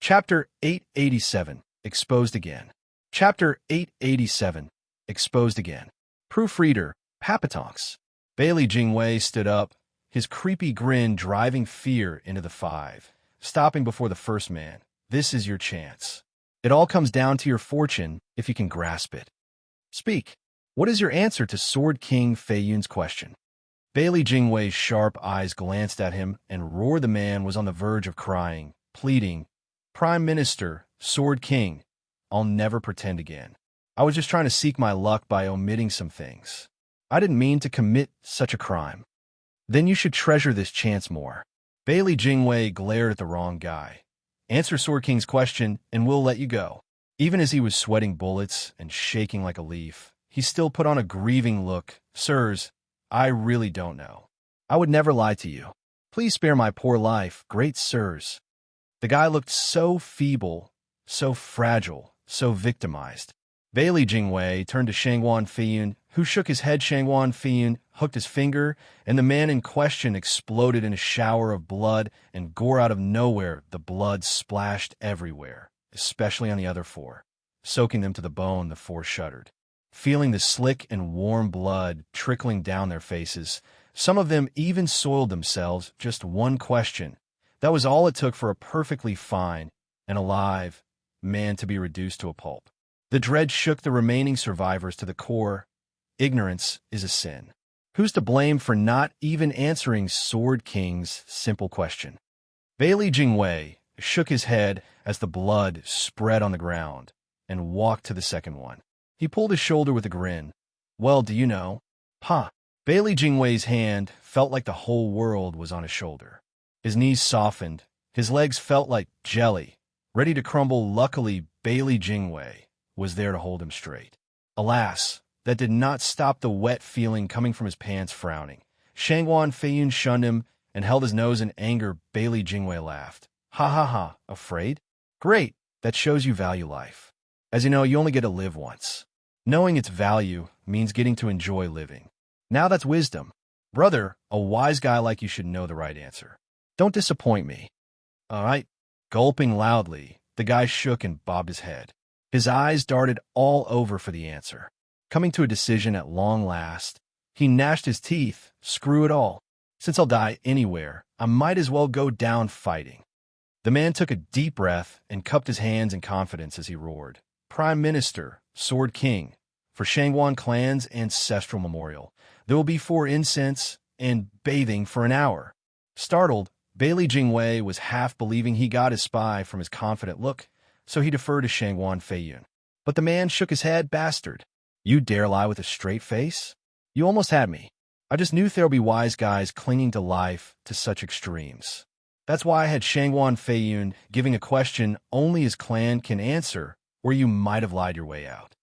Chapter 887, Exposed Again. Chapter 887, Exposed Again. Proofreader, Papatonks. Bailey Jingwei stood up, his creepy grin driving fear into the five, stopping before the first man. This is your chance. It all comes down to your fortune if you can grasp it. Speak. What is your answer to Sword King Fei Yun's question? Bailey Jingwei's sharp eyes glanced at him, and Roar the man was on the verge of crying, pleading, Prime Minister, Sword King, I'll never pretend again. I was just trying to seek my luck by omitting some things. I didn't mean to commit such a crime. Then you should treasure this chance more. Bailey Jingwei glared at the wrong guy. Answer Sword King's question, and we'll let you go. Even as he was sweating bullets and shaking like a leaf, he still put on a grieving look. Sirs, I really don't know. I would never lie to you. Please spare my poor life, great sirs. The guy looked so feeble, so fragile, so victimized. Bailey Jingwei turned to Shangwan Feiyun, who shook his head. Shangwan Feiyun hooked his finger, and the man in question exploded in a shower of blood and gore. Out of nowhere, the blood splashed everywhere, especially on the other four. Soaking them to the bone, the four shuddered. Feeling the slick and warm blood trickling down their faces, some of them even soiled themselves. Just one question. That was all it took for a perfectly fine and alive man to be reduced to a pulp. The dread shook the remaining survivors to the core. Ignorance is a sin. Who's to blame for not even answering Sword King's simple question? Bailey Jingwei shook his head as the blood spread on the ground and walked to the second one. He pulled his shoulder with a grin. Well, do you know? Ha! Bailey Jingwei's hand felt like the whole world was on his shoulder. His knees softened. His legs felt like jelly, ready to crumble. Luckily, Bailey Jingwei was there to hold him straight. Alas, that did not stop the wet feeling coming from his pants. Frowning, Shangwan Feiyun shunned him and held his nose in anger. Bailey Jingwei laughed. Ha ha ha, afraid? Great, that shows you value life. As you know, you only get to live once. Knowing its value means getting to enjoy living. Now that's wisdom. Brother, a wise guy like you should know the right answer. Don't disappoint me. All right. Gulping loudly, the guy shook and bobbed his head. His eyes darted all over for the answer. Coming to a decision at long last, he gnashed his teeth. Screw it all. Since I'll die anywhere, I might as well go down fighting. The man took a deep breath and cupped his hands in confidence as he roared. Prime Minister, Sword King, for Shangwan clan's ancestral memorial, there will be 4 incense and bathing for an hour. Startled, Bailey Jingwei was half believing he got his spy from his confident look, so he deferred to Shangwan Feiyun. But the man shook his head. Bastard. You dare lie with a straight face? You almost had me. I just knew there'll be wise guys clinging to life to such extremes. That's why I had Shangwan Feiyun giving a question only his clan can answer, or you might have lied your way out.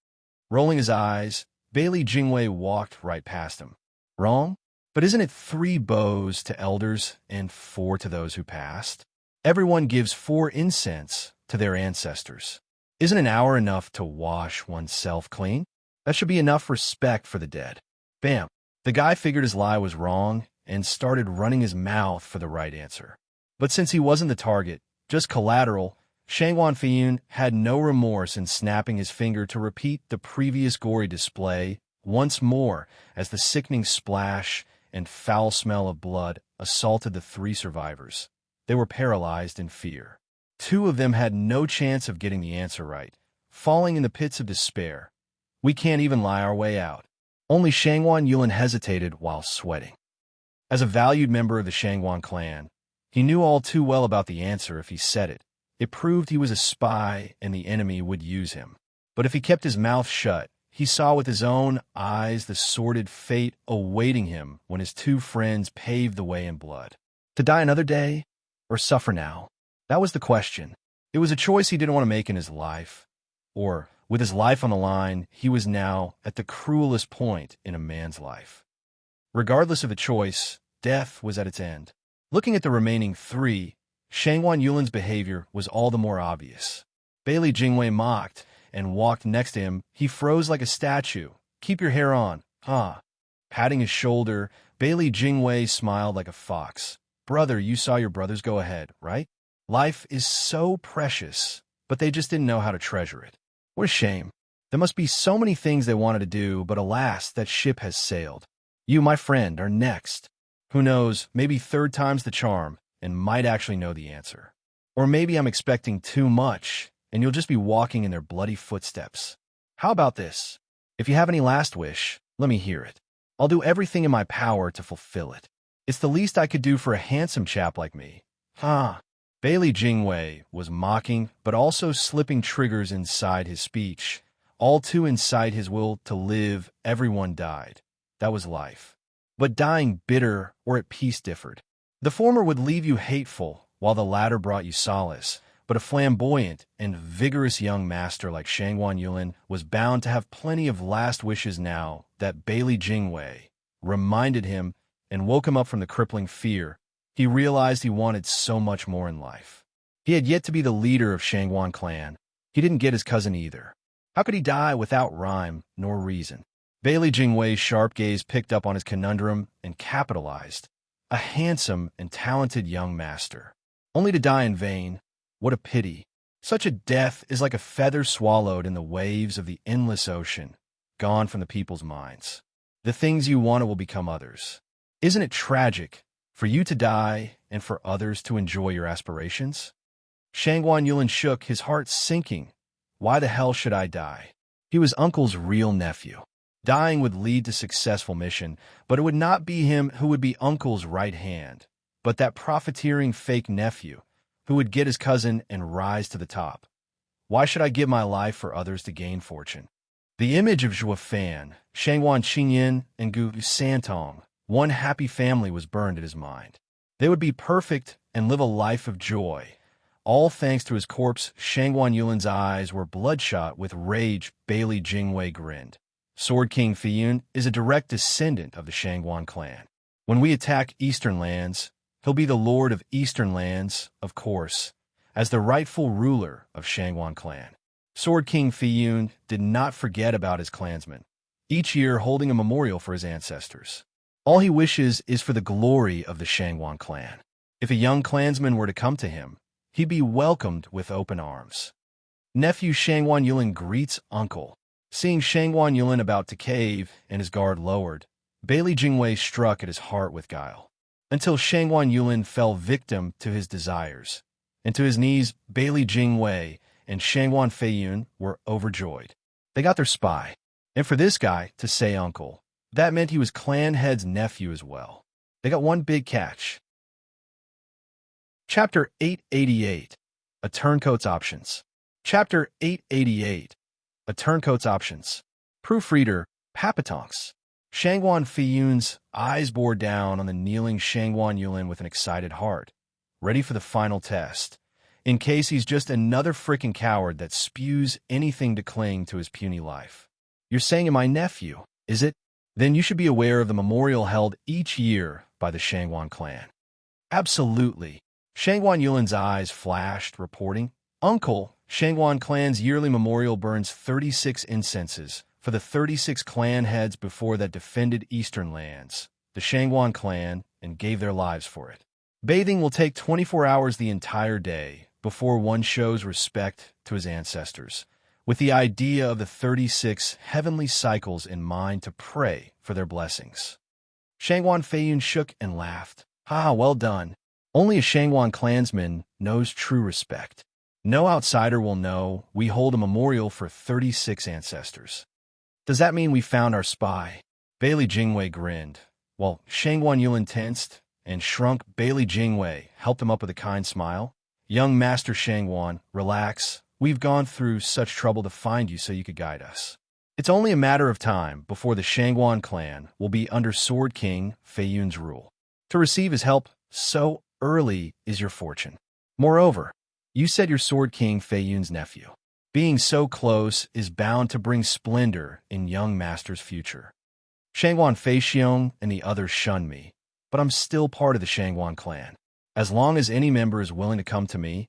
Rolling his eyes, Bailey Jingwei walked right past him. Wrong? But isn't it 3 bows to elders and 4 to those who passed? Everyone gives 4 incense to their ancestors. Isn't an hour enough to wash oneself clean? That should be enough respect for the dead. Bam! The guy figured his lie was wrong and started running his mouth for the right answer. But since he wasn't the target, just collateral, Shangwan Feiyun had no remorse in snapping his finger to repeat the previous gory display once more as the sickening splash and foul smell of blood assaulted the 3 survivors. They were paralyzed in fear. 2 of them had no chance of getting the answer right, falling in the pits of despair. We can't even lie our way out. Only Shangwan Yulin hesitated while sweating. As a valued member of the Shangwan clan, he knew all too well about the answer. If he said it, it proved he was a spy and the enemy would use him. But if he kept his mouth shut, he saw with his own eyes the sordid fate awaiting him when his 2 friends paved the way in blood. To die another day, or suffer now? That was the question. It was a choice he didn't want to make in his life. Or, with his life on the line, he was now at the cruelest point in a man's life. Regardless of the choice, death was at its end. Looking at the remaining 3, Shangwan Yulin's behavior was all the more obvious. Bailey Jingwei mocked and walked next to him. He froze like a statue. Keep your hair on, huh? Patting his shoulder, Bailey Jingwei smiled like a fox. Brother, you saw your brothers go ahead, right? Life is so precious, but they just didn't know how to treasure it. What a shame. There must be so many things they wanted to do, but alas, that ship has sailed. You, my friend, are next. Who knows, maybe third time's the charm, and might actually know the answer. Or maybe I'm expecting too much, and you'll just be walking in their bloody footsteps. How about this? If you have any last wish, let me hear it. I'll do everything in my power to fulfill it. It's the least I could do for a handsome chap like me. Huh. Bailey Jingwei was mocking, but also slipping triggers inside his speech. All too inside his will to live, everyone died. That was life. But dying bitter or at peace differed. The former would leave you hateful, while the latter brought you solace. But a flamboyant and vigorous young master like Shangguan Yulin was bound to have plenty of last wishes now that Bailey Jingwei reminded him and woke him up from the crippling fear. He realized he wanted so much more in life. He had yet to be the leader of Shangguan clan. He didn't get his cousin either. How could he die without rhyme nor reason? Bailey Jingwei's sharp gaze picked up on his conundrum and capitalized. A handsome and talented young master. Only to die in vain. What a pity. Such a death is like a feather swallowed in the waves of the endless ocean, gone from the people's minds. The things you wanted will become others. Isn't it tragic for you to die and for others to enjoy your aspirations? Shangguan Yulin shook, his heart sinking. Why the hell should I die? He was Uncle's real nephew. Dying would lead to successful mission, but it would not be him who would be Uncle's right hand, but that profiteering fake nephew who would get his cousin and rise to the top. Why should I give my life for others to gain fortune? The image of Zhou Fan, Shangguan Qingyan, and Gu Santong, one happy family, was burned in his mind. They would be perfect and live a life of joy. All thanks to his corpse. Shangguan Yulin's eyes were bloodshot with rage. Bailey Jingwei grinned. Sword King Feiyun is a direct descendant of the Shangguan clan. When we attack Eastern lands, he'll be the lord of Eastern lands, of course, as the rightful ruler of Shangguan clan. Sword King Feiyun did not forget about his clansmen, each year holding a memorial for his ancestors. All he wishes is for the glory of the Shangguan clan. If a young clansman were to come to him, he'd be welcomed with open arms. Nephew Shangguan Yulin greets uncle. Seeing Shangguan Yulin about to cave and his guard lowered, Bailey Jingwei struck at his heart with guile. Until Shangguan Yulin fell victim to his desires. And to his knees, Bailey Jingwei and Shangguan Feiyun were overjoyed. They got their spy. And for this guy to say uncle, that meant he was clan head's nephew as well. They got one big catch. Chapter 888. A Turncoat's Options. Chapter 888. A Turncoat's Options. Proofreader, Papatonks. Shangguan Feiyun's eyes bore down on the kneeling Shangguan Yulin with an excited heart, ready for the final test, in case he's just another frickin' coward that spews anything to cling to his puny life. You're saying my nephew, is it? Then you should be aware of the memorial held each year by the Shangguan clan. Absolutely. Shangguan Yulin's eyes flashed, reporting, Uncle, Shangguan clan's yearly memorial burns 36 incenses for the 36 clan heads before that defended Eastern lands, the Shangguan clan, and gave their lives for it. Bathing will take 24 hours the entire day before one shows respect to his ancestors, with the idea of the 36 heavenly cycles in mind to pray for their blessings. Shangguan Feiyun shook and laughed. Ha, well done. Only a Shangguan clansman knows true respect. No outsider will know we hold a memorial for 36 ancestors. Does that mean we found our spy? Bailey Jingwei grinned, while Shangguan Yulin tensed and shrunk. Bailey Jingwei helped him up with a kind smile. Young Master Shangguan, relax. We've gone through such trouble to find you so you could guide us. It's only a matter of time before the Shangguan clan will be under Sword King Feiyun's rule. To receive his help so early is your fortune. Moreover, you said you're Sword King Feiyun's nephew. Being so close is bound to bring splendor in young master's future. Shangguan Feixiong and the others shun me, but I'm still part of the Shangguan clan. As long as any member is willing to come to me,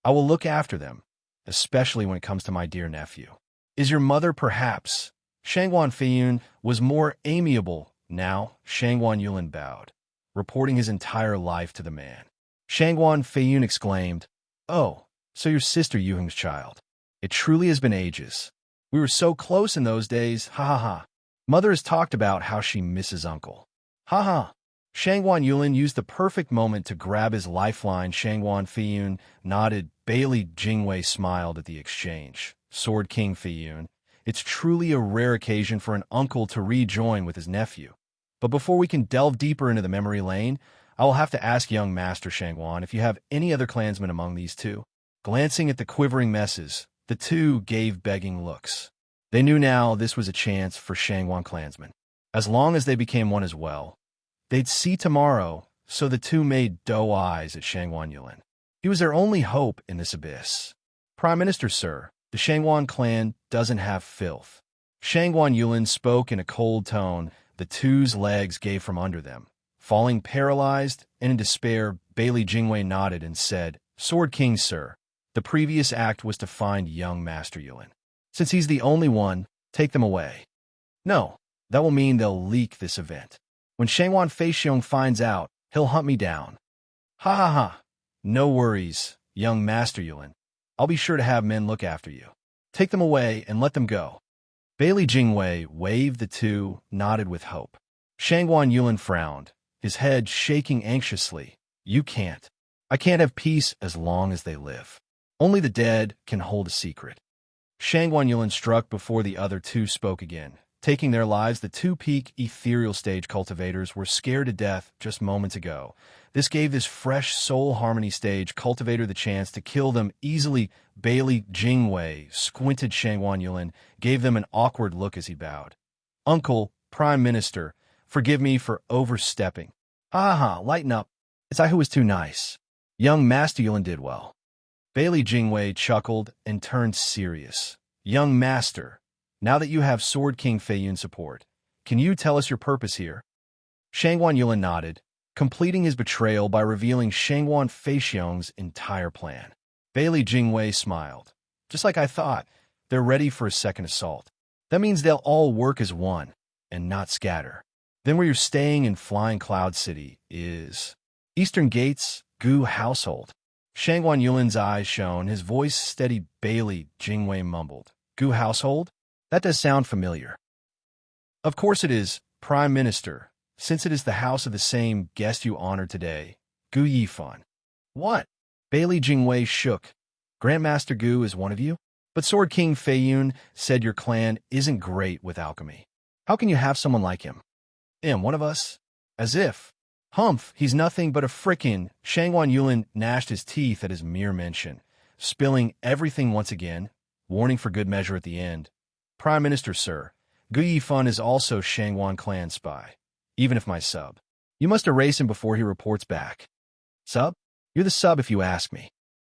I will look after them, especially when it comes to my dear nephew. Is your mother perhaps? Shangguan Feiyun was more amiable now. Shangguan Yulin bowed, reporting his entire life to the man. Shangguan Feiyun exclaimed, Oh, so your sister Yuheng's child. It truly has been ages. We were so close in those days, ha ha ha. Mother has talked about how she misses uncle. Ha ha. Shangwan Yulin used the perfect moment to grab his lifeline. Shangwan Fiyun nodded. Bailey Jingwei smiled at the exchange. Sword King Fiyun. It's truly a rare occasion for an uncle to rejoin with his nephew. But before we can delve deeper into the memory lane, I will have to ask young Master Shangwan if you have any other clansmen among these two. Glancing at the quivering messes, the two gave begging looks. They knew now this was a chance for Shangwan clansmen. As long as they became one as well, they'd see tomorrow, so the two made doe eyes at Shangwan Yulin. He was their only hope in this abyss. Prime Minister, sir, the Shangwan clan doesn't have filth. Shangwan Yulin spoke in a cold tone. The two's legs gave from under them. Falling paralyzed and in despair, Bailey Jingwei nodded and said, Sword King, sir, the previous act was to find young Master Yulin. Since he's the only one, take them away. No, that will mean they'll leak this event. When Shangwan Feixiong finds out, he'll hunt me down. Ha ha ha. No worries, young Master Yulin. I'll be sure to have men look after you. Take them away and let them go. Bailey Jingwei waved. The two nodded with hope. Shangwan Yulin frowned, his head shaking anxiously. You can't. I can't have peace as long as they live. Only the dead can hold a secret. Shangwan Yulin struck before the other two spoke again. Taking their lives, the two peak ethereal stage cultivators were scared to death just moments ago. This gave this fresh soul harmony stage cultivator the chance to kill them easily. Bailey Jingwei squinted. Shangwan Yulin gave them an awkward look as he bowed. Uncle, Prime Minister, forgive me for overstepping. Ha ha, lighten up. It's I who was too nice. Young Master Yulin did well. Bailey Jingwei chuckled and turned serious. Young Master, now that you have Sword King Feiyun's support, can you tell us your purpose here? Shangwan Yulin nodded, completing his betrayal by revealing Shangwan Feixiong's entire plan. Bailey Jingwei smiled. Just like I thought, they're ready for a second assault. That means they'll all work as one, and not scatter. Then where you're staying in Flying Cloud City is Eastern Gates, Gu household. Shangwan Yulin's eyes shone, his voice steady. Bailey Jingwei mumbled. Gu household? That does sound familiar. Of course it is, Prime Minister, since it is the house of the same guest you honored today, Gu Yifan. What? Bailey Jingwei shook. Grandmaster Gu is one of you? But Sword King Feiyun said your clan isn't great with alchemy. How can you have someone like him? One of us? As if. Humph, he's nothing but a frickin'. Shangwan Yulin gnashed his teeth at his mere mention, spilling everything once again, warning for good measure at the end. Prime Minister, sir, Gu Yifan is also Shangwan clan spy, even if my sub. You must erase him before he reports back. Sub? You're the sub if you ask me.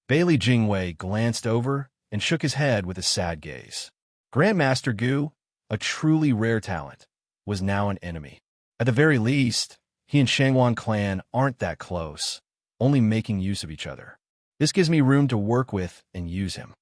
Bailey Jingwei glanced over and shook his head with a sad gaze. Grandmaster Gu, a truly rare talent, was now an enemy. At the very least, he and Shangwan clan aren't that close, only making use of each other. This gives me room to work with and use him.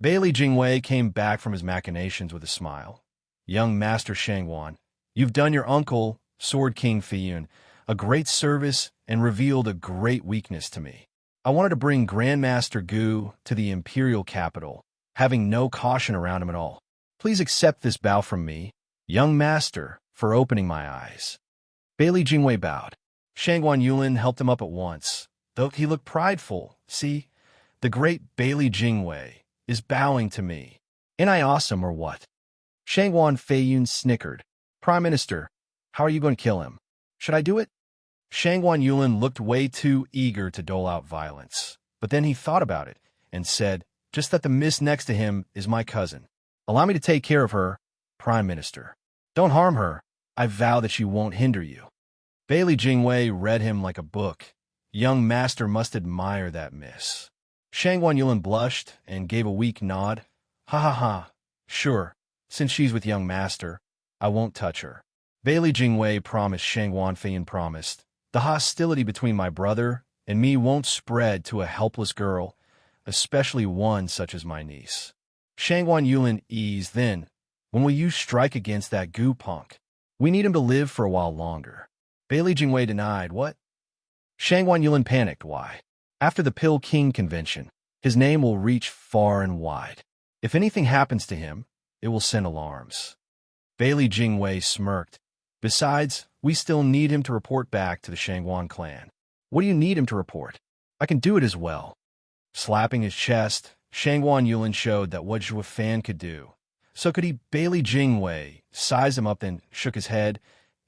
Bailey Jingwei came back from his machinations with a smile. Young Master Shangwan, you've done your uncle, Sword King Feiyun, a great service and revealed a great weakness to me. I wanted to bring Grandmaster Gu to the Imperial capital, having no caution around him at all. Please accept this bow from me, young Master, for opening my eyes. Bailey Jingwei bowed. Shangwan Yulin helped him up at once, though he looked prideful. See, the great Bailey Jingwei is bowing to me. Ain't I awesome or what? Shangwan Feiyun snickered. Prime Minister, how are you going to kill him? Should I do it? Shangwan Yulin looked way too eager to dole out violence, but then he thought about it and said, just that the miss next to him is my cousin. Allow me to take care of her, Prime Minister. Don't harm her. I vow that she won't hinder you. Bailey Jingwei read him like a book. Young Master must admire that miss. Shangwan Yulin blushed and gave a weak nod. Ha ha ha. Sure, since she's with young Master, I won't touch her. Bailey Jingwei promised. Shangwan Feiyun promised. The hostility between my brother and me won't spread to a helpless girl, especially one such as my niece. Shangwan Yulin eased. Then, when will you strike against that Gu punk? We need him to live for a while longer. Bailey Jingwei denied. What? Shangwan Yulin panicked. Why? After the Pill King convention, His name will reach far and wide. If anything happens to him, it will send alarms. Bailey Jingwei smirked. Besides, we still need him to report back to the Shangguan clan. What do you need him to report? I can do it as well. Slapping his chest, Shangguan Yulin showed that what Zhou Fan could do. So could he? Bailey Jingwei sized him up and shook his head.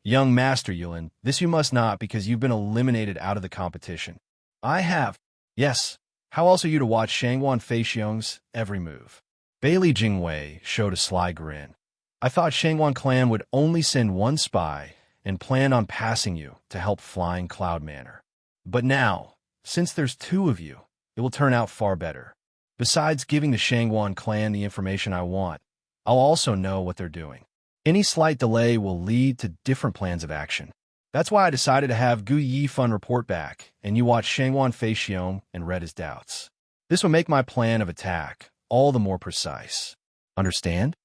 Young Master Yulin, this you must not because you've been eliminated out of the competition. I have. Yes. How else are you to watch Shangguan Feixiong's every move? Bailey Jingwei showed a sly grin. I thought Shangguan clan would only send one spy and planned on passing you to help Flying Cloud Manor. But now, since there's two of you, it will turn out far better. Besides giving the Shangguan clan the information I want, I'll also know what they're doing. Any slight delay will lead to different plans of action. That's why I decided to have Gu Yifan report back, and you watch Shangguan Feixiong and read his doubts. This will make my plan of attack all the more precise. Understand?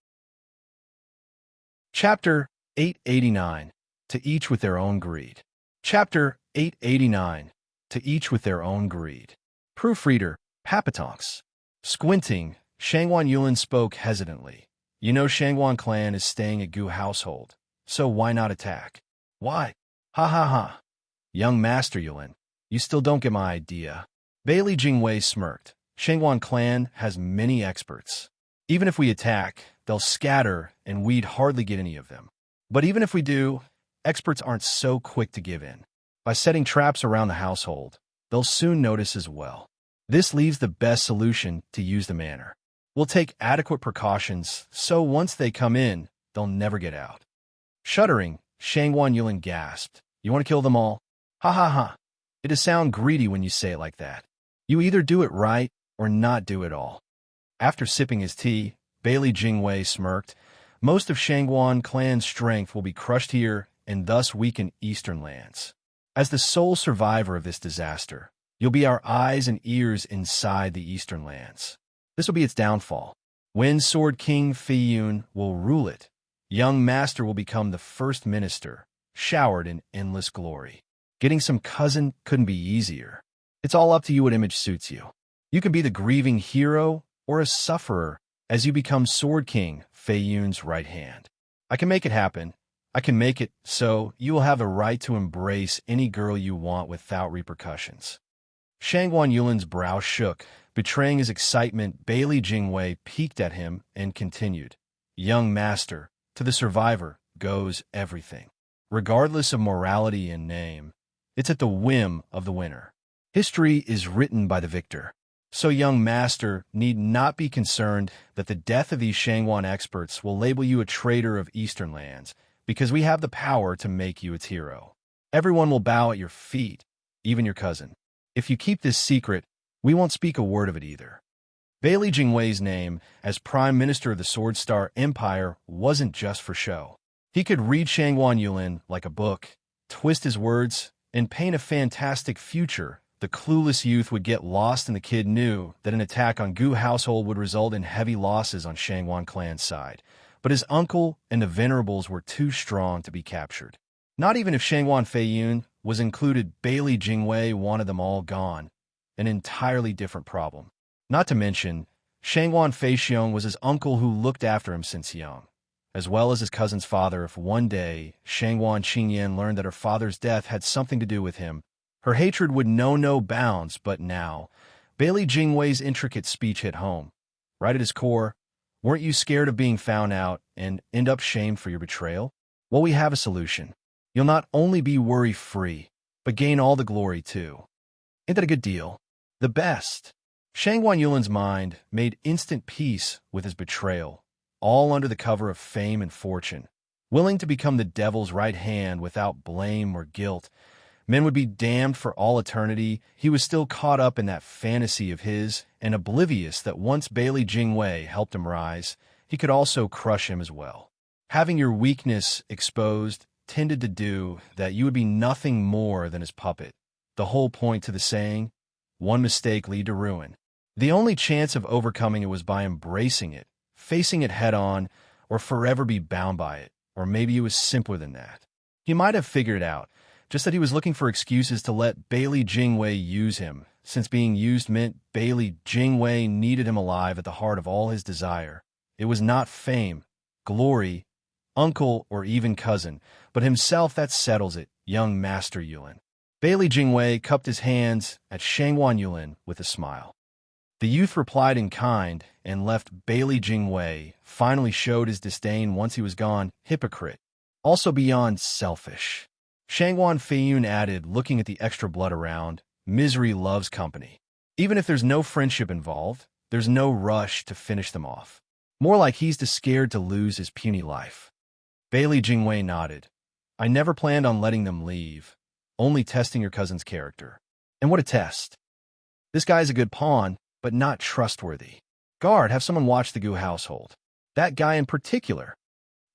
Chapter 889. To each with their own greed. Chapter 889. To each with their own greed. Proofreader, Papatonks. Squinting, Shangguan Yulin spoke hesitantly. You know Shangguan clan is staying at Gu household, so why not attack? Why? Ha ha ha. Young Master Yulin, you still don't get my idea. Bailey Jingwei smirked. Shangguan clan has many experts. Even if we attack, they'll scatter and we'd hardly get any of them. But even if we do, experts aren't so quick to give in. By setting traps around the household, they'll soon notice as well. This leaves the best solution to use the manor. We'll take adequate precautions, so once they come in, they'll never get out. Shuddering, Shangguan Yulin gasped. You want to kill them all? Ha ha ha. It does sound greedy when you say it like that. You either do it right or not do it all. After sipping his tea, Bailey Jingwei smirked. Most of Shangguan clan's strength will be crushed here and thus weaken eastern lands. As the sole survivor of this disaster, you'll be our eyes and ears inside the eastern lands. This will be its downfall. Wind Sword King Feiyun will rule it. Young Master will become the first minister, showered in endless glory. Getting some cousin couldn't be easier. It's all up to you what image suits you. You can be the grieving hero or a sufferer as you become Sword King Feiyun's right hand. I can make it happen. I can make it so you will have a right to embrace any girl you want without repercussions. Shangguan Yulin's brow shook, betraying his excitement. Bailey Jingwei peeked at him and continued. Young Master, to the survivor goes everything. Regardless of morality and name, it's at the whim of the winner. History is written by the victor. So young Master need not be concerned that the death of these Shangguan experts will label you a traitor of eastern lands, because we have the power to make you its hero. Everyone will bow at your feet, even your cousin. If you keep this secret, we won't speak a word of it either. Bailey Jingwei's name as Prime Minister of the Sword Star Empire wasn't just for show. He could read Shangguan Yulin like a book, twist his words, and paint a fantastic future. The clueless youth would get lost, and the kid knew that an attack on Gu household would result in heavy losses on Shangguan clan's side. But his uncle and the Venerables were too strong to be captured. Not even if Shangguan Feiyun was included, Bailey Jingwei wanted them all gone. An entirely different problem. Not to mention, Shangguan Feixiong was his uncle who looked after him since young, as well as his cousin's father. If one day Shangguan Qingyan learned that her father's death had something to do with him, her hatred would know no bounds. But now, Bailey Jingwei's intricate speech hit home. Right at his core, weren't you scared of being found out and end up shamed for your betrayal? Well, we have a solution. You'll not only be worry-free, but gain all the glory too. Ain't that a good deal? The best. Shangguan Yulin's mind made instant peace with his betrayal, all under the cover of fame and fortune. Willing to become the devil's right hand without blame or guilt, men would be damned for all eternity. He was still caught up in that fantasy of his and oblivious that once Bailey Jingwei helped him rise, he could also crush him as well. Having your weakness exposed tended to do that you would be nothing more than his puppet. The whole point to the saying, one mistake lead to ruin. The only chance of overcoming it was by embracing it, facing it head-on, or forever be bound by it. Or maybe it was simpler than that. He might have figured it out, just that he was looking for excuses to let Bailey Jingwei use him, since being used meant Bailey Jingwei needed him alive at the heart of all his desire. It was not fame, glory, uncle, or even cousin, but himself that settles it, young Master Yulin. Bailey Jingwei cupped his hands at Shangwan Yulin with a smile. The youth replied in kind and left. Bailey Jingwei finally showed his disdain once he was gone. Hypocrite. Also beyond selfish. Shangwan Feiyun added, looking at the extra blood around, misery loves company. Even if there's no friendship involved, there's no rush to finish them off. More like he's too scared to lose his puny life. Bailey Jingwei nodded. I never planned on letting them leave, only testing your cousin's character. And what a test. This guy's a good pawn, but not trustworthy. Guard, have someone watch the Gu household. That guy in particular.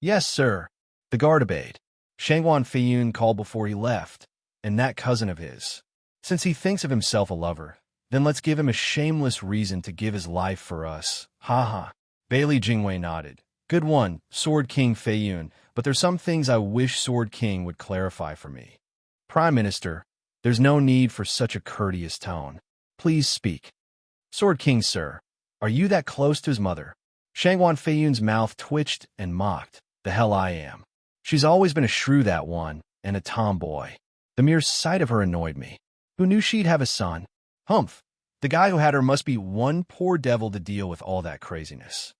Yes, sir. The guard obeyed. Shangwan Feiyun called before he left, and that cousin of his. Since he thinks of himself a lover, then let's give him a shameless reason to give his life for us. Ha ha. Bailey Jingwei nodded. Good one, Sword King Feiyun, but there's some things I wish Sword King would clarify for me. Prime Minister, there's no need for such a courteous tone. Please speak. Sword King, sir, are you that close to his mother? Shangwan Feiyun's mouth twitched and mocked. The hell I am. She's always been a shrew, that one, and a tomboy. The mere sight of her annoyed me. Who knew she'd have a son? Humph. The guy who had her must be one poor devil to deal with all that craziness.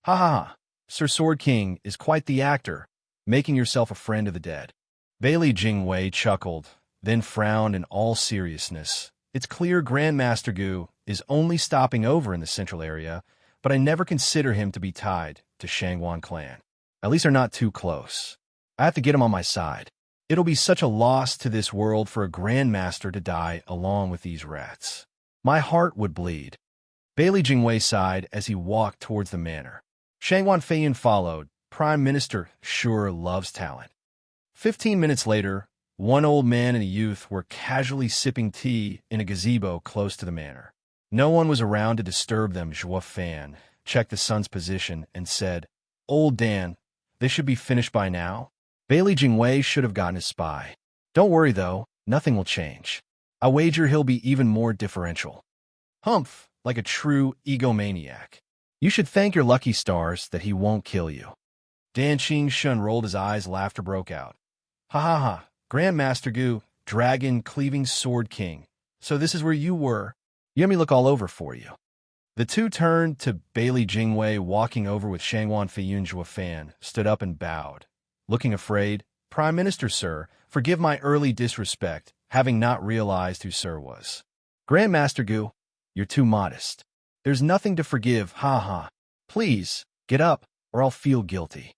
Ha ha ha. Sir Sword King is quite the actor, making yourself a friend of the dead. Bailey Jingwei chuckled, then frowned in all seriousness. It's clear Grandmaster Gu is only stopping over in the central area, but I never consider him to be tied to Shangwan clan. At least they're not too close. I have to get him on my side. It'll be such a loss to this world for a Grandmaster to die along with these rats. My heart would bleed. Bailey Jingwei sighed as he walked towards the manor. Shangwan Feiyun followed. Prime Minister sure loves talent. 15 minutes later, one old man and a youth were casually sipping tea in a gazebo close to the manor. No one was around to disturb them. Zhuo Fan checked the sun's position and said, Old Dan, they should be finished by now. Bailey Jingwei should have gotten his spy. Don't worry, though, nothing will change. I wager he'll be even more differential. Humph, like a true egomaniac. You should thank your lucky stars that he won't kill you. Dan Qingshun rolled his eyes. Laughter broke out. Ha ha ha, Grandmaster Gu, dragon-cleaving Sword King. So this is where you were. You had me look all over for you. The two turned to Bailey Jingwei, walking over with Shangwan Feiyun. Zhuo Fan stood up and bowed, looking afraid. Prime Minister, sir, forgive my early disrespect, having not realized who sir was. Grandmaster Gu, you're too modest. There's nothing to forgive, ha ha. Please, get up, or I'll feel guilty.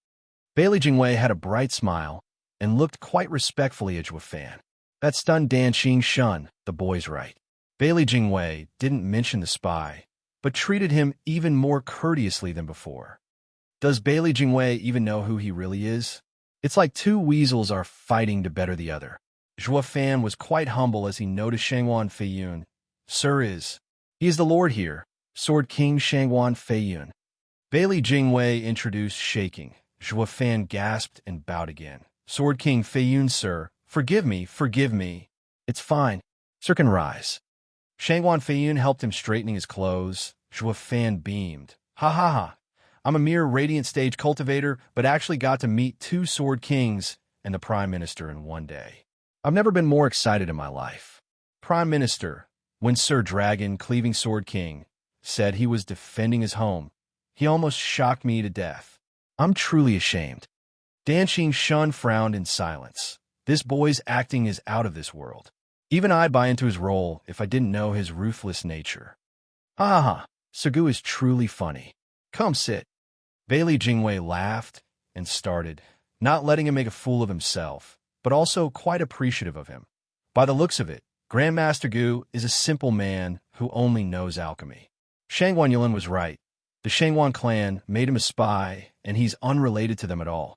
Bailey Jingwei had a bright smile and looked quite respectfully at Zhuo Fan. That stunned Dan Qingshun, the boy's right. Bailey Jingwei didn't mention the spy, but treated him even more courteously than before. Does Bailey Jingwei even know who he really is? It's like two weasels are fighting to better the other. Zhuo Fan was quite humble as he noticed Shangwan Feiyun. Sir he is the lord here, Sword King Shangwan Feiyun. Bailey Jingwei introduced, shaking. Zhuo Fan gasped and bowed again. Sword King Feiyun, sir, forgive me, forgive me. It's fine. Sir can rise. Shangwan Feiyun helped him straightening his clothes. Zhuo Fan beamed. Ha ha ha. I'm a mere radiant stage cultivator, but actually got to meet two Sword Kings and the Prime Minister in one day. I've never been more excited in my life. Prime Minister, when Sir Dragon, cleaving Sword King, said he was defending his home, he almost shocked me to death. I'm truly ashamed. Dan Qingshun frowned in silence. This boy's acting is out of this world. Even I'd buy into his role if I didn't know his ruthless nature. Ha ha ha, Sir Gu is truly funny. Come sit. Bailey Jingwei laughed and started, not letting him make a fool of himself, but also quite appreciative of him. By the looks of it, Grandmaster Gu is a simple man who only knows alchemy. Shangwan Yulin was right. The Shangwan clan made him a spy, and he's unrelated to them at all.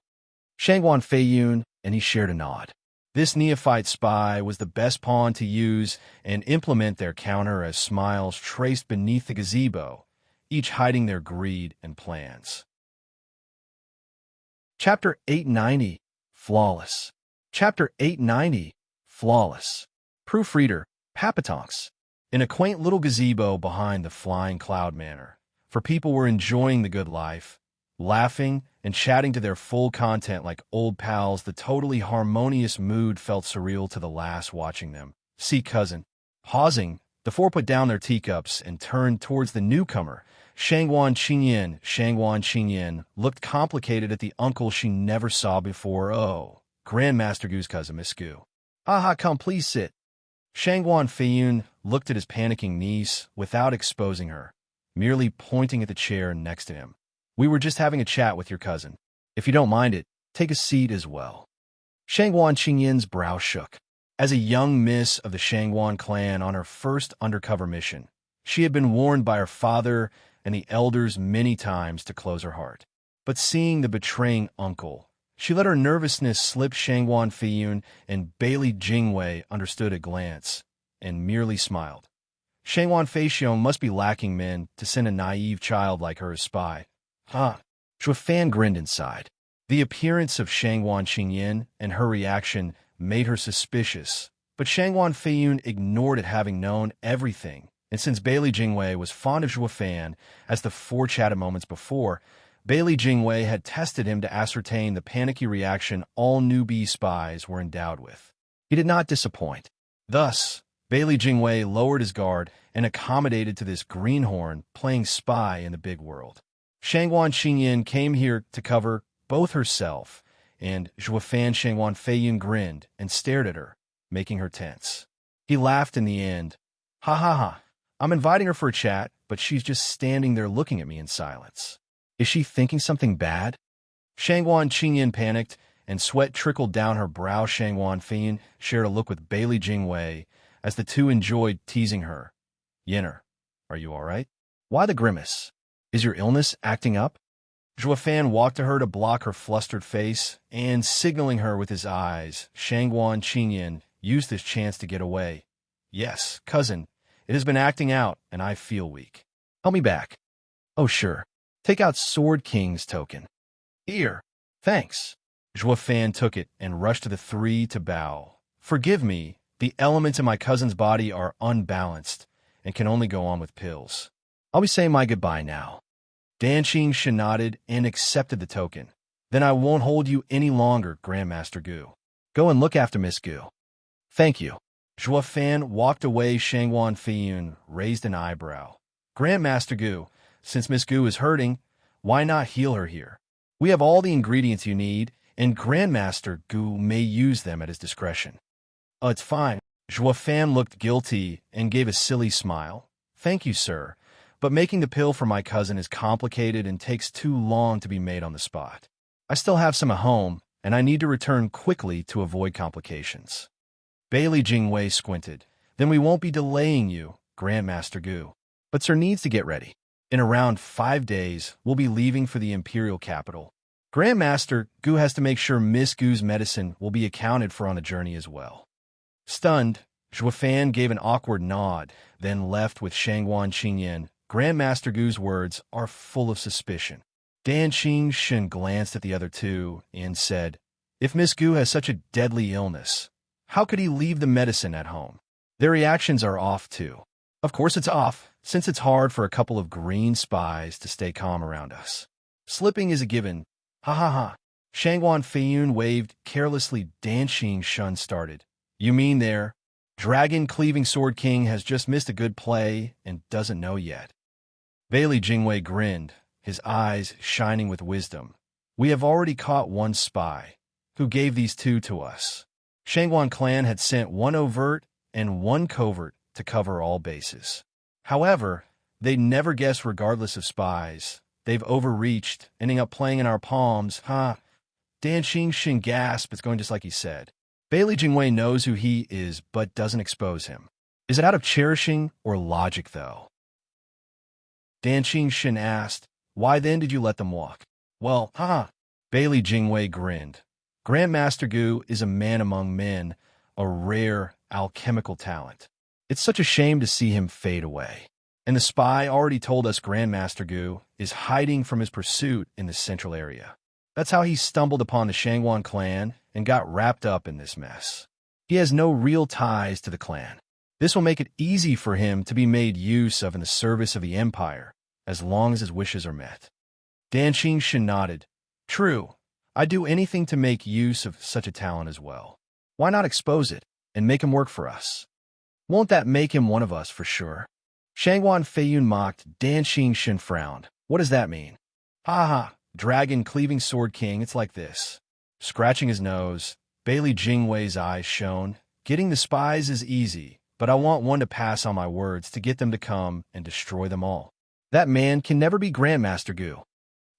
Shangwan Feiyun, and he shared a nod. This neophyte spy was the best pawn to use and implement their counter as smiles traced beneath the gazebo, each hiding their greed and plans. Chapter 890, Flawless. Chapter 890, Flawless. Proofreader, Papatonks. in a quaint little gazebo behind the Flying Cloud Manor, for people were enjoying the good life, laughing and chatting to their full content like old pals. The totally harmonious mood felt surreal to the last watching them. See cousin. Pausing, the four put down their teacups and turned towards the newcomer. Shangguan Qingyan looked complicated at the uncle she never saw before. Oh, Grandmaster Gu's cousin, Miss Gu. Aha, come, please sit. Shangguan Feiyun looked at his panicking niece without exposing her, merely pointing at the chair next to him. We were just having a chat with your cousin. If you don't mind it, take a seat as well. Shangguan Qingyan's brow shook. As a young miss of the Shangguan clan on her first undercover mission, she had been warned by her father and the elders many times to close her heart. But seeing the betraying uncle, she let her nervousness slip. Shangguan Feiyun and Bailey Jingwei understood at a glance and merely smiled. Shangguan Feixiong must be lacking men to send a naive child like her as spy. Huh. Zhuo Fan grinned inside. The appearance of Shangguan Qingyan and her reaction made her suspicious, but Shangguan Feiyun ignored it, having known everything. And since Bailey Jingwei was fond of Zhuo Fan, as the four chatted moments before, Bailey Jingwei had tested him to ascertain the panicky reaction all newbie spies were endowed with. He did not disappoint. Thus, Bailey Jingwei lowered his guard and accommodated to this greenhorn playing spy in the big world. Shangguan Qingyan came here to cover both herself and Zhuo Fan. Shangguan Feiyun grinned and stared at her, making her tense. He laughed in the end. Ha ha ha. I'm inviting her for a chat, but she's just standing there looking at me in silence. Is she thinking something bad? Shangguan Qingyan panicked, and sweat trickled down her brow. Shangguan Feiyun shared a look with Bailey Jingwei as the two enjoyed teasing her. Yenner, are you all right? Why the grimace? Is your illness acting up? Zhuo Fan walked to her to block her flustered face, and signaling her with his eyes, Shangguan Qingyan used this chance to get away. Yes, cousin, it has been acting out, and I feel weak. Help me back. Oh, sure. Take out Sword King's token. Here. Thanks. Zhuo Fan took it and rushed to the three to bow. Forgive me, the elements in my cousin's body are unbalanced and can only go on with pills. I'll be saying my goodbye now. Danqing Shin nodded and accepted the token. Then I won't hold you any longer, Grandmaster Gu. Go and look after Miss Gu. Thank you. Zhuo Fan walked away. Shangguan Feiyun raised an eyebrow. Grandmaster Gu, since Miss Gu is hurting, why not heal her here? We have all the ingredients you need, and Grandmaster Gu may use them at his discretion. Oh, it's fine. Zhuo Fan looked guilty and gave a silly smile. Thank you, sir. But making the pill for my cousin is complicated and takes too long to be made on the spot. I still have some at home, and I need to return quickly to avoid complications. Bailey Jingwei squinted. Then we won't be delaying you, Grandmaster Gu. But sir needs to get ready. In around 5 days, we'll be leaving for the Imperial capital. Grandmaster Gu has to make sure Miss Gu's medicine will be accounted for on the journey as well. Stunned, Zhuo Fan gave an awkward nod, then left with Shangguan Qingyan. Grandmaster Gu's words are full of suspicion. Danqing Shin glanced at the other two and said, if Miss Gu has such a deadly illness, how could he leave the medicine at home? Their reactions are off too. Of course it's off, since it's hard for a couple of green spies to stay calm around us. Slipping is a given. Ha ha ha. Shangguan Feiyun waved carelessly. Danqing Shin started. You mean their dragon-cleaving Sword King has just missed a good play and doesn't know yet? Bailey Jingwei grinned, his eyes shining with wisdom. We have already caught one spy, who gave these two to us. Shangguan clan had sent one overt and one covert to cover all bases. However, they'd never guess regardless of spies. They've overreached, ending up playing in our palms. Danqing Shin gasped. It's going just like he said. Bailey Jingwei knows who he is, but doesn't expose him. Is it out of cherishing or logic, though? Danqing Shin asked. Why then did you let them walk? Well, Bailey Jingwei grinned. Grandmaster Gu is a man among men, a rare alchemical talent. It's such a shame to see him fade away. And the spy already told us Grandmaster Gu is hiding from his pursuit in the central area. That's how he stumbled upon the Shangguan clan and got wrapped up in this mess. He has no real ties to the clan. This will make it easy for him to be made use of in the service of the Empire, as long as his wishes are met. Dan Qingxin nodded. True, I'd do anything to make use of such a talent as well. Why not expose it and make him work for us? Won't that make him one of us for sure? Shangguan Feiyun mocked. Dan Qingxin frowned. What does that mean? Ha ha, dragon cleaving sword king, it's like this. Scratching his nose, Bailey Jingwei's eyes shone. Getting the spies is easy, but I want one to pass on my words to get them to come and destroy them all. That man can never be Grandmaster Gu.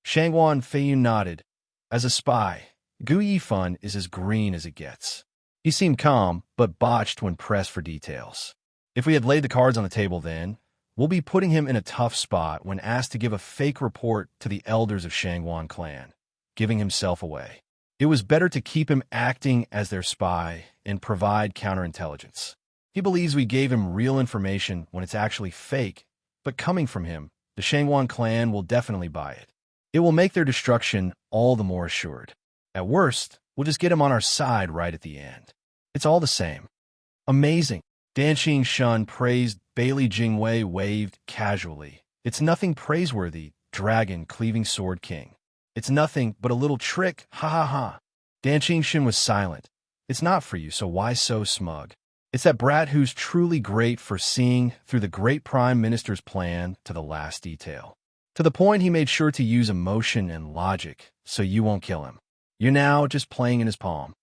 Shangguan Feiyun nodded. As a spy, Gu Yifan is as green as it gets. He seemed calm, but botched when pressed for details. If we had laid the cards on the table then, we'll be putting him in a tough spot when asked to give a fake report to the elders of Shangguan clan, giving himself away. It was better to keep him acting as their spy and provide counterintelligence. He believes we gave him real information when it's actually fake, but coming from him, the Shangguan clan will definitely buy it. It will make their destruction all the more assured. At worst, we'll just get him on our side right at the end. It's all the same. Amazing. Dan Qingxin praised. Bailey Jingwei waved casually. It's nothing praiseworthy, dragon cleaving sword king. It's nothing but a little trick, ha ha ha. Dan Qingxin was silent. It's not for you, so why so smug? It's that brat who's truly great for seeing through the great Prime Minister's plan to the last detail. To the point he made sure to use emotion and logic, so you won't kill him. You're now just playing in his palm.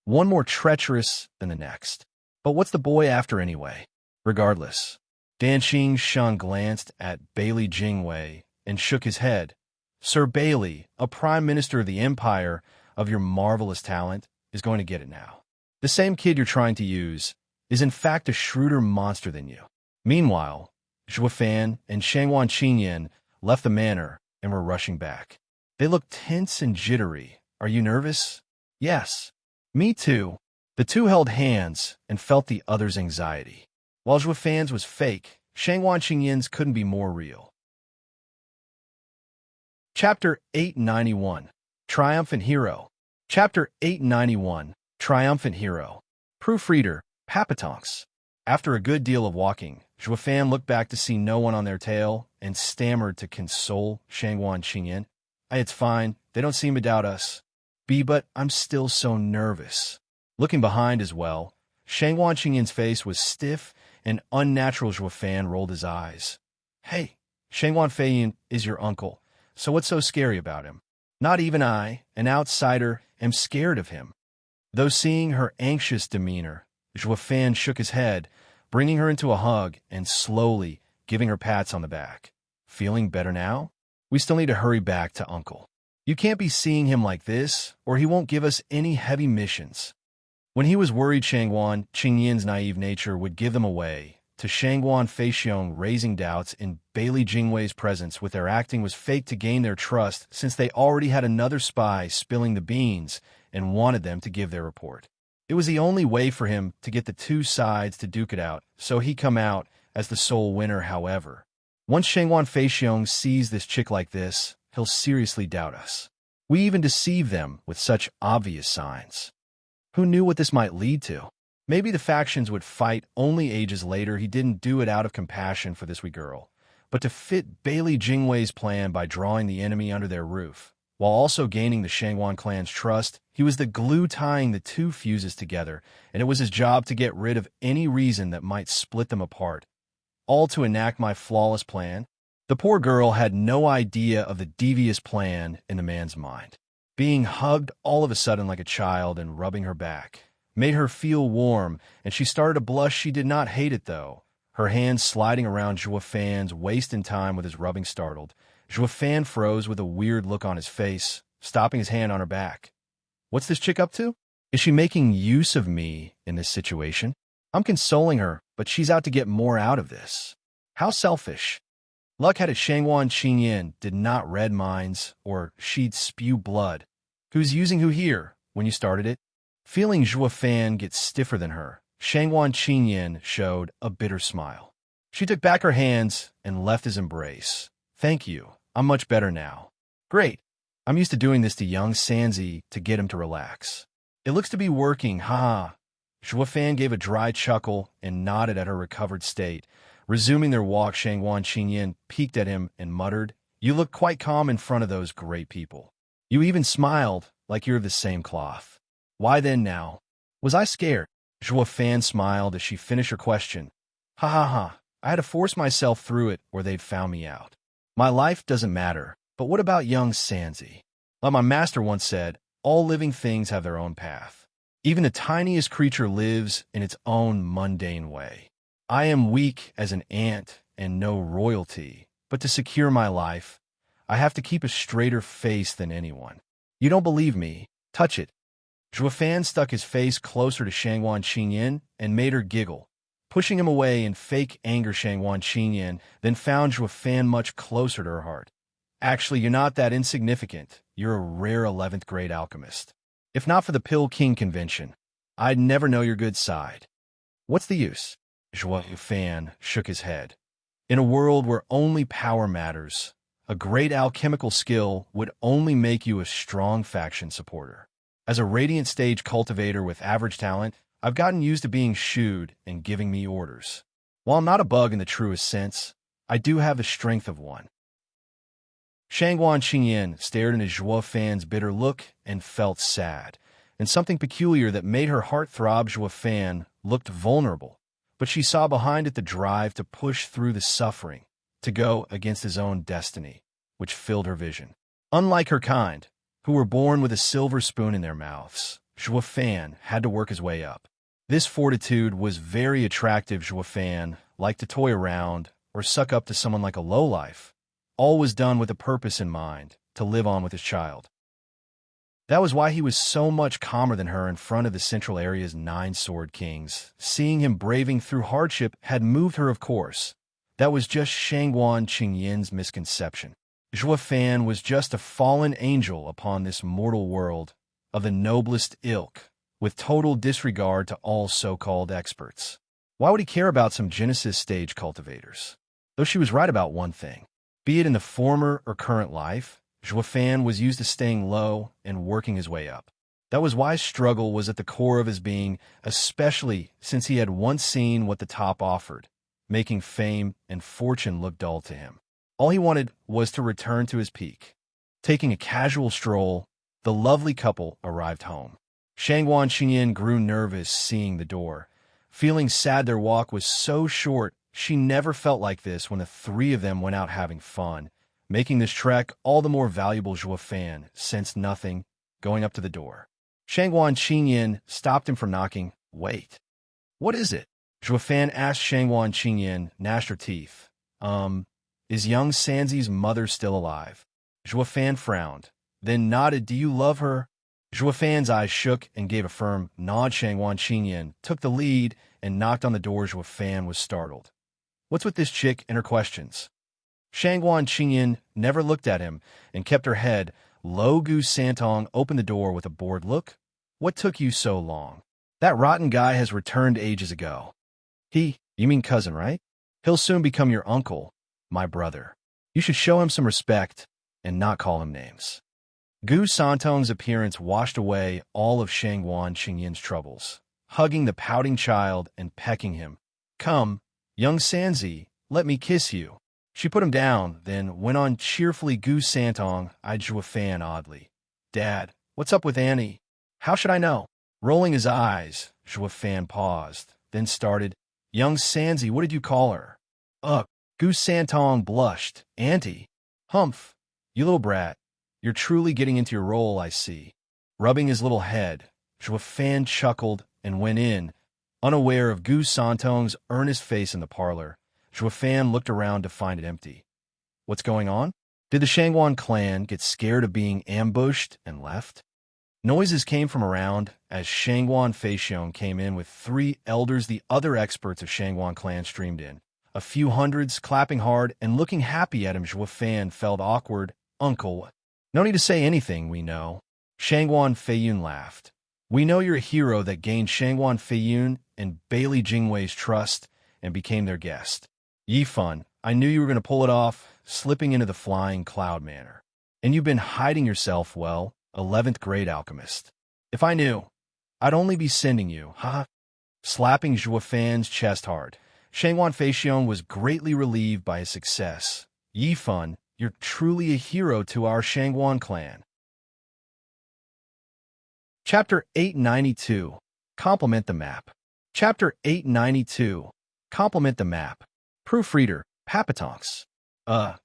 One more treacherous than the next. But what's the boy after anyway? Regardless, Dan Qingxin glanced at Bailey Jingwei and shook his head. Sir Bailey, a Prime Minister of the Empire of your marvelous talent, is going to get it now. The same kid you're trying to use is in fact a shrewder monster than you. Meanwhile, Zhuo Fan and Shangguan Qingyan left the manor and were rushing back. They looked tense and jittery. Are you nervous? Yes. Me too. The two held hands and felt the other's anxiety. While Zhuo Fan's was fake, Shangguan Qingyan's couldn't be more real. Chapter 891. Triumphant Hero. Chapter 891. Triumphant Hero. Proofreader, Papatonks. After a good deal of walking, Zhuo Fan looked back to see no one on their tail and stammered to console Shangguan Qingyan. It's fine. They don't seem to doubt us. But I'm still so nervous. Looking behind as well, Shangguan Qingyan's face was stiff and unnatural. Zhuo Fan rolled his eyes. Hey, Shangguan Feiyun is your uncle, so what's so scary about him? Not even I, an outsider, am scared of him. Though seeing her anxious demeanor, Zhuo Fan shook his head, bringing her into a hug and slowly giving her pats on the back. Feeling better now? We still need to hurry back to Uncle. You can't be seeing him like this, or he won't give us any heavy missions. When he was worried Shangguan Qingyan's naive nature would give them away, to Shangguan Feixiong raising doubts in Bailey Jingwei's presence with their acting was fake to gain their trust since they already had another spy spilling the beans and wanted them to give their report. It was the only way for him to get the two sides to duke it out, so he come out as the sole winner. However, once Shangguan Feixiong sees this chick like this, he'll seriously doubt us. We even deceive them with such obvious signs. Who knew what this might lead to? Maybe the factions would fight only ages later. He didn't do it out of compassion for this wee girl, but to fit Bailey Jingwei's plan by drawing the enemy under their roof. While also gaining the Shangguan clan's trust, he was the glue tying the two fuses together, and it was his job to get rid of any reason that might split them apart. All to enact my flawless plan? The poor girl had no idea of the devious plan in the man's mind. Being hugged all of a sudden like a child and rubbing her back made her feel warm, and she started to blush. She did not hate it, though. Her hands sliding around Zhuo Fan's waist in time with his rubbing startled. Zhuo Fan froze with a weird look on his face, stopping his hand on her back. What's this chick up to? Is she making use of me in this situation? I'm consoling her, but she's out to get more out of this. How selfish. Luck had it Shangguan Qingyan did not read minds, or she'd spew blood. Who's using who here when you started it? Feeling Zhuo Fan get stiffer than her, Shangguan Qingyan showed a bitter smile. She took back her hands and left his embrace. Thank you. I'm much better now. Great. I'm used to doing this to young Sanzi to get him to relax. It looks to be working, haha. Fan gave a dry chuckle and nodded at her recovered state. Resuming their walk, Shangguan Qingyan peeked at him and muttered, "You look quite calm in front of those great people. You even smiled like you're of the same cloth. Why then now? Was I scared?" Fan smiled as she finished her question. "Ha ha ha. I had to force myself through it or they'd found me out. My life doesn't matter, but what about young Sanzi? Like my master once said, all living things have their own path. Even the tiniest creature lives in its own mundane way. I am weak as an ant and no royalty, but to secure my life, I have to keep a straighter face than anyone. You don't believe me? Touch it." Fan stuck his face closer to Shangguan Qingyan and made her giggle. Pushing him away in fake anger, Shangguan Qingyan then found Fan much closer to her heart. "Actually, you're not that insignificant. You're a rare 11th grade alchemist. If not for the Pill King convention, I'd never know your good side. What's the use?" Fan shook his head. "In a world where only power matters, a great alchemical skill would only make you a strong faction supporter. As a radiant stage cultivator with average talent, I've gotten used to being shooed and giving me orders. While I'm not a bug in the truest sense, I do have the strength of one." Shangguan Qingyan stared into Fan's bitter look and felt sad, and something peculiar that made her heart throb. Fan looked vulnerable, but she saw behind it the drive to push through the suffering, to go against his own destiny, which filled her vision. Unlike her kind, who were born with a silver spoon in their mouths, Fan had to work his way up. This fortitude was very attractive. Fan liked to toy around or suck up to someone like a lowlife. All was done with a purpose in mind, to live on with his child. That was why he was so much calmer than her in front of the Central Area's 9 Sword Kings. Seeing him braving through hardship had moved her, of course. That was just Shangguan Qingyan's misconception. Fan was just a fallen angel upon this mortal world, of the noblest ilk, with total disregard to all so-called experts. Why would he care about some Genesis stage cultivators? Though she was right about one thing. Be it in the former or current life, Fan was used to staying low and working his way up. That was why struggle was at the core of his being, especially since he had once seen what the top offered, making fame and fortune look dull to him. All he wanted was to return to his peak. Taking a casual stroll, the lovely couple arrived home. Shangguan Qingyan grew nervous seeing the door. Feeling sad their walk was so short, she never felt like this when the three of them went out having fun. Making this trek all the more valuable, Fan sensed nothing, going up to the door. Shangguan Qingyan stopped him from knocking. "Wait. What is it?" Fan asked. Shangguan Qingyan gnashed her teeth. Is young Sanzi's mother still alive?" Fan frowned, then nodded. "Do you love her?" Fan's eyes shook and gave a firm nod. Shangguan Qingyan took the lead and knocked on the door. Fan was startled. "What's with this chick and her questions?" Shangguan Qingyan never looked at him and kept her head low. Gu Santong opened the door with a bored look. "What took you so long? That rotten guy has returned ages ago." You mean cousin, right? "He'll soon become your uncle, my brother. You should show him some respect and not call him names." Gu Santong's appearance washed away all of Shangguan Qingyan's troubles, hugging the pouting child and pecking him. "Come, young Sanzi, let me kiss you." She put him down, then went on cheerfully. Gu Santong eyed Fan oddly. "Dad, what's up with Annie?" "How should I know?" Rolling his eyes, Fan paused, then started. "Young Sanzi, what did you call her?" "Ugh." Gu Santong blushed. "Auntie." "Humph, you little brat. You're truly getting into your role, I see." Rubbing his little head, Fan chuckled and went in, unaware of Gu Santong's earnest face in the parlor. Fan looked around to find it empty. What's going on? Did the Shangguan clan get scared of being ambushed and left? Noises came from around as Shangguan Feixiong came in with 3 elders. The other experts of Shangguan clan streamed in. A few hundreds, clapping hard and looking happy at him. Fan felt awkward. "Uncle, no need to say anything, we know." Shangguan Feiyun laughed. "We know you're a hero that gained Shangguan Feiyun and Bailey Jingwei's trust and became their guest. Yi Fun, I knew you were going to pull it off, slipping into the flying cloud manner. And you've been hiding yourself well, 11th grade alchemist. If I knew, I'd only be sending you, haha." slapping Zhuo Fan's chest hard. Shangwan Feixiong was greatly relieved by his success. Yi Fun, you're truly a hero to our Shangwan clan. Chapter 892. Compliment the map. Chapter 892. Compliment the map. Proofreader, Papatonks.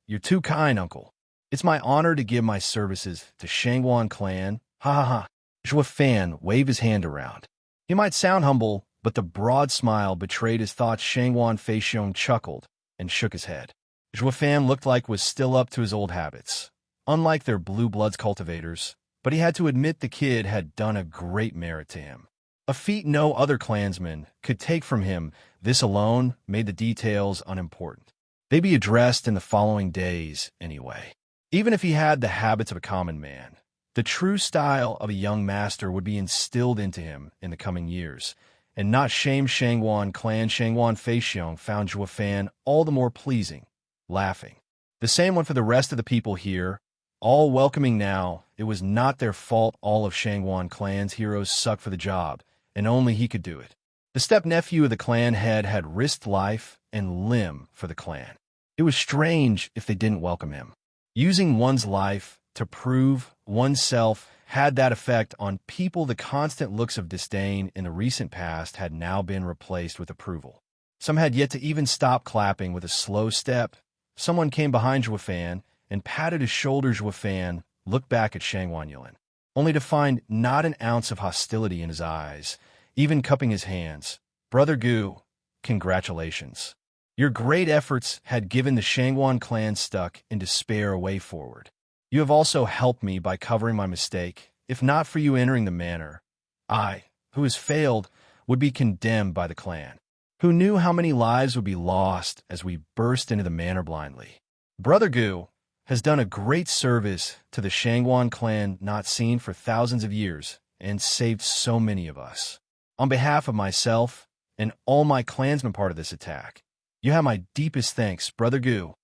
You're too kind, uncle. It's my honor to give my services to Shangwan clan. Ha ha ha. Zhuo Fan waved his hand around. He might sound humble, but the broad smile betrayed his thoughts. Shangwan Feixiong chuckled and shook his head. Zhuo Fan looked like was still up to his old habits, unlike their blue bloods cultivators, but he had to admit the kid had done a great merit to him. A feat no other clansman could take from him. This alone made the details unimportant. They'd be addressed in the following days anyway. Even if he had the habits of a common man, the true style of a young master would be instilled into him in the coming years, and not shame Shangwan clan. Shangwan Feixiong found Zhuo Fan all the more pleasing, laughing. The same went for the rest of the people here, all welcoming now. It was not their fault all of Shangwan clan's heroes sucked for the job, and only he could do it. The step-nephew of the clan head had risked life and limb for the clan. It was strange if they didn't welcome him. Using one's life to prove oneself had that effect on people. The constant looks of disdain in the recent past had now been replaced with approval. Some had yet to even stop clapping. With a slow step, someone came behind Zhuo Fan and patted his shoulder. Zhuo Fan looked back at Shangwan Yulin, only to find not an ounce of hostility in his eyes, even cupping his hands. Brother Gu, congratulations. Your great efforts had given the Shangwan clan stuck in despair a way forward. You have also helped me by covering my mistake. If not for you entering the manor, I, who has failed, would be condemned by the clan. Who knew how many lives would be lost as we burst into the manor blindly? Brother Gu has done a great service to the Shangwan clan not seen for thousands of years and saved so many of us. On behalf of myself and all my clansmen part of this attack, you have my deepest thanks, Brother Gu.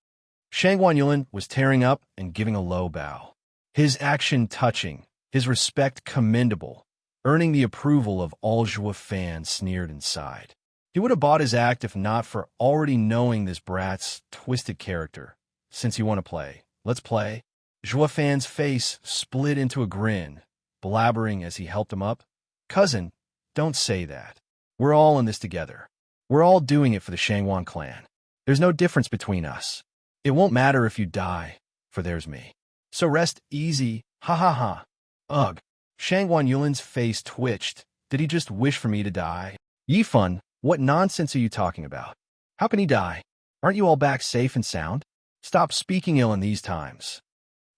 Shangwan Yulin was tearing up and giving a low bow. His action touching, his respect commendable, earning the approval of all. Zhuo Fan sneered inside. He would have bought his act if not for already knowing this brat's twisted character. Since you want to play, let's play. Zhuo Fan's face split into a grin, blabbering as he helped him up. Cousin, don't say that. We're all in this together. We're all doing it for the Shangwan clan. There's no difference between us. It won't matter if you die, for there's me. So rest easy, ha ha ha. Ugh. Shangwan Yulin's face twitched. Did he just wish for me to die? Yi Fun, what nonsense are you talking about? How can he die? Aren't you all back safe and sound? Stop speaking ill in these times.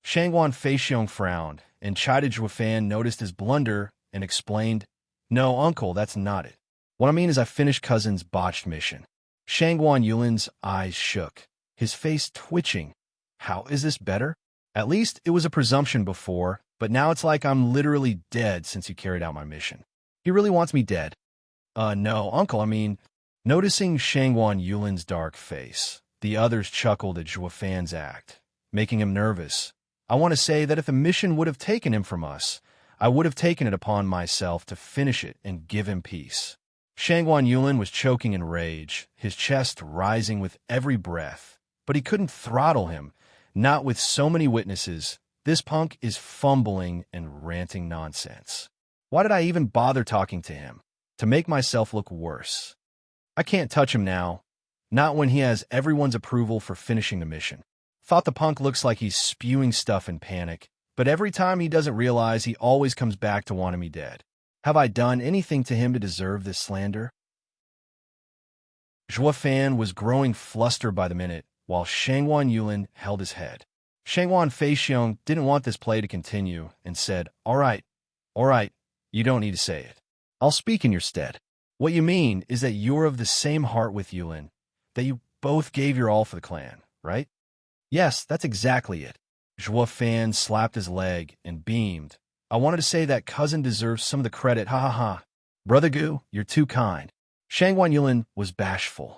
Shangwan Feixiong frowned, and chided Zhuo Fan noticed his blunder and explained, No, uncle, that's not it. What I mean is I finished cousin's botched mission. Shangwan Yulin's eyes shook, his face twitching. How is this better? At least it was a presumption before, but now it's like I'm literally dead since you carried out my mission. He really wants me dead. No, uncle, I mean... Noticing Shangwan Yulin's dark face, the others chuckled at Zhuo Fan's act, making him nervous. I want to say that if the mission would have taken him from us, I would have taken it upon myself to finish it and give him peace. Shangwan Yulin was choking in rage, his chest rising with every breath, but he couldn't throttle him, not with so many witnesses. This punk is fumbling and ranting nonsense. Why did I even bother talking to him? To make myself look worse. I can't touch him now, not when he has everyone's approval for finishing the mission. Thought the punk looks like he's spewing stuff in panic, but every time he doesn't realize he always comes back to wanting me dead. Have I done anything to him to deserve this slander? Zhuo Fan was growing flustered by the minute, while Shangwan Yulin held his head. Shangwan Feixiong didn't want this play to continue and said, all right, you don't need to say it. I'll speak in your stead. What you mean is that you're of the same heart with Yulin, that you both gave your all for the clan, right? Yes, that's exactly it. Zhuo Fan slapped his leg and beamed. I wanted to say that cousin deserves some of the credit, ha ha ha. Brother Gu, you're too kind. Shangwan Yulin was bashful.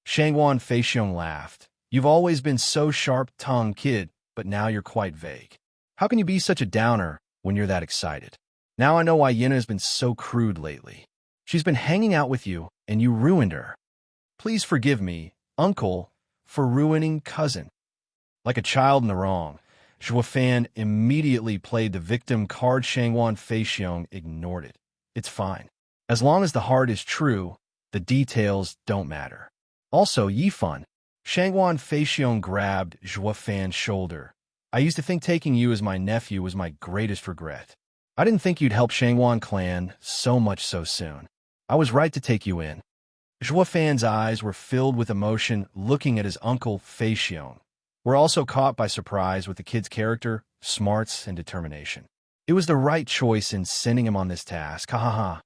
Shangwan Feixiong laughed. You've always been so sharp-tongued, kid, but now you're quite vague. How can you be such a downer when you're that excited? Now I know why Yena has been so crude lately. She's been hanging out with you, and you ruined her. Please forgive me, uncle, for ruining cousin. Like a child in the wrong, Fan immediately played the victim card. Shangwan Feixiong ignored it. It's fine. As long as the heart is true, the details don't matter. Also, Yifan. Shangwan Feixiong grabbed Fan's shoulder. I used to think taking you as my nephew was my greatest regret. I didn't think you'd help Shangwan clan so much so soon. I was right to take you in. Fan's eyes were filled with emotion looking at his uncle Feixiong. We're also caught by surprise with the kid's character, smarts, and determination. It was the right choice in sending him on this task, ha ha ha.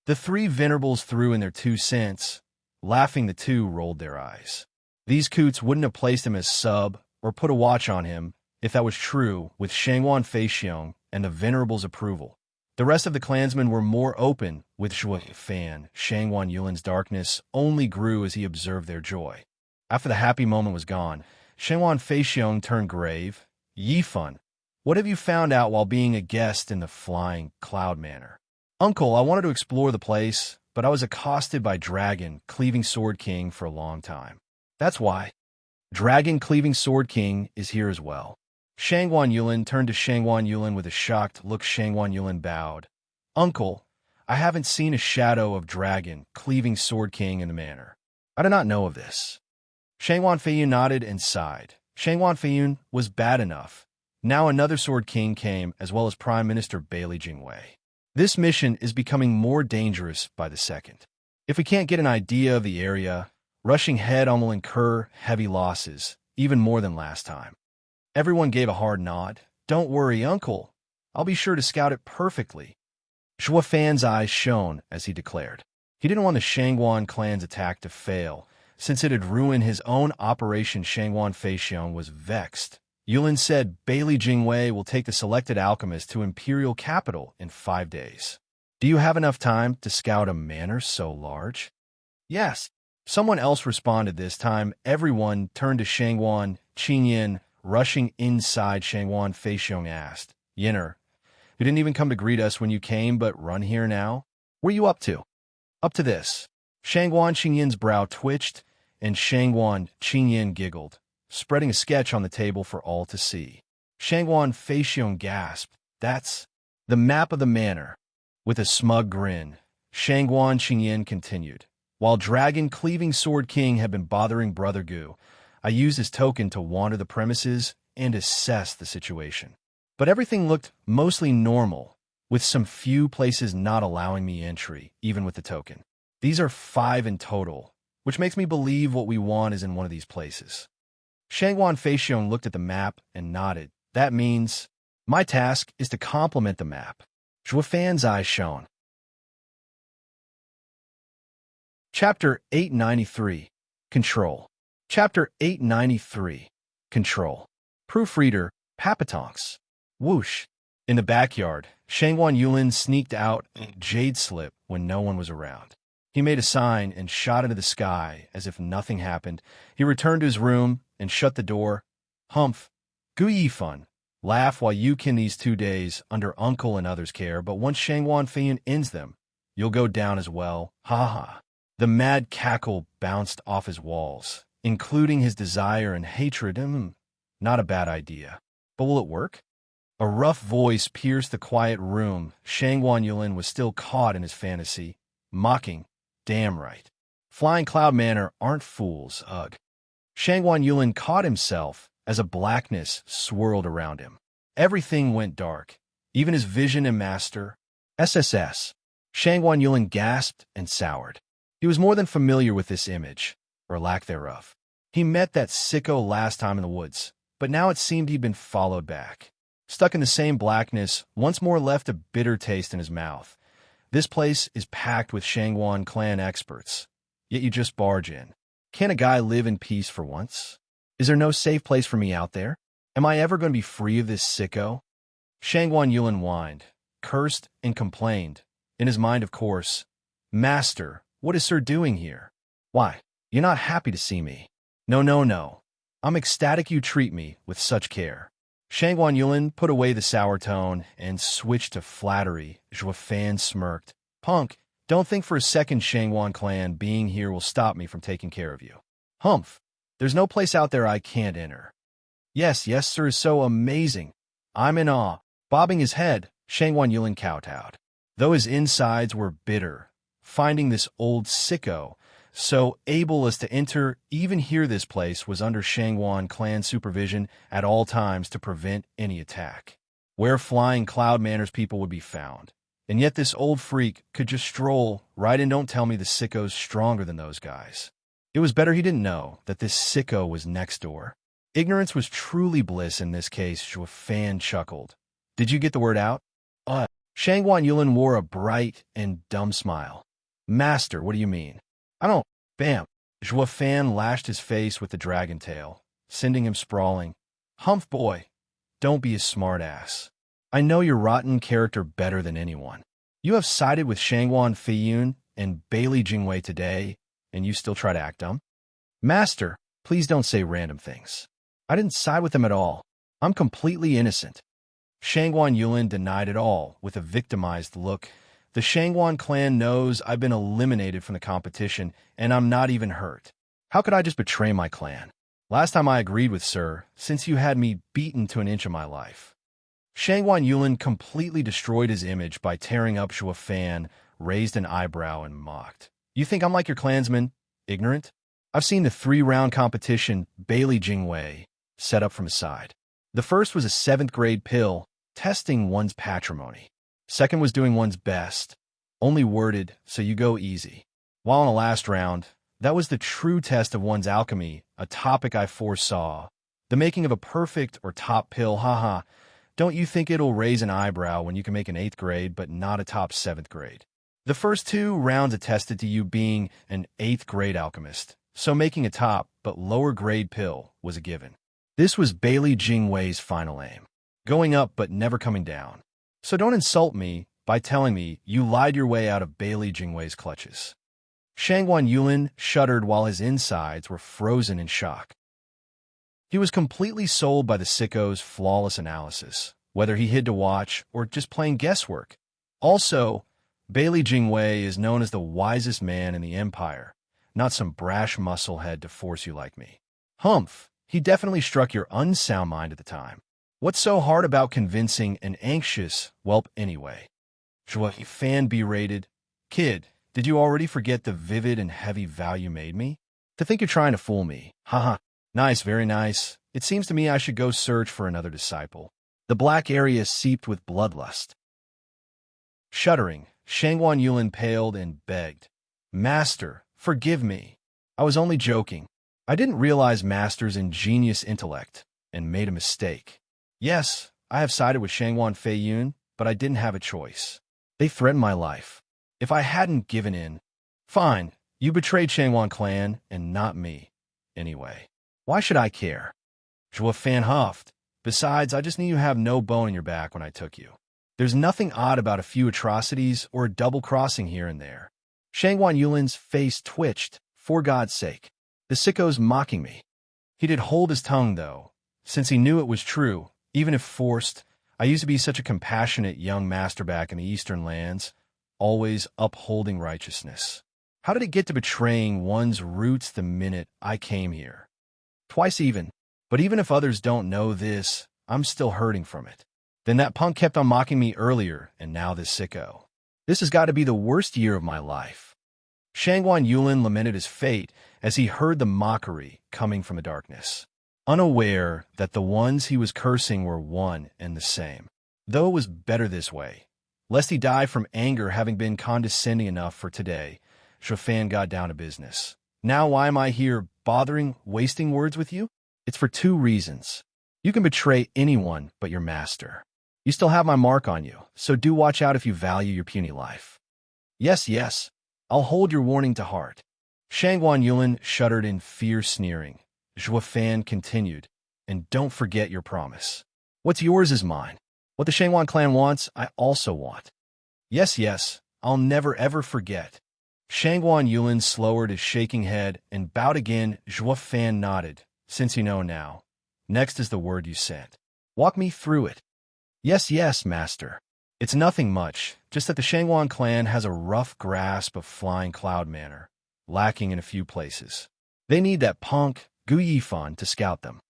The three venerables threw in their 2 cents. Laughing, the two rolled their eyes. These coots wouldn't have placed him as sub or put a watch on him if that was true with Shangwan Feixiong and the venerable's approval. The rest of the clansmen were more open with Fan. Shangwan Yulin's darkness only grew as he observed their joy. After the happy moment was gone, Shangwan Feixiong turned grave. Yifan, what have you found out while being a guest in the Flying Cloud Manor? Uncle, I wanted to explore the place, but I was accosted by Dragon, Cleaving Sword King, for a long time. That's why. Dragon Cleaving Sword King is here as well. Shangwan Yulin turned to Shangwan Yulin with a shocked look. Shangwan Yulin bowed. Uncle, I haven't seen a shadow of Dragon Cleaving Sword King in the manor. I did not know of this. Shangwan Feiyun nodded and sighed. Shangwan Feiyun was bad enough. Now another Sword King came, as well as Prime Minister Bailey Jingwei. This mission is becoming more dangerous by the second. If we can't get an idea of the area, rushing head-on will incur heavy losses, even more than last time. Everyone gave a hard nod. Don't worry, Uncle. I'll be sure to scout it perfectly. Fan's eyes shone as he declared. He didn't want the Shangwan clan's attack to fail, since it had ruined his own operation. Shangwan Feixiong was vexed. Yulin said Bailey Jingwei will take the selected alchemist to Imperial Capital in 5 days. Do you have enough time to scout a manor so large? Yes. Someone else responded this time. Everyone turned to Shangwan Qingyin. Rushing inside, Shangwan Feixiong asked, Yinner, you didn't even come to greet us when you came, but run here now? What are you up to? Up to this. Shangwan Qingyin's brow twitched, and Shangwan Qingyin giggled, spreading a sketch on the table for all to see. Shangwan Feixiong gasped, That's the map of the manor. With a smug grin, Shangwan Qingyin continued, While Dragon Cleaving Sword King had been bothering Brother Gu, I used his token to wander the premises and assess the situation. But everything looked mostly normal, with some few places not allowing me entry, even with the token. These are 5 in total, which makes me believe what we want is in one of these places. Shangwan Feixiong looked at the map and nodded. That means my task is to complement the map. Fan's eyes shone. Chapter 893. Control. Chapter 893. Control. Proofreader, Papatonks. Whoosh. In the backyard, Shangwan Yulin sneaked out a jade slip when no one was around. He made a sign and shot into the sky as if nothing happened. He returned to his room and shut the door. Humph. Gu Yifan. Laugh while you can these 2 days under uncle and others' care, but once Shangwan Feiyun ends them, you'll go down as well. Ha ha. The mad cackle bounced off his walls, including his desire and hatred. Not a bad idea. But will it work? A rough voice pierced the quiet room. Shangwan Yulin was still caught in his fantasy, mocking. Damn right. Flying Cloud Manor aren't fools, ugh. Shangwan Yulin caught himself as a blackness swirled around him. Everything went dark, even his vision and master. SSS. Shangwan Yulin gasped and soured. He was more than familiar with this image, or lack thereof. He met that sicko last time in the woods, but now it seemed he'd been followed back. Stuck in the same blackness, once more left a bitter taste in his mouth. This place is packed with Shangwan clan experts, yet you just barge in. Can a guy live in peace for once? Is there no safe place for me out there? Am I ever going to be free of this sicko? Shangwan Yulin whined, cursed, and complained. In his mind, of course, Master, what is Sir doing here? Why, you're not happy to see me. No, no, no. I'm ecstatic you treat me with such care. Shangwan Yulin put away the sour tone and switched to flattery. Fan smirked. Punk, Don't think for a second Shangwan clan being here will stop me from taking care of you. Humph. There's no place out there I can't enter. Yes, yes, sir, is so amazing. I'm in awe. Bobbing his head, Shangwan Yulin kowtowed. Though his insides were bitter, finding this old sicko so able as to enter, even hear this place was under Shangwan clan supervision at all times to prevent any attack. Where flying cloud manners people would be found. And yet this old freak could just stroll right in. Don't tell me the sicko's stronger than those guys. It was better he didn't know that this sicko was next door. Ignorance was truly bliss in this case, Zhuo Fan chuckled. Did you get the word out? Shangwan Yulin wore a bright and dumb smile. Master, what do you mean? I don't. Bam. Zhuo Fan lashed his face with the dragon tail, sending him sprawling. Humph boy, don't be a smart-ass. I know your rotten character better than anyone. You have sided with Shangwan Feiyun and Bailey Jingwei today, and you still try to act dumb? Master, please don't say random things. I didn't side with them at all. I'm completely innocent. Shangwan Yulin denied it all with a victimized look. The Shangwan clan knows I've been eliminated from the competition, and I'm not even hurt. How could I just betray my clan? Last time I agreed with sir, since you had me beaten to an inch of my life. Shangwan Yulin completely destroyed his image by tearing up Zhuo Fan, raised an eyebrow and mocked. You think I'm like your clansman? Ignorant? I've seen the 3-round competition Bailey Jingwei set up from his side. The first was a 7th grade pill, testing one's patrimony. Second was doing one's best, only worded so you go easy. While in the last round, that was the true test of one's alchemy, a topic I foresaw. The making of a perfect or top pill, haha. Don't you think it'll raise an eyebrow when you can make an 8th grade but not a top 7th grade? The first 2 rounds attested to you being an 8th grade alchemist, so making a top but lower grade pill was a given. This was Bailey Jingwei's final aim. Going up but never coming down. So don't insult me by telling me you lied your way out of Bailey Jingwei's clutches. Shangwan Yulin shuddered while his insides were frozen in shock. He was completely sold by the sicko's flawless analysis, whether he hid to watch or just playing guesswork. Also, Bailey Jingwei is known as the wisest man in the empire, not some brash musclehead to force you like me. Humph, he definitely struck your unsound mind at the time. What's so hard about convincing an anxious whelp anyway? Zhuo Fan berated. Kid, did you already forget the vivid and heavy vow you made me? To think you're trying to fool me. Haha. Nice, very nice. It seems to me I should go search for another disciple. The black area seeped with bloodlust. Shuddering, Shangwan Yulin paled and begged. Master, forgive me. I was only joking. I didn't realize Master's ingenious intellect and made a mistake. Yes, I have sided with Shangwan Feiyun, but I didn't have a choice. They threatened my life. If I hadn't given in... Fine, you betrayed Shangwan clan and not me. Anyway, why should I care? Zhuo Fan huffed. Besides, I just knew you have no bone in your back when I took you. There's nothing odd about a few atrocities or a double-crossing here and there. Shangwan Yulin's face twitched. For God's sake. The sicko's mocking me. He did hold his tongue, though, since he knew it was true. Even if forced, I used to be such a compassionate young master back in the eastern lands, always upholding righteousness. How did it get to betraying one's roots the minute I came here? Twice even. But even if others don't know this, I'm still hurting from it. Then that punk kept on mocking me earlier, and now this sicko. This has got to be the worst year of my life. Shangwan Yulin lamented his fate as he heard the mockery coming from the darkness, unaware that the ones he was cursing were one and the same. Though it was better this way, lest he die from anger having been condescending enough for today, Zhuo Fan got down to business. Now why am I here wasting words with you? It's for 2 reasons. You can betray anyone but your master. You still have my mark on you, so do watch out if you value your puny life. Yes, yes, I'll hold your warning to heart. Shangwan Yulin shuddered in fear, sneering. Zhuo Fan continued, and don't forget your promise. What's yours is mine. What the Shangwan clan wants, I also want. Yes, yes, I'll never ever forget. Shangwan Yulin lowered his shaking head and bowed again. Zhuo Fan nodded. Since you know now. Next is the word you sent. Walk me through it. Yes, yes, master. It's nothing much. just that the Shangwan clan has a rough grasp of Flying Cloud Manor, lacking in a few places. They need that punk, Gu Yifan, to scout them.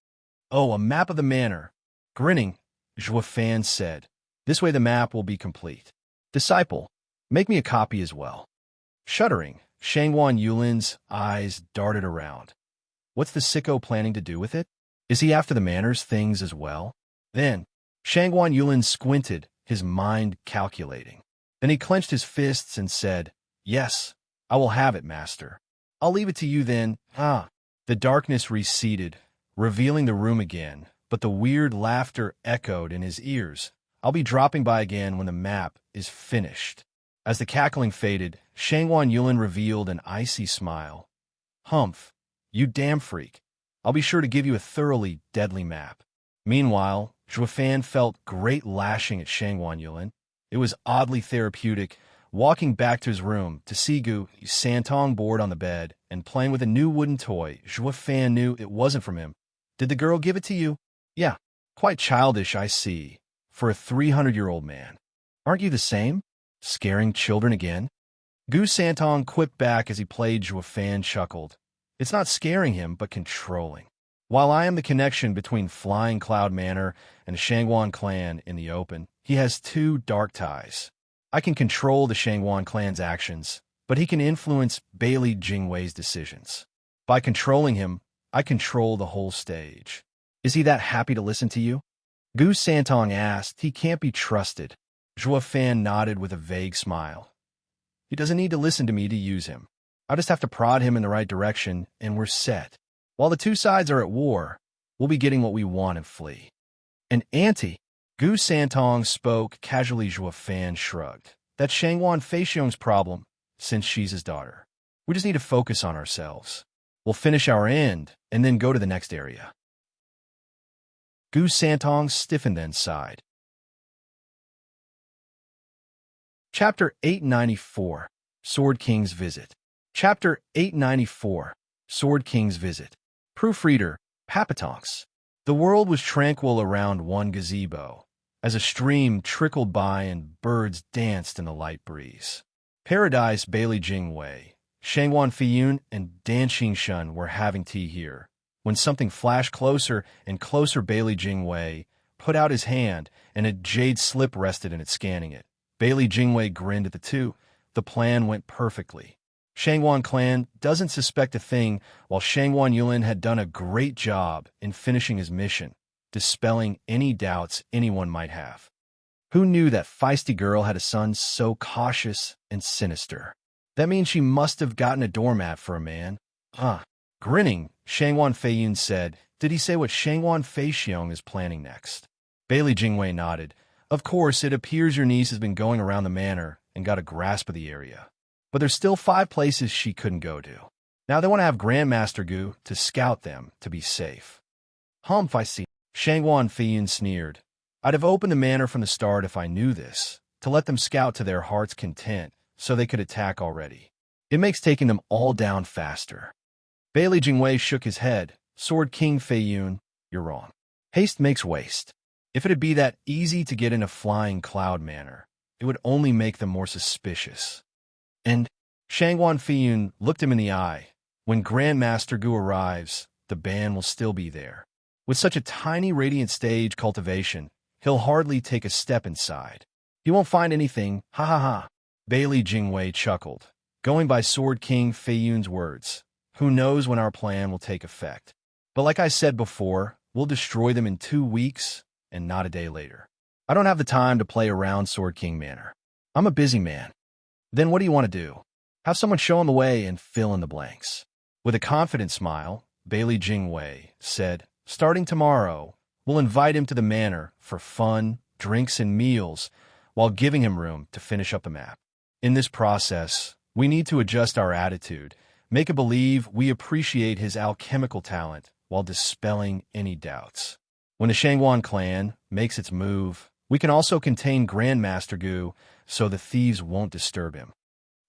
Oh, a map of the manor. Grinning, Zhou Fan said, this way the map will be complete. Disciple, make me a copy as well. Shuddering, Shangwan Yulin's eyes darted around. What's the sicko planning to do with it? Is he after the manor's things as well? Then, Shangwan Yulin squinted, his mind calculating. Then he clenched his fists and said, yes, I will have it, master. I'll leave it to you then. The darkness receded, revealing the room again, but the weird laughter echoed in his ears. I'll be dropping by again when the map is finished. As the cackling faded, Shangwan Yulin revealed an icy smile. Humph, you damn freak. I'll be sure to give you a thoroughly deadly map. Meanwhile, Zhou Fan felt great lashing at Shangwan Yulin. It was oddly therapeutic, walking back to his room to see Gu Santong bored on the bed and playing with a new wooden toy. Zhou Fan knew it wasn't from him. Did the girl give it to you? Yeah, quite childish, I see, for a 300-year-old man. Aren't you the same? Scaring children again? Gu Santong quipped back as he played. Zhou Fan chuckled. It's not scaring him, but controlling. While I am the connection between Flying Cloud Manor and the Shangwan clan in the open, he has two dark ties. I can control the Shangwan clan's actions, but he can influence Bailey Jingwei's decisions. By controlling him, I control the whole stage. Is he that happy to listen to you? Gu Santong asked. He can't be trusted. Zhou Fan nodded with a vague smile. He doesn't need to listen to me to use him. I just have to prod him in the right direction, and we're set. While the two sides are at war, we'll be getting what we want and flee. An auntie, Gu Santong spoke casually. Zhou Fan shrugged. That's Shangwan Feixiong's problem, since she's his daughter. We just need to focus on ourselves. We'll finish our end, and then go to the next area. Gu Santong stiffened then sighed. Chapter 894, Sword King's Visit. Chapter 894, Sword King's Visit. Proofreader, Papatonks. The world was tranquil around one gazebo, as a stream trickled by and birds danced in the light breeze. Paradise Bailey Jingwei, Shangwan Feiyun, and Dan Xingshun were having tea here, when something flashed closer and closer. Bailey Jingwei put out his hand, and a jade slip rested in it, scanning it. Bailey Jingwei grinned at the two. The plan went perfectly. Shangwan clan doesn't suspect a thing, while Shangwan Yulin had done a great job in finishing his mission, dispelling any doubts anyone might have. Who knew that feisty girl had a son so cautious and sinister? That means she must have gotten a doormat for a man. Grinning, Shangwan Feiyun said, did he say what Shangwan Feixiong is planning next? Bailey Jingwei nodded. Of course, it appears your niece has been going around the manor and got a grasp of the area. But there's still 5 places she couldn't go to. Now they want to have Grandmaster Gu to scout them to be safe. Humph, I see. Shangwan Feiyun sneered. I'd have opened the manor from the start if I knew this, to let them scout to their heart's content so they could attack already. It makes taking them all down faster. Bailey Jingwei shook his head. Sword King Feiyun, you're wrong. Haste makes waste. If it'd be that easy to get in a Flying Cloud Manor, it would only make them more suspicious. And Shangwan Feiyun looked him in the eye. When Grandmaster Gu arrives, the band will still be there. With such a tiny radiant stage cultivation, he'll hardly take a step inside. He won't find anything, ha ha ha. Bailey Jingwei chuckled, going by Sword King Feiyun's words. Who knows when our plan will take effect? But like I said before, we'll destroy them in 2 weeks and not a day later. I don't have the time to play around Sword King Manor. I'm a busy man. Then what do you want to do? Have someone show him the way and fill in the blanks. With a confident smile, Bailey Jingwei said, starting tomorrow, we'll invite him to the manor for fun, drinks, and meals, while giving him room to finish up the map. In this process, we need to adjust our attitude, make a believe we appreciate his alchemical talent while dispelling any doubts. When the Shangwan clan makes its move, we can also contain Grandmaster Gu so the thieves won't disturb him.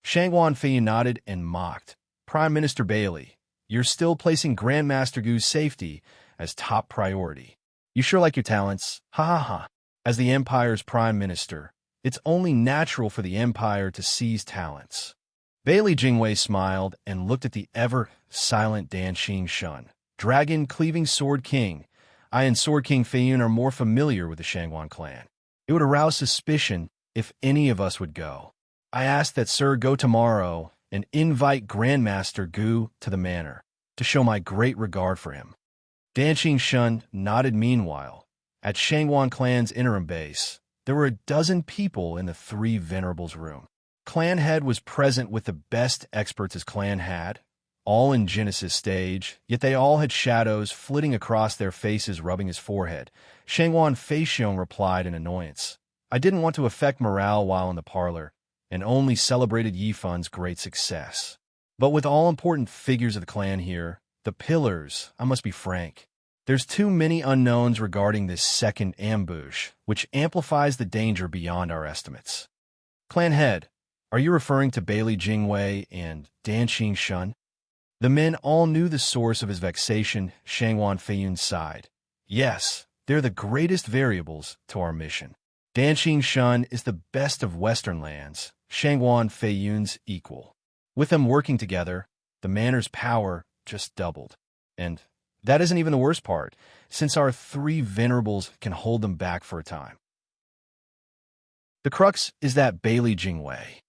Shangwan Feiyun nodded and mocked. Prime Minister Bailey, you're still placing Grandmaster Gu's safety as top priority. You sure like your talents, ha ha ha. As the Empire's Prime Minister, It's only natural for the Empire to seize talents. Bailey Jingwei smiled and looked at the ever-silent Dan Shun. Dragon-cleaving Sword King. I and Sword King Feiyun are more familiar with the Shangwan clan. It would arouse suspicion if any of us would go. I ask that Sir go tomorrow and invite Grandmaster Gu to the manor to show my great regard for him. Dan Shun nodded. Meanwhile, at Shangwan clan's interim base, there were a dozen people in the Three Venerables room. Clan head was present with the best experts his clan had, all in Genesis stage, yet they all had shadows flitting across their faces, rubbing his forehead. Shangwan Feixiong replied in annoyance. I didn't want to affect morale while in the parlor, and only celebrated Yifun's great success. But with all important figures of the clan here, the pillars, I must be frank. There's too many unknowns regarding this second ambush, which amplifies the danger beyond our estimates. Clan head, are you referring to Bailey Jingwei and Dan Shun? The men all knew the source of his vexation. Shangwan Feiyun sighed. Yes, they're the greatest variables to our mission. Dan Shun is the best of Western lands, Shangwan Feiyun's equal. With them working together, the manor's power just doubled. And that isn't even the worst part, since our Three Venerables can hold them back for a time. The crux is that Bailey Jingwei.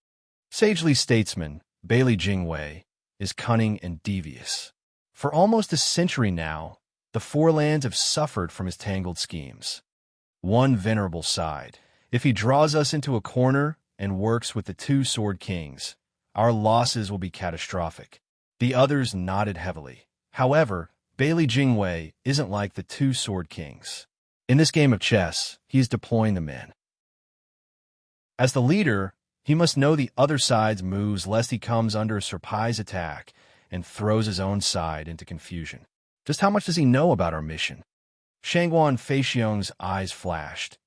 Sagely statesman, Bailey Jingwei is cunning and devious. For almost a century now, the Four Lands have suffered from his tangled schemes. One venerable sighed. If he draws us into a corner and works with the two Sword Kings, our losses will be catastrophic. The others nodded heavily. However, Bailey Jingwei isn't like the two Sword Kings. In this game of chess, he is deploying the men. As the leader, he must know the other side's moves lest he comes under a surprise attack and throws his own side into confusion. Just how much does he know about our mission? Shangwan Feixiong's eyes flashed.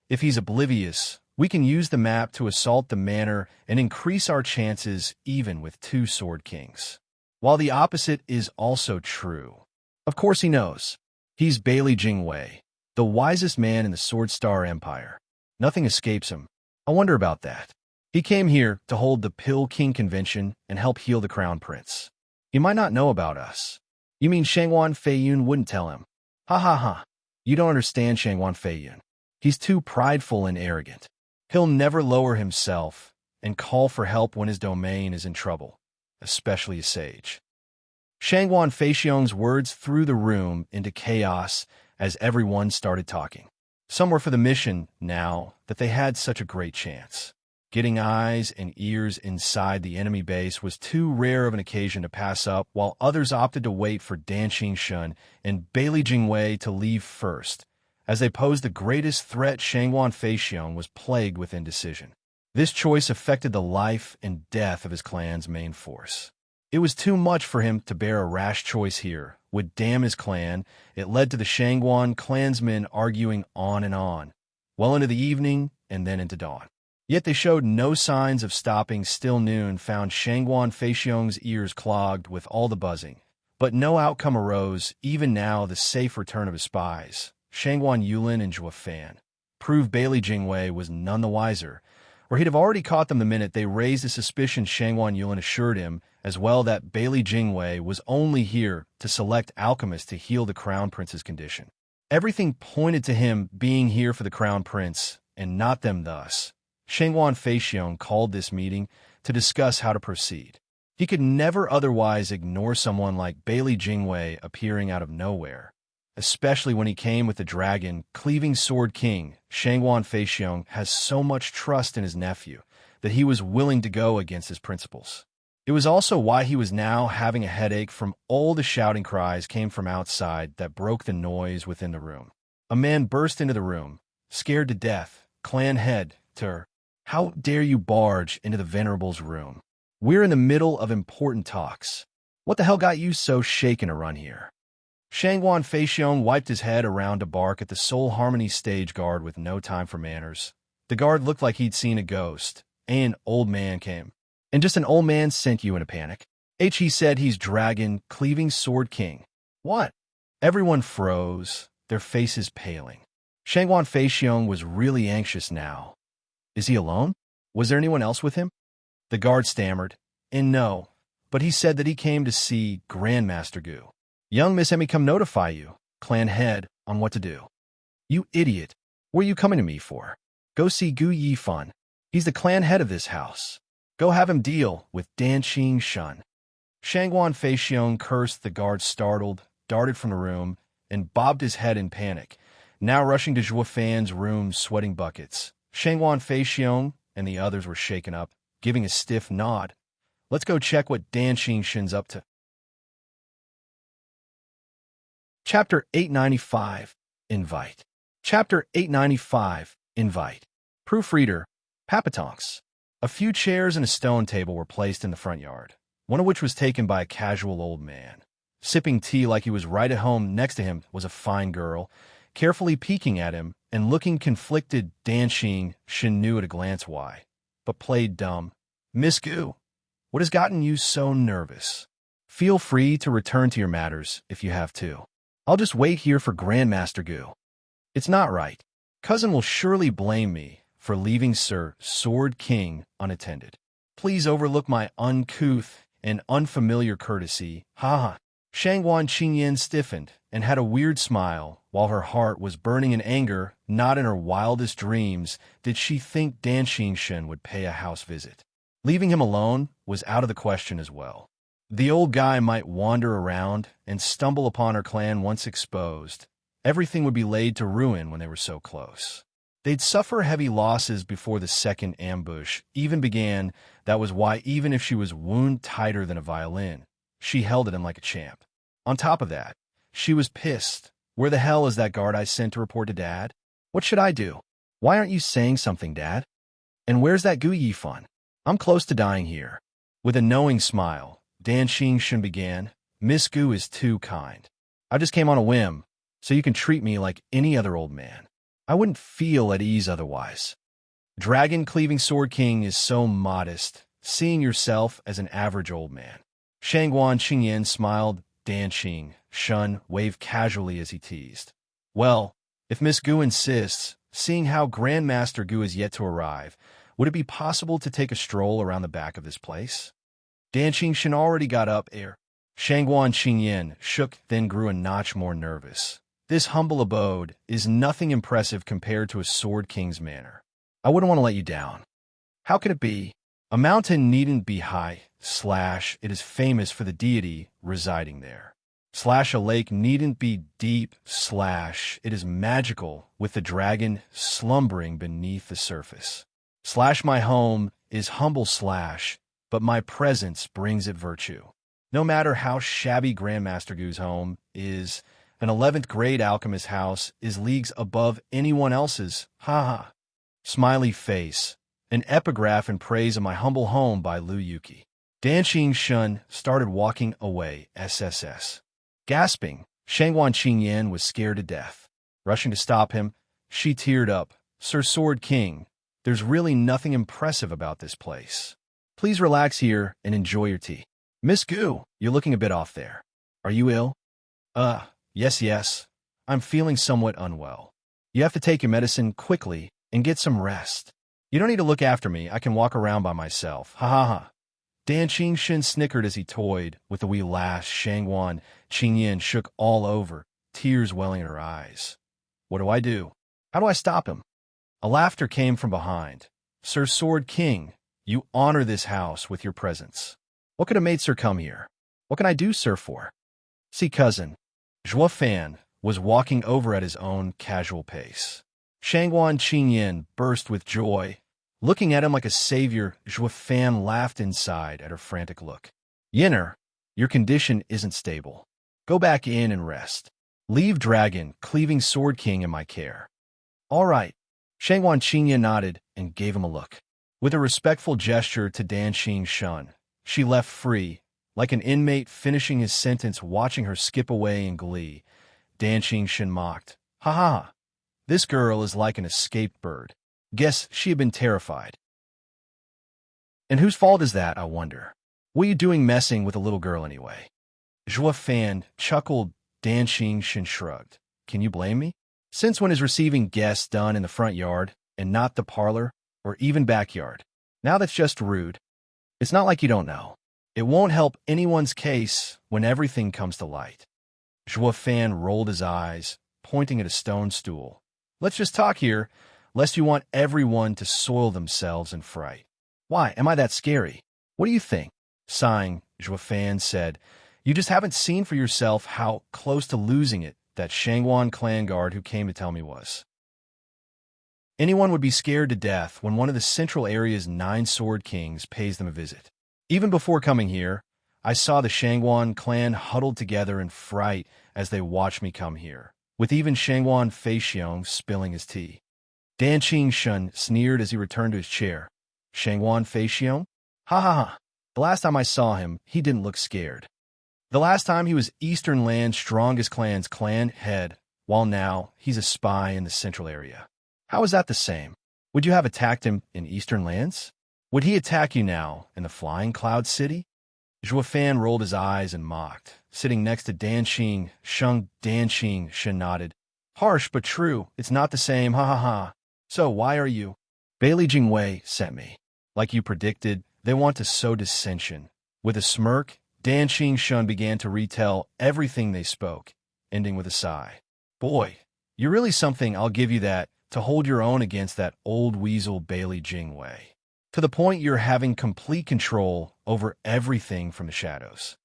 If he's oblivious, we can use the map to assault the manor and increase our chances even with two Sword Kings. While the opposite is also true. Of course he knows. He's Bailey Jingwei, the wisest man in the Sword Star Empire. Nothing escapes him. I wonder about that. He came here to hold the Pill King Convention and help heal the Crown Prince. He might not know about us. You mean Shangwan Feiyun wouldn't tell him? Ha ha ha. You don't understand Shangwan Feiyun. He's too prideful and arrogant. He'll never lower himself and call for help when his domain is in trouble, especially a sage. Shangwan Feixiong's words threw the room into chaos as everyone started talking. Some were for the mission now that they had such a great chance. Getting eyes and ears inside the enemy base was too rare of an occasion to pass up, while others opted to wait for Dan Shun and Bailey Jingwei to leave first. As they posed the greatest threat, Shangwan Feixiong was plagued with indecision. This choice affected the life and death of his clan's main force. It was too much for him to bear a rash choice here. Would damn his clan. It led to the Shangwan clansmen arguing on, well into the evening and then into dawn. Yet they showed no signs of stopping. Still noon found Shangwan Feixiong's ears clogged with all the buzzing. But no outcome arose. Even now, the safe return of his spies, Shangwan Yulin and Zhua Fan, proved Bailey Jingwei was none the wiser, or he'd have already caught them the minute they raised a suspicion. Shangwan Yulin assured him as well that Bailey Jingwei was only here to select alchemists to heal the Crown Prince's condition. Everything pointed to him being here for the Crown Prince, and not them thus. Shangwan Feixiong called this meeting to discuss how to proceed. He could never otherwise ignore someone like Bailey Jingwei appearing out of nowhere, especially when he came with the dragon-cleaving Sword King. Shangwan Feixiong has so much trust in his nephew that he was willing to go against his principles. It was also why he was now having a headache from all the shouting cries came from outside that broke the noise within the room. A man burst into the room, scared to death. Clan head, Tur. How dare you barge into the Venerable's room? We're in the middle of important talks. What the hell got you so shaken to run here? Shangwan Feixiong wiped his head around to bark at the Soul Harmony stage guard with no time for manners. The guard looked like he'd seen a ghost. An old man came. And just an old man sent you in a panic. He said he's dragon-cleaving Sword King. What? Everyone froze, their faces paling. Shangwan Feixiong was really anxious now. Is he alone? Was there anyone else with him? The guard stammered, and no, but he said that he came to see Grandmaster Gu. Young Miss Emmy come notify you, clan head, on what to do. You idiot. What are you coming to me for? Go see Gu Yifan. He's the clan head of this house. Go have him deal with Dan Qing Shun. Shangguan Feixiong cursed. The guard, startled, darted from the room and bobbed his head in panic, now rushing to Zhuo Fan's room, sweating buckets. Shangguan Feixiong and the others were shaken up, giving a stiff nod. Let's go check what Dan Qing Shun's up to. Chapter 895, Invite. Chapter 895, Invite. Proofreader, Papatonks. A few chairs and a stone table were placed in the front yard, one of which was taken by a casual old man. Sipping tea like he was right at home next to him was a fine girl, carefully peeking at him and looking conflicted. Dan Qing Shun knew at a glance why, but played dumb. Miss Gu, what has gotten you so nervous? Feel free to return to your matters if you have to. I'll just wait here for Grandmaster Gu. It's not right. Cousin will surely blame me for leaving Sir Sword King unattended. Please overlook my uncouth and unfamiliar courtesy. Ha ha. Shangguan Qingyan stiffened and had a weird smile, while her heart was burning in anger. Not in her wildest dreams did she think Dan Qingshun would pay a house visit. Leaving him alone was out of the question as well. The old guy might wander around and stumble upon her clan once exposed. Everything would be laid to ruin when they were so close. They'd suffer heavy losses before the second ambush even began. That was why, even if she was wound tighter than a violin, she held at him like a champ. On top of that, she was pissed. Where the hell is that guard I sent to report to Dad? What should I do? Why aren't you saying something, Dad? And where's that Gu Yifan? I'm close to dying here. With a knowing smile, Dan Qingshun began, Miss Gu is too kind. I just came on a whim, so you can treat me like any other old man. I wouldn't feel at ease otherwise. Dragon-cleaving Sword King is so modest, seeing yourself as an average old man. Shangguan Qingyan smiled. Dan Qing Shun waved casually as he teased. Well, if Miss Gu insists, seeing how Grandmaster Gu is yet to arrive, would it be possible to take a stroll around the back of this place? Dan Qingshun already got up air. Shangguan Qingyan shook, then grew a notch more nervous. This humble abode is nothing impressive compared to a Sword King's manor. I wouldn't want to let you down. How could it be? A mountain needn't be high, / it is famous for the deity residing there. / a lake needn't be deep, / it is magical with the dragon slumbering beneath the surface. / my home is humble / but my presence brings it virtue. No matter how shabby Grandmaster Gu's home is, an 11th grade alchemist house is leagues above anyone else's. Ha ha. Smiley face. An epigraph in praise of my humble home by Lu Yuki. Dan Qingshun started walking away. SSS. Gasping, Shangguan Qingyan was scared to death. Rushing to stop him, she teared up. Sir Sword King, there's really nothing impressive about this place. Please relax here and enjoy your tea. Miss Gu, you're looking a bit off there. Are you ill? Yes. I'm feeling somewhat unwell. You have to take your medicine quickly and get some rest. You don't need to look after me. I can walk around by myself. Ha ha ha. Dan Qingshun snickered as he toyed with the wee lash. Shangguan Qingyan shook all over, tears welling in her eyes. What do I do? How do I stop him? A laughter came from behind. Sir Sword King, you honor this house with your presence. What could have made Sir come here? What can I do, Sir, for? See, cousin. Zhuo Fan was walking over at his own casual pace. Shangguan Qingyan burst with joy. Looking at him like a savior, Zhuo Fan laughed inside at her frantic look. Yinner, your condition isn't stable. Go back in and rest. Leave Dragon, Cleaving Sword King in my care. All right. Shangguan Qingyan nodded and gave him a look. With a respectful gesture to Dan Qingshun, she left free, like an inmate finishing his sentence, watching her skip away in glee. Dan Qingshun mocked. Ha ha. This girl is like an escaped bird. Guess she had been terrified. And whose fault is that, I wonder? What are you doing messing with a little girl anyway? Zhuo Fan chuckled. Dan Qingshun shrugged. Can you blame me? Since when is receiving guests done in the front yard and not the parlor? or even backyard. Now that's just rude. It's not like you don't know. It won't help anyone's case when everything comes to light. Zhuo Fan rolled his eyes, pointing at a stone stool. Let's just talk here, lest you want everyone to soil themselves in fright. Why, am I that scary? What do you think? Sighing, Zhuo Fan said, you just haven't seen for yourself how close to losing it that Shangwan clan guard who came to tell me was. Anyone would be scared to death when one of the central area's 9 sword kings pays them a visit. Even before coming here, I saw the Shangwan clan huddled together in fright as they watched me come here, with even Shangwan Feixiong spilling his tea. Dan Qingshun sneered as he returned to his chair. Shangwan Feixiong? Ha ha ha. The last time I saw him, he didn't look scared. The last time he was Eastern Land's strongest clan's clan head, while now he's a spy in the central area. How is that the same? Would you have attacked him in Eastern Lands? Would he attack you now in the Flying Cloud City? Zhuo Fan rolled his eyes and mocked. Sitting next to Dan Qingshun nodded. Harsh but true, it's not the same, ha ha ha. So why are you? Bailey Jingwei sent me. Like you predicted, they want to sow dissension. With a smirk, Dan Qingshun began to retell everything they spoke, ending with a sigh. Boy, you're really something, I'll give you that, to hold your own against that old weasel Bailey Jingwei. To the point you're having complete control over everything from the shadows.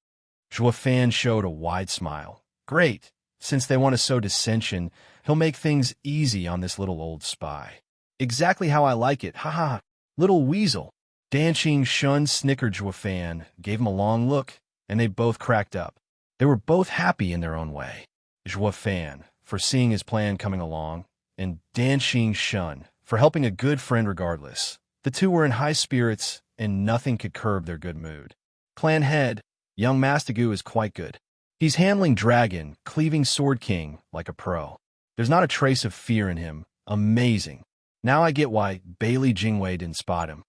Zhuo Fan showed a wide smile. Great. Since they want to sow dissension, he'll make things easy on this little old spy. Exactly how I like it, ha ha. Little weasel. Dan Qingshun snickered. Zhuo Fan gave him a long look, and they both cracked up. They were both happy in their own way. Zhuo Fan, for seeing his plan coming along, and Dan Qingshun, for helping a good friend regardless. The two were in high spirits, and nothing could curb their good mood. Clan head, young Mastigu is quite good. He's handling Dragon, cleaving Sword King, like a pro. There's not a trace of fear in him. Amazing. Now I get why Bailey Jingwei didn't spot him.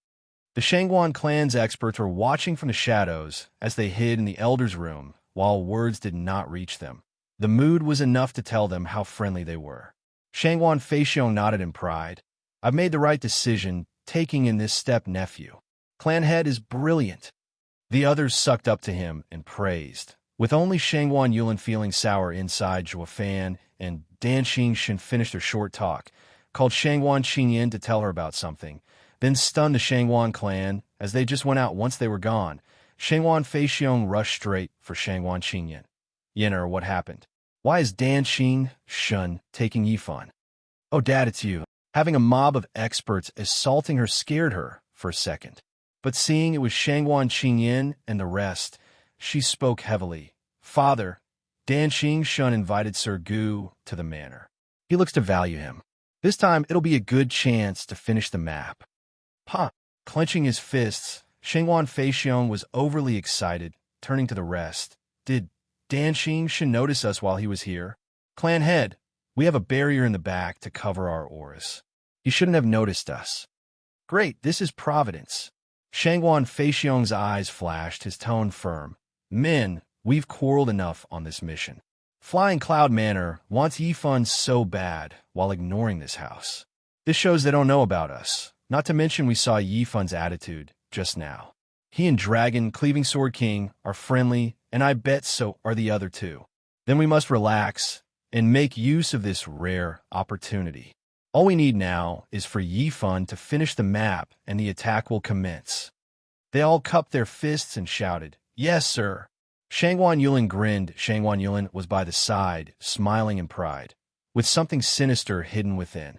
The Shangwan clan's experts were watching from the shadows as they hid in the Elder's room, while words did not reach them. The mood was enough to tell them how friendly they were. Shangwan Feixiong nodded in pride. I've made the right decision, taking in this step nephew. Clan head is brilliant. The others sucked up to him and praised. With only Shangwan Yulin feeling sour inside, Zhuo Fan and Dan Qingshun finished their short talk, called Shangwan Qingyan to tell her about something, then stunned the Shangwan clan as they just went out. Once they were gone, Shangwan Feixiong rushed straight for Shangwan Qingyan. Yenner, what happened? Why is Dan Qingshun taking Yifan? Oh, Dad, it's you. Having a mob of experts assaulting her scared her for a second. But seeing it was Shangwan Qingyan and the rest, she spoke heavily. Father, Dan Qingshun invited Sir Gu to the manor. He looks to value him. This time, it'll be a good chance to finish the map. Pa! Clenching his fists, Shangwan Feixiong was overly excited, turning to the rest. Did Dan Qingshun notice us while he was here? Clan head, we have a barrier in the back to cover our auras. He shouldn't have noticed us. Great, this is Providence. Shangwan Feixiong's eyes flashed, his tone firm. Men, we've quarreled enough on this mission. Flying Cloud Manor wants Yifan so bad while ignoring this house. This shows they don't know about us. Not to mention we saw Yifan's attitude just now. He and Dragon, Cleaving Sword King, are friendly, and I bet so are the other two. Then we must relax and make use of this rare opportunity. All we need now is for Yifan to finish the map and the attack will commence. They all cupped their fists and shouted, Yes, sir. Shangwan Yulin grinned. Shangwan Yulin was by the side, smiling in pride, with something sinister hidden within.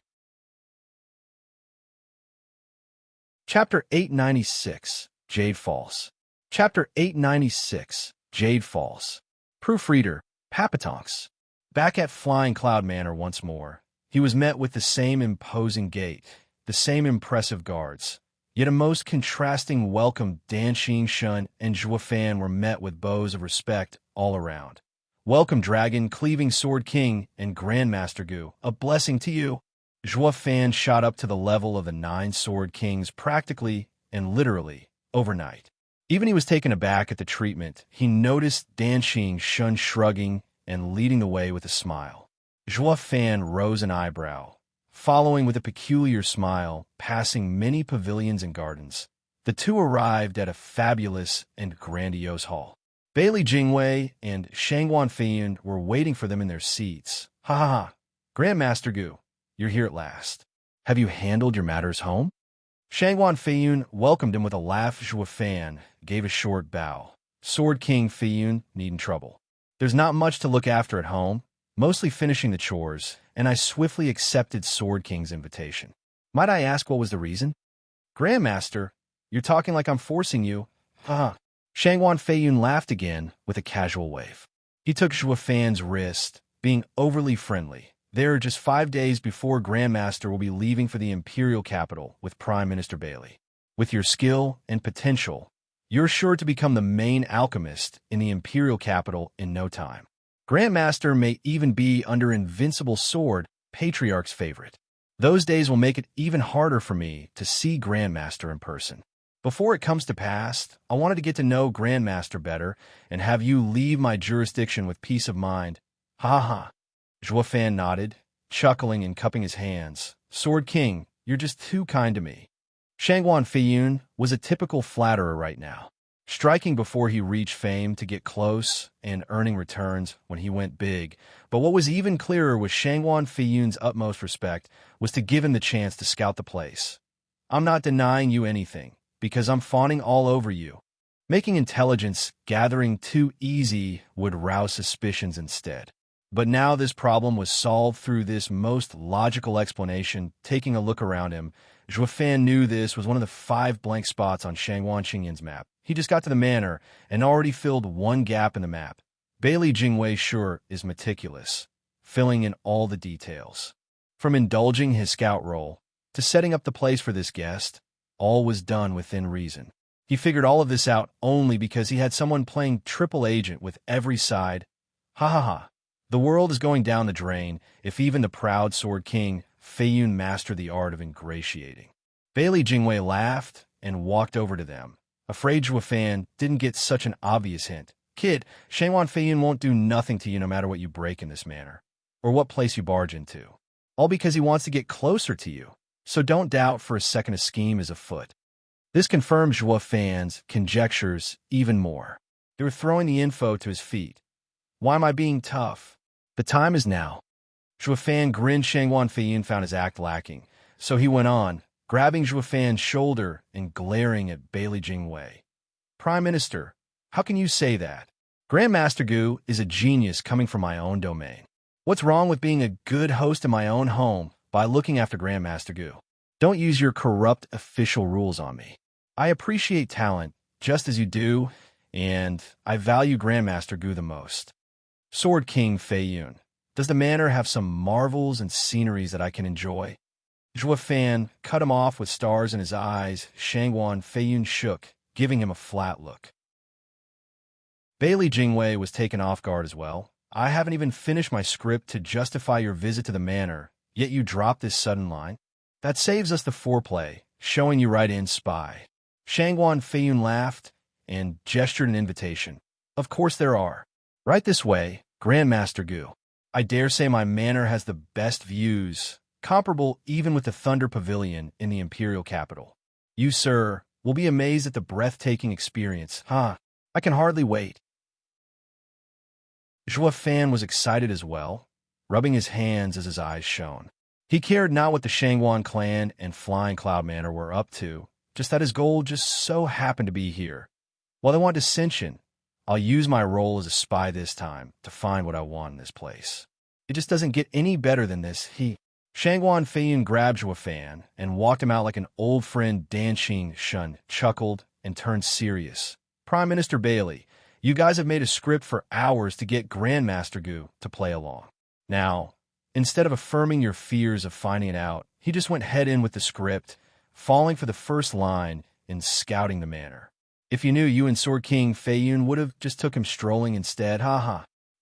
Chapter 896, Jade Falls. Chapter 896, Jade Falls. Proofreader, Papatonks. Back at Flying Cloud Manor once more, he was met with the same imposing gait, the same impressive guards. Yet a most contrasting welcome. Dan Qingshun and Zhuo Fan were met with bows of respect all around. Welcome, Dragon, Cleaving Sword King, and Grandmaster Gu. A blessing to you. Zhuo Fan shot up to the level of the 9 Sword Kings practically and literally overnight. Even he was taken aback at the treatment. He noticed Dan Qingshun shrugging and leading the way with a smile. Zhuo Fan rose an eyebrow. following with a peculiar smile, passing many pavilions and gardens. The two arrived at a fabulous and grandiose hall. Bailey Jingwei and Shangguan Feiyun were waiting for them in their seats. Ha ha ha. Grandmaster Gu, you're here at last. Have you handled your matters home? Shangguan Feiyun welcomed him with a laugh. Zhuo Fan gave a short bow. Sword King Feiyun needing trouble. There's not much to look after at home, mostly finishing the chores, and I swiftly accepted Sword King's invitation. Might I ask what was the reason? Grandmaster, you're talking like I'm forcing you. Haha. Shangguan Feiyun laughed again with a casual wave. He took Zhuo Fan's wrist, being overly friendly. There, just 5 days before Grandmaster will be leaving for the imperial capital with Prime Minister Bailey. With your skill and potential, you're sure to become the main alchemist in the imperial capital in no time. Grandmaster may even be under Invincible Sword, Patriarch's favorite. Those days will make it even harder for me to see Grandmaster in person. Before it comes to pass, I wanted to get to know Grandmaster better and have you leave my jurisdiction with peace of mind. Ha ha. Zhuo Fan nodded, chuckling and cupping his hands. Sword King, you're just too kind to me. Shangguan Feiyun was a typical flatterer right now, striking before he reached fame to get close and earning returns when he went big. But what was even clearer was Shangguan Feiyun's utmost respect was to give him the chance to scout the place. I'm not denying you anything, because I'm fawning all over you. Making intelligence gathering too easy would rouse suspicions instead. But now this problem was solved through this most logical explanation. Taking a look around him, Zhuo Fan knew this was one of the 5 blank spots on Shangguan Qingyin's map. He just got to the manor and already filled one gap in the map. Bailey Jingwei sure is meticulous, filling in all the details. From indulging his scout role to setting up the place for this guest, all was done within reason. He figured all of this out only because he had someone playing triple agent with every side. Ha ha ha. The world is going down the drain if even the proud Sword King Feiyun mastered the art of ingratiating. Bailey Jingwei laughed and walked over to them. Afraid Zhuo Fan didn't get such an obvious hint. Kid, Shangguan Feiyun won't do nothing to you no matter what you break in this manner, or what place you barge into. All because he wants to get closer to you. So don't doubt for a second a scheme is afoot. This confirmed Zhuo Fan's conjectures even more. They were throwing the info to his feet. Why am I being tough? The time is now. Zhuo Fan grinned. Shangguan Feiyun found his act lacking, so he went on, grabbing Zhuo Fan's shoulder and glaring at Bailey Jingwei. Prime Minister, how can you say that? Grandmaster Gu is a genius coming from my own domain. What's wrong with being a good host in my own home by looking after Grandmaster Gu? Don't use your corrupt official rules on me. I appreciate talent, just as you do, and I value Grandmaster Gu the most. Sword King Feiyun, does the manor have some marvels and sceneries that I can enjoy? Zhuo Fan cut him off with stars in his eyes. Shangguan Feiyun shook, giving him a flat look. Bailey Jingwei was taken off guard as well. I haven't even finished my script to justify your visit to the manor, yet you dropped this sudden line? That saves us the foreplay, showing you right in, spy. Shangguan Feiyun laughed and gestured an invitation. Of course there are. Right this way, Grandmaster Gu. I dare say my manor has the best views, comparable even with the Thunder Pavilion in the imperial capital. You, sir, will be amazed at the breathtaking experience. I can hardly wait. Zhuo Fan was excited as well, rubbing his hands as his eyes shone. He cared not what the Shangguan clan and Flying Cloud Manor were up to, just that his goal just so happened to be here. While they want dissension, I'll use my role as a spy this time to find what I want in this place. It just doesn't get any better than this. Shangguan Feiyun grabbed Zhuo Fan and walked him out like an old friend. Dan Shun chuckled and turned serious. Prime Minister Bailey, you guys have made a script for hours to get Grandmaster Gu to play along. Now, instead of affirming your fears of finding it out, he just went head in with the script, falling for the first line in scouting the manor. If you knew, you and Sword King Feiyun would have just took him strolling instead.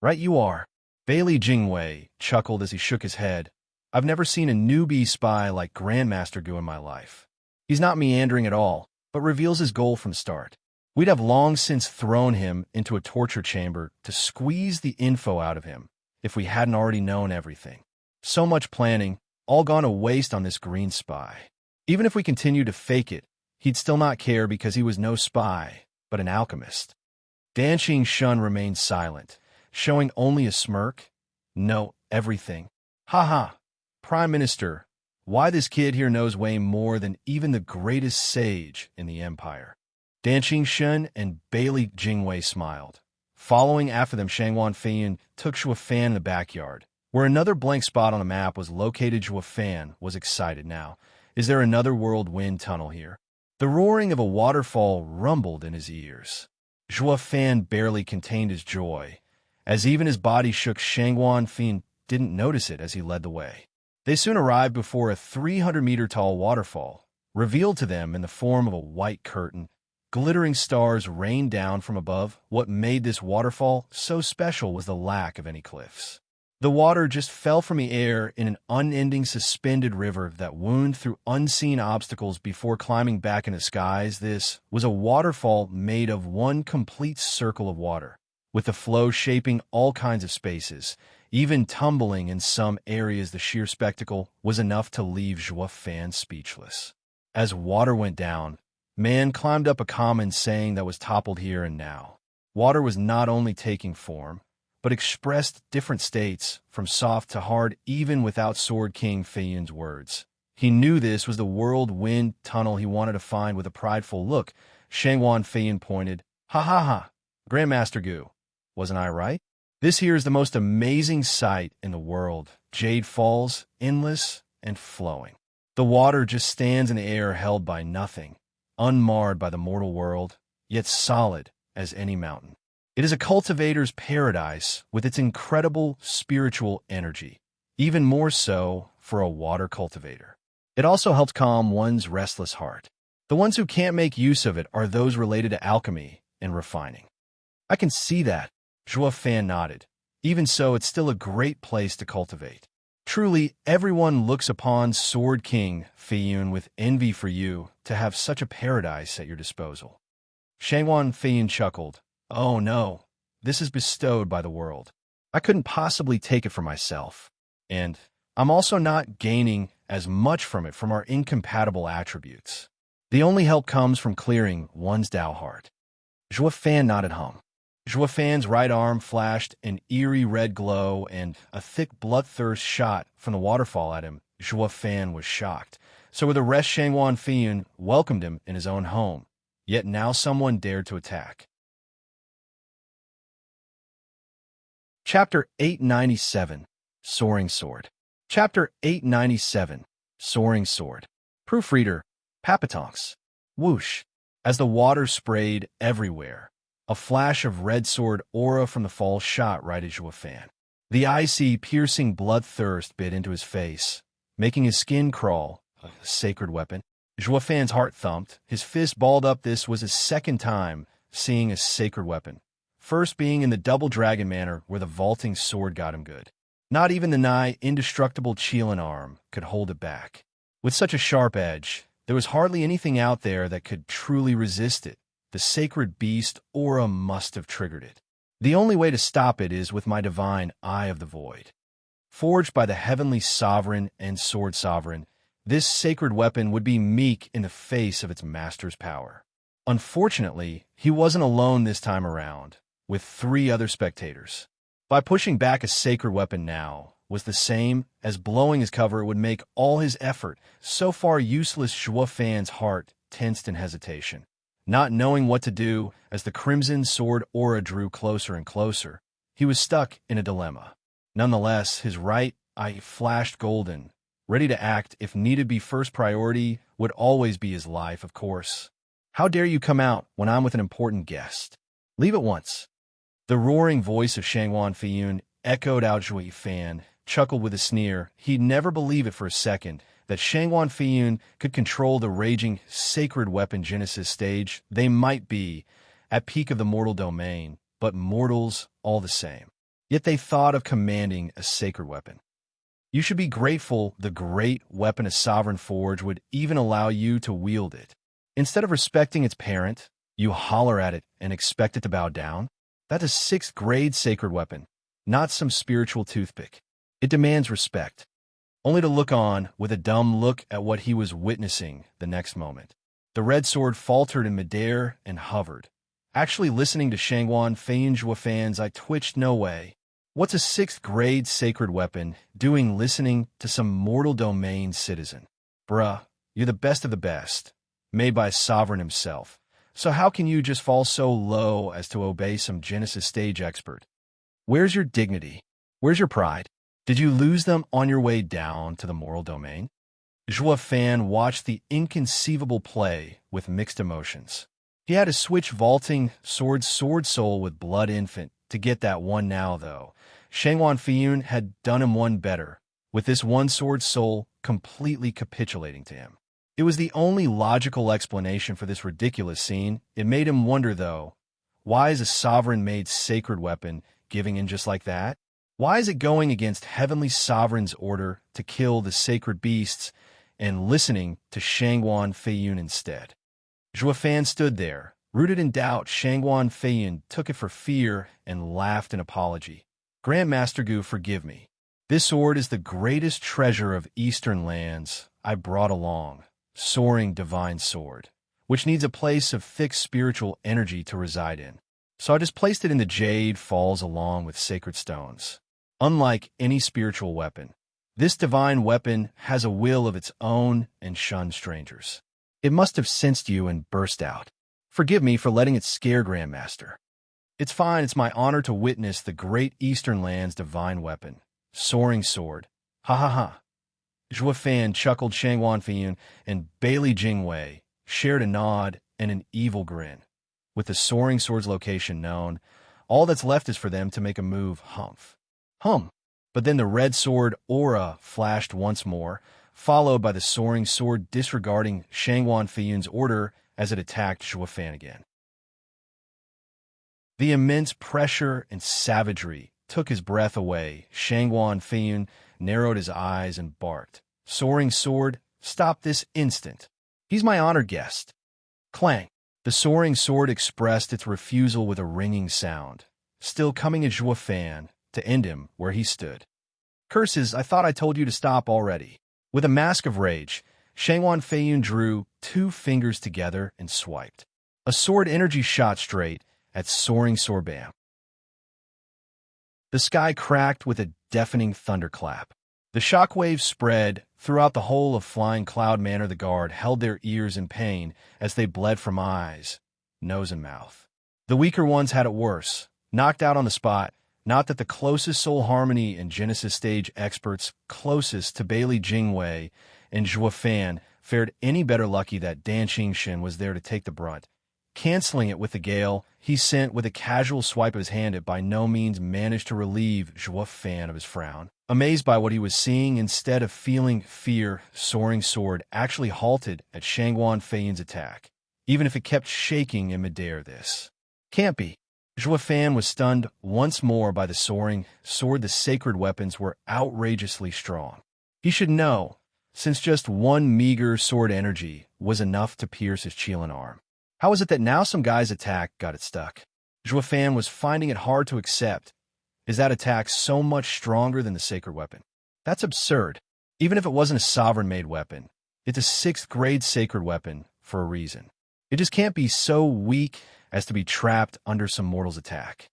Right you are. Bailey Jingwei chuckled as he shook his head. I've never seen a newbie spy like Grandmaster Gu in my life. He's not meandering at all, but reveals his goal from start. We'd have long since thrown him into a torture chamber to squeeze the info out of him if we hadn't already known everything. So much planning, all gone to waste on this green spy. Even if we continue to fake it, he'd still not care because he was no spy, but an alchemist. Danqing Shun remained silent, showing only a smirk. No, everything. Ha ha. Prime Minister, why this kid here knows way more than even the greatest sage in the empire. Danqing Shun and Bailey Jingwei smiled. Following after them, Shangwan Feiyun took Zhuo Fan in the backyard. Where another blank spot on the map was located, Zhuo Fan was excited now. Is there another world wind tunnel here? The roaring of a waterfall rumbled in his ears. Zhuo Fan barely contained his joy. As even his body shook, Shangwan Feiyun didn't notice it as he led the way. They soon arrived before a 300-meter-tall waterfall, revealed to them in the form of a white curtain. Glittering stars rained down from above. What made this waterfall so special was the lack of any cliffs. The water just fell from the air in an unending suspended river that wound through unseen obstacles before climbing back into the skies. This was a waterfall made of one complete circle of water, with the flow shaping all kinds of spaces, even tumbling in some areas. The sheer spectacle was enough to leave Zhuo Fan speechless. As water went down, man climbed up a common saying that was toppled here and now. Water was not only taking form, but expressed different states, from soft to hard, even without Sword King Feiyun's words. He knew this was the world wind tunnel he wanted to find. With a prideful look, Shangwan Feiyun pointed, "Ha ha ha, Grandmaster Gu, wasn't I right? This here is the most amazing sight in the world. Jade falls, endless and flowing. The water just stands in the air, held by nothing, unmarred by the mortal world, yet solid as any mountain. It is a cultivator's paradise with its incredible spiritual energy, even more so for a water cultivator. It also helps calm one's restless heart. The ones who can't make use of it are those related to alchemy and refining." "I can see that," Zhuo Fan nodded. "Even so, it's still a great place to cultivate. Truly, everyone looks upon Sword King Feiyun with envy for you to have such a paradise at your disposal." Shangwan Feiyun chuckled. "Oh no, this is bestowed by the world. I couldn't possibly take it for myself. And I'm also not gaining as much from it from our incompatible attributes. The only help comes from clearing one's Tao heart." Zhuo Fan nodded hum. Zhuo Fan's right arm flashed an eerie red glow, and a thick bloodthirst shot from the waterfall at him. Zhuo Fan was shocked. So were the rest. Shangwan Feiyun welcomed him in his own home. Yet now someone dared to attack. Chapter 897, Soaring Sword. Chapter 897, Soaring Sword. Proofreader, Papatonks. Whoosh. As the water sprayed everywhere, a flash of red sword aura from the fall shot right at Zhuo Fan. The icy, piercing bloodthirst bit into his face, making his skin crawl. A sacred weapon. Zhuo Fan's heart thumped, his fist balled up. This was his second time seeing a sacred weapon. First being in the double dragon manner, where the vaulting sword got him good. Not even the nigh indestructible Qilin arm could hold it back. With such a sharp edge, there was hardly anything out there that could truly resist it. The sacred beast aura must have triggered it. The only way to stop it is with my divine Eye of the Void. Forged by the heavenly sovereign and sword sovereign, this sacred weapon would be meek in the face of its master's power. Unfortunately, he wasn't alone this time around, with 3 other spectators. By pushing back a sacred weapon now was the same as blowing his cover. It would make all his effort, so far useless. Zhuo Fan's heart tensed in hesitation, not knowing what to do. As the crimson sword aura drew closer and closer, he was stuck in a dilemma. Nonetheless, his right eye flashed golden, ready to act if needed be. First priority would always be his life, of course. "How dare you come out when I'm with an important guest? Leave at once." The roaring voice of Shangwan Feiyun echoed out. Zhuo Fan chuckled with a sneer. He'd never believe it for a second that Shangwan Feiyun could control the raging sacred weapon Genesis stage. They might be at peak of the mortal domain, but mortals all the same. Yet they thought of commanding a sacred weapon. You should be grateful the great weapon a sovereign forge would even allow you to wield it. Instead of respecting its parent, you holler at it and expect it to bow down. That's a 6th grade sacred weapon, not some spiritual toothpick. It demands respect. only to look on with a dumb look at what he was witnessing the next moment. The red sword faltered in midair and hovered. Actually listening to Shangguan Feiyun Zhuofan's I twitched no way. What's a 6th grade sacred weapon doing listening to some mortal domain citizen? Bruh, you're the best of the best, made by a sovereign himself. So how can you just fall so low as to obey some Genesis stage expert? Where's your dignity? Where's your pride? Did you lose them on your way down to the moral domain? Zhuo Fan watched the inconceivable play with mixed emotions. He had to switch vaulting sword soul with blood infant to get that one now, though. Shangguan Feiyun had done him one better, with this one sword soul completely capitulating to him. It was the only logical explanation for this ridiculous scene. It made him wonder, though, why is a sovereign-made sacred weapon giving in just like that? Why is it going against Heavenly Sovereign's order to kill the sacred beasts and listening to Shangguan Feiyun instead? Zhuo Fan stood there, rooted in doubt. Shangguan Feiyun took it for fear and laughed in apology. Grandmaster Gu, forgive me. This sword is the greatest treasure of Eastern lands I brought along, soaring divine sword, which needs a place of fixed spiritual energy to reside in. So I just placed it in the Jade Falls along with sacred stones. Unlike any spiritual weapon, this divine weapon has a will of its own and shuns strangers. It must have sensed you and burst out. Forgive me for letting it scare Grandmaster. It's fine, it's my honor to witness the great Eastern land's divine weapon, soaring sword. Ha ha ha. Zhuo Fan chuckled. Shangguan Feiyun and Bailey Jingwei shared a nod and an evil grin. With the soaring sword's location known, all that's left is for them to make a move. Humph. Hum. But then the red sword aura flashed once more, followed by the soaring sword disregarding Shangguan Feiyun's order as it attacked Zhuo Fan again. The immense pressure and savagery took his breath away. Shangguan Feiyun narrowed his eyes and barked. Soaring sword, stop this instant. He's my honored guest. Clang. The soaring sword expressed its refusal with a ringing sound, still coming at Zhuo Fan to end him where he stood. Curses, I thought I told you to stop already. With a mask of rage, Shangguan Feiyun drew 2 fingers together and swiped. A sword energy shot straight at soaring sword. Bam. The sky cracked with a deafening thunderclap. The shockwaves spread throughout the whole of Flying Cloud Manor. The guard held their ears in pain as they bled from eyes, nose, and mouth. The weaker ones had it worse, knocked out on the spot. Not that the closest soul harmony and Genesis stage experts closest to Bailey Jingwei and Zhuo Fan fared any better. Lucky that Dan Qingshin was there to take the brunt. Canceling it with the gale he sent with a casual swipe of his hand, it by no means managed to relieve Zhuo Fan of his frown. Amazed by what he was seeing, instead of feeling fear, soaring sword actually halted at Shangguan Feiyun's attack, even if it kept shaking in midair. This can't be. Zhuo Fan was stunned once more by the soaring sword. The sacred weapons were outrageously strong. He should know, since just one meager sword energy was enough to pierce his Qilin arm. How is it that now some guy's attack got it stuck? Zhuo Fan was finding it hard to accept. Is that attack so much stronger than the sacred weapon? That's absurd. Even if it wasn't a sovereign-made weapon, it's a 6th grade sacred weapon for a reason. It just can't be so weak as to be trapped under some mortal's attack.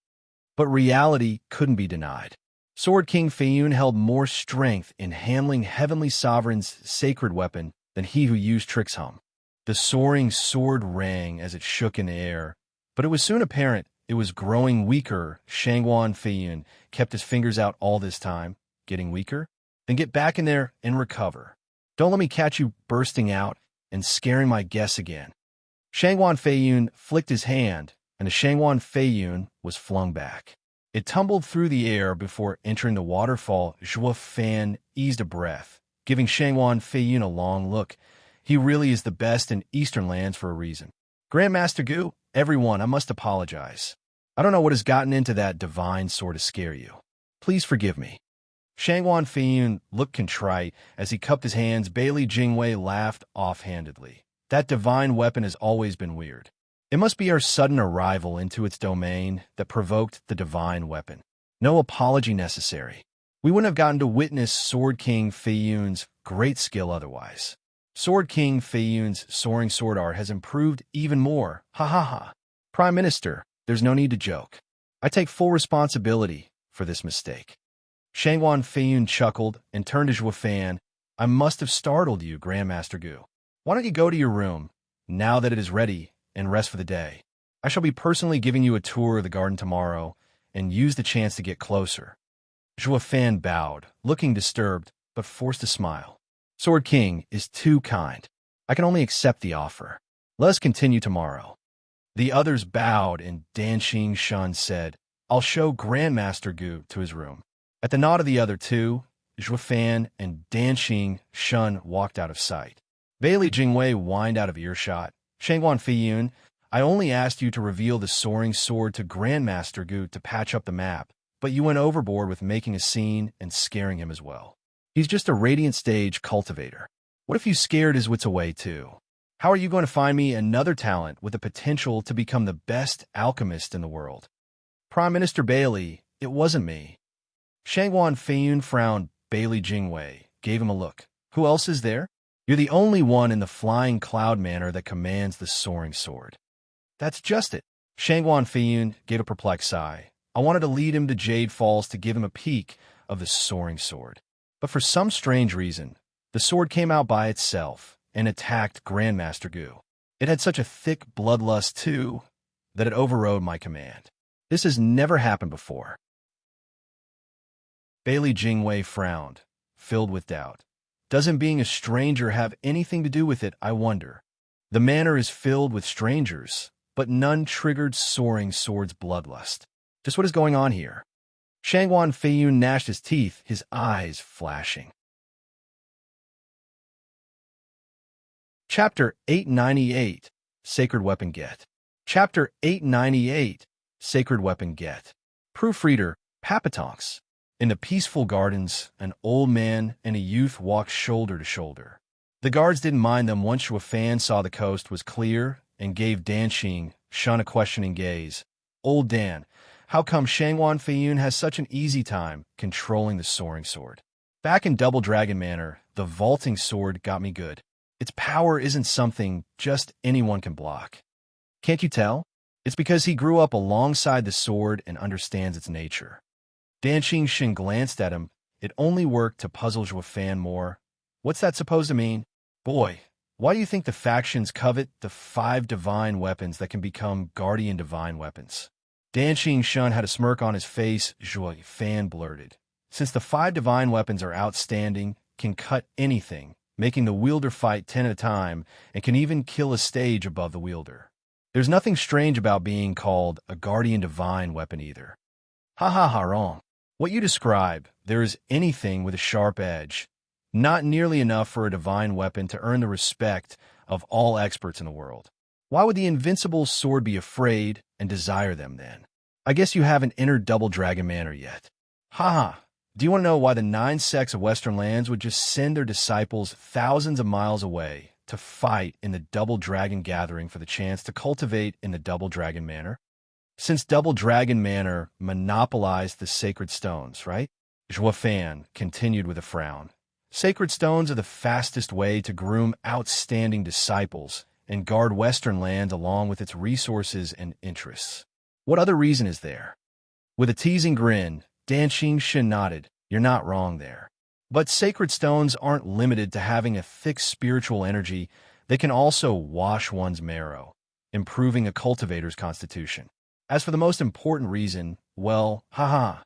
But reality couldn't be denied. Sword King Feiyun held more strength in handling Heavenly Sovereign's sacred weapon than he who used Tricks Hum. The soaring sword rang as it shook in the air, but it was soon apparent it was growing weaker. Shangguan Feiyun kept his fingers out all this time. Getting weaker? Then get back in there and recover. Don't let me catch you bursting out and scaring my guests again. Shangguan Feiyun flicked his hand, and the Shangguan Feiyun was flung back. It tumbled through the air before entering the waterfall. Zhuo Fan eased a breath, giving Shangguan Feiyun a long look. He really is the best in Eastern lands for a reason. Grandmaster Gu, everyone, I must apologize. I don't know what has gotten into that divine sword to scare you. Please forgive me. Shangguan Feiyun looked contrite as he cupped his hands. Bailey Jingwei laughed offhandedly. That divine weapon has always been weird. It must be our sudden arrival into its domain that provoked the divine weapon. No apology necessary. We wouldn't have gotten to witness Sword King Feiyun's great skill otherwise. Sword King Feiyun's soaring sword art has improved even more. Ha ha ha. Prime Minister, there's no need to joke. I take full responsibility for this mistake. Shangwan Feiyun chuckled and turned to Zhuo Fan. I must have startled you, Grandmaster Gu. Why don't you go to your room, now that it is ready, and rest for the day? I shall be personally giving you a tour of the garden tomorrow, and use the chance to get closer. Zhuo Fan bowed, looking disturbed, but forced a smile. Sword King is too kind. I can only accept the offer. Let us continue tomorrow. The others bowed, and Danxing Shun said, I'll show Grandmaster Gu to his room. At the nod of the other two, Zhuo Fan and Danxing Shun walked out of sight. Bailey Jingwei whined out of earshot. Shangwan Feiyun, I only asked you to reveal the soaring sword to Grandmaster Gu to patch up the map, but you went overboard with making a scene and scaring him as well. He's just a radiant stage cultivator. What if you scared his wits away too? How are you going to find me another talent with the potential to become the best alchemist in the world? Prime Minister Bailey, it wasn't me. Shangwan Feiyun frowned. Bailey Jingwei gave him a look. Who else is there? You're the only one in the flying cloud manor that commands the soaring sword. That's just it. Shangwan Feiyun gave a perplexed sigh. I wanted to lead him to Jade Falls to give him a peek of the soaring sword. But for some strange reason, the sword came out by itself and attacked Grandmaster Gu. It had such a thick bloodlust, too, that it overrode my command. This has never happened before. Bailey Jingwei frowned, filled with doubt. Doesn't being a stranger have anything to do with it, I wonder? The manor is filled with strangers, but none triggered soaring sword's bloodlust. Just what is going on here? Shangwan Feiyun gnashed his teeth, his eyes flashing. Chapter 898, Sacred Weapon Get. Chapter 898, Sacred Weapon Get. Proofreader, Papatonks. In the peaceful gardens, an old man and a youth walked shoulder to shoulder. The guards didn't mind them once Zhuo Fan saw the coast was clear and gave Danxing Shun a questioning gaze. Old Dan, how come Shangwan Feiyun has such an easy time controlling the soaring sword? Back in Double Dragon Manor, the vaulting sword got me good. Its power isn't something just anyone can block. Can't you tell? It's because he grew up alongside the sword and understands its nature. Danxing Shin glanced at him. It only worked to puzzle Zhuo Fan more. What's that supposed to mean? Boy, why do you think the factions covet the 5 divine weapons that can become guardian divine weapons? Danxing Shun had a smirk on his face. Zhuo Fan blurted. Since the 5 divine weapons are outstanding, can cut anything, making the wielder fight 10 at a time, and can even kill a stage above the wielder. There's nothing strange about being called a guardian divine weapon either. Ha ha ha, wrong. What you describe, there is anything with a sharp edge. Not nearly enough for a divine weapon to earn the respect of all experts in the world. Why would the invincible sword be afraid and desire them then? I guess you haven't entered Double Dragon Manor yet. Ha ha. Do you want to know why the 9 sects of Western lands would just send their disciples thousands of miles away to fight in the Double Dragon Gathering for the chance to cultivate in the Double Dragon Manor? Since Double Dragon Manor monopolized the sacred stones, right? Zhuo Fan continued with a frown. Sacred stones are the fastest way to groom outstanding disciples and guard Western lands along with its resources and interests. What other reason is there? With a teasing grin, Danxing Shin nodded. You're not wrong there. But sacred stones aren't limited to having a thick spiritual energy. They can also wash one's marrow, improving a cultivator's constitution. As for the most important reason, well, haha.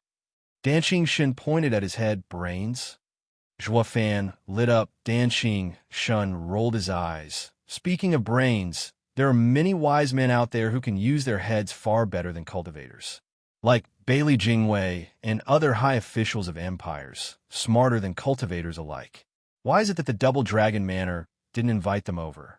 Danxing Shin pointed at his head. Brains? Zhuo Fan lit up. Danxing Shun rolled his eyes. Speaking of brains, there are many wise men out there who can use their heads far better than cultivators. Like Bailey Jingwei and other high officials of empires, smarter than cultivators alike. Why is it that the Double Dragon Manor didn't invite them over?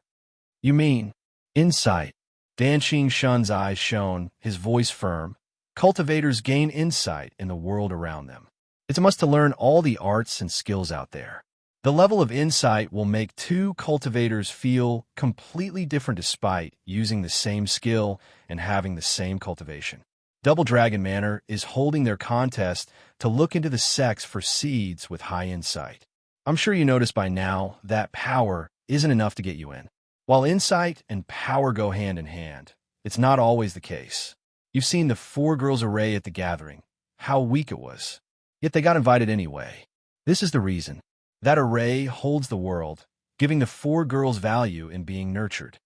You mean insight? Danxing Shun's eyes shone, his voice firm. Cultivators gain insight in the world around them. It's a must to learn all the arts and skills out there. The level of insight will make 2 cultivators feel completely different despite using the same skill and having the same cultivation. Double Dragon Manor is holding their contest to look into the sex for seeds with high insight. I'm sure you noticed by now that power isn't enough to get you in. While insight and power go hand in hand, it's not always the case. You've seen the four girls array at the gathering, how weak it was. Yet they got invited anyway. This is the reason. That array holds the world, giving the four girls value in being nurtured.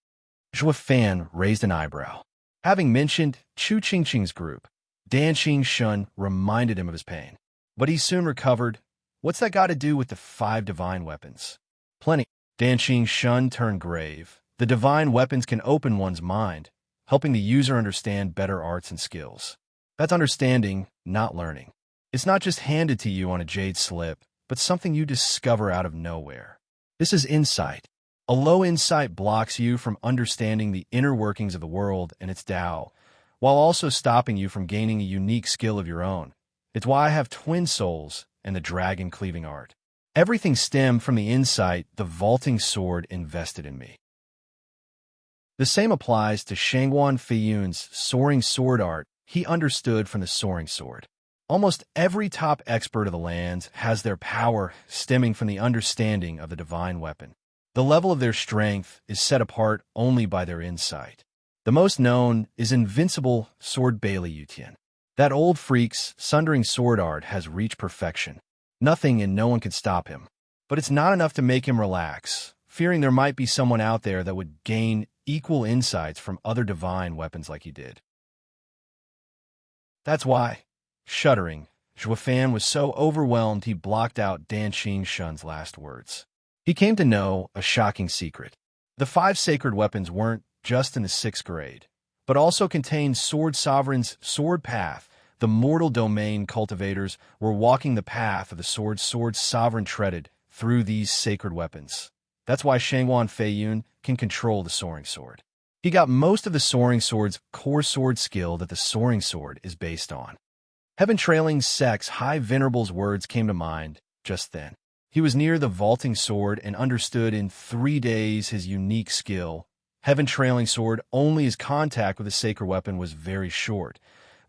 Zhua Fan raised an eyebrow. Having mentioned Chu Qingqing's group, Dan Shun reminded him of his pain. But he soon recovered. What's that got to do with the 5 divine weapons? Plenty. Dan Shun turned grave. The divine weapons can open one's mind, helping the user understand better arts and skills. That's understanding, not learning. It's not just handed to you on a jade slip, but something you discover out of nowhere. This is insight. A low insight blocks you from understanding the inner workings of the world and its Tao, while also stopping you from gaining a unique skill of your own. It's why I have twin souls and the dragon cleaving art. Everything stemmed from the insight the vaulting sword invested in me. The same applies to Shangguan Feiyun's soaring sword art he understood from the soaring sword. Almost every top expert of the lands has their power stemming from the understanding of the divine weapon. The level of their strength is set apart only by their insight. The most known is Invincible Sword Bailey Yutian. That old freak's sundering sword art has reached perfection. Nothing and no one can stop him. But it's not enough to make him relax, fearing there might be someone out there that would gain equal insights from other divine weapons like he did. That's why, shuddering, Zhua Fan was so overwhelmed he blocked out Dan Shun's last words. He came to know a shocking secret. The 5 sacred weapons weren't just in the 6th grade, but also contained Sword Sovereign's sword path. The mortal domain cultivators were walking the path of the sword sovereign treaded through these sacred weapons. That's why Shangguan Feiyun can control the soaring sword. He got most of the soaring sword's core sword skill that the soaring sword is based on. Heaven Trailing Sect's High Venerable's words came to mind just then. He was near the vaulting sword and understood in 3 days his unique skill. Heaven Trailing Sword, only his contact with the sacred weapon was very short,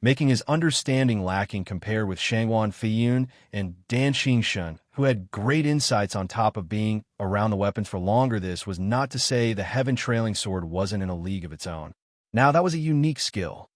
making his understanding lacking compared with Shangguan Feiyun and Dan Shun, who had great insights on top of being around the weapons for longer. This was not to say the Heaven Trailing Sword wasn't in a league of its own. Now that was a unique skill.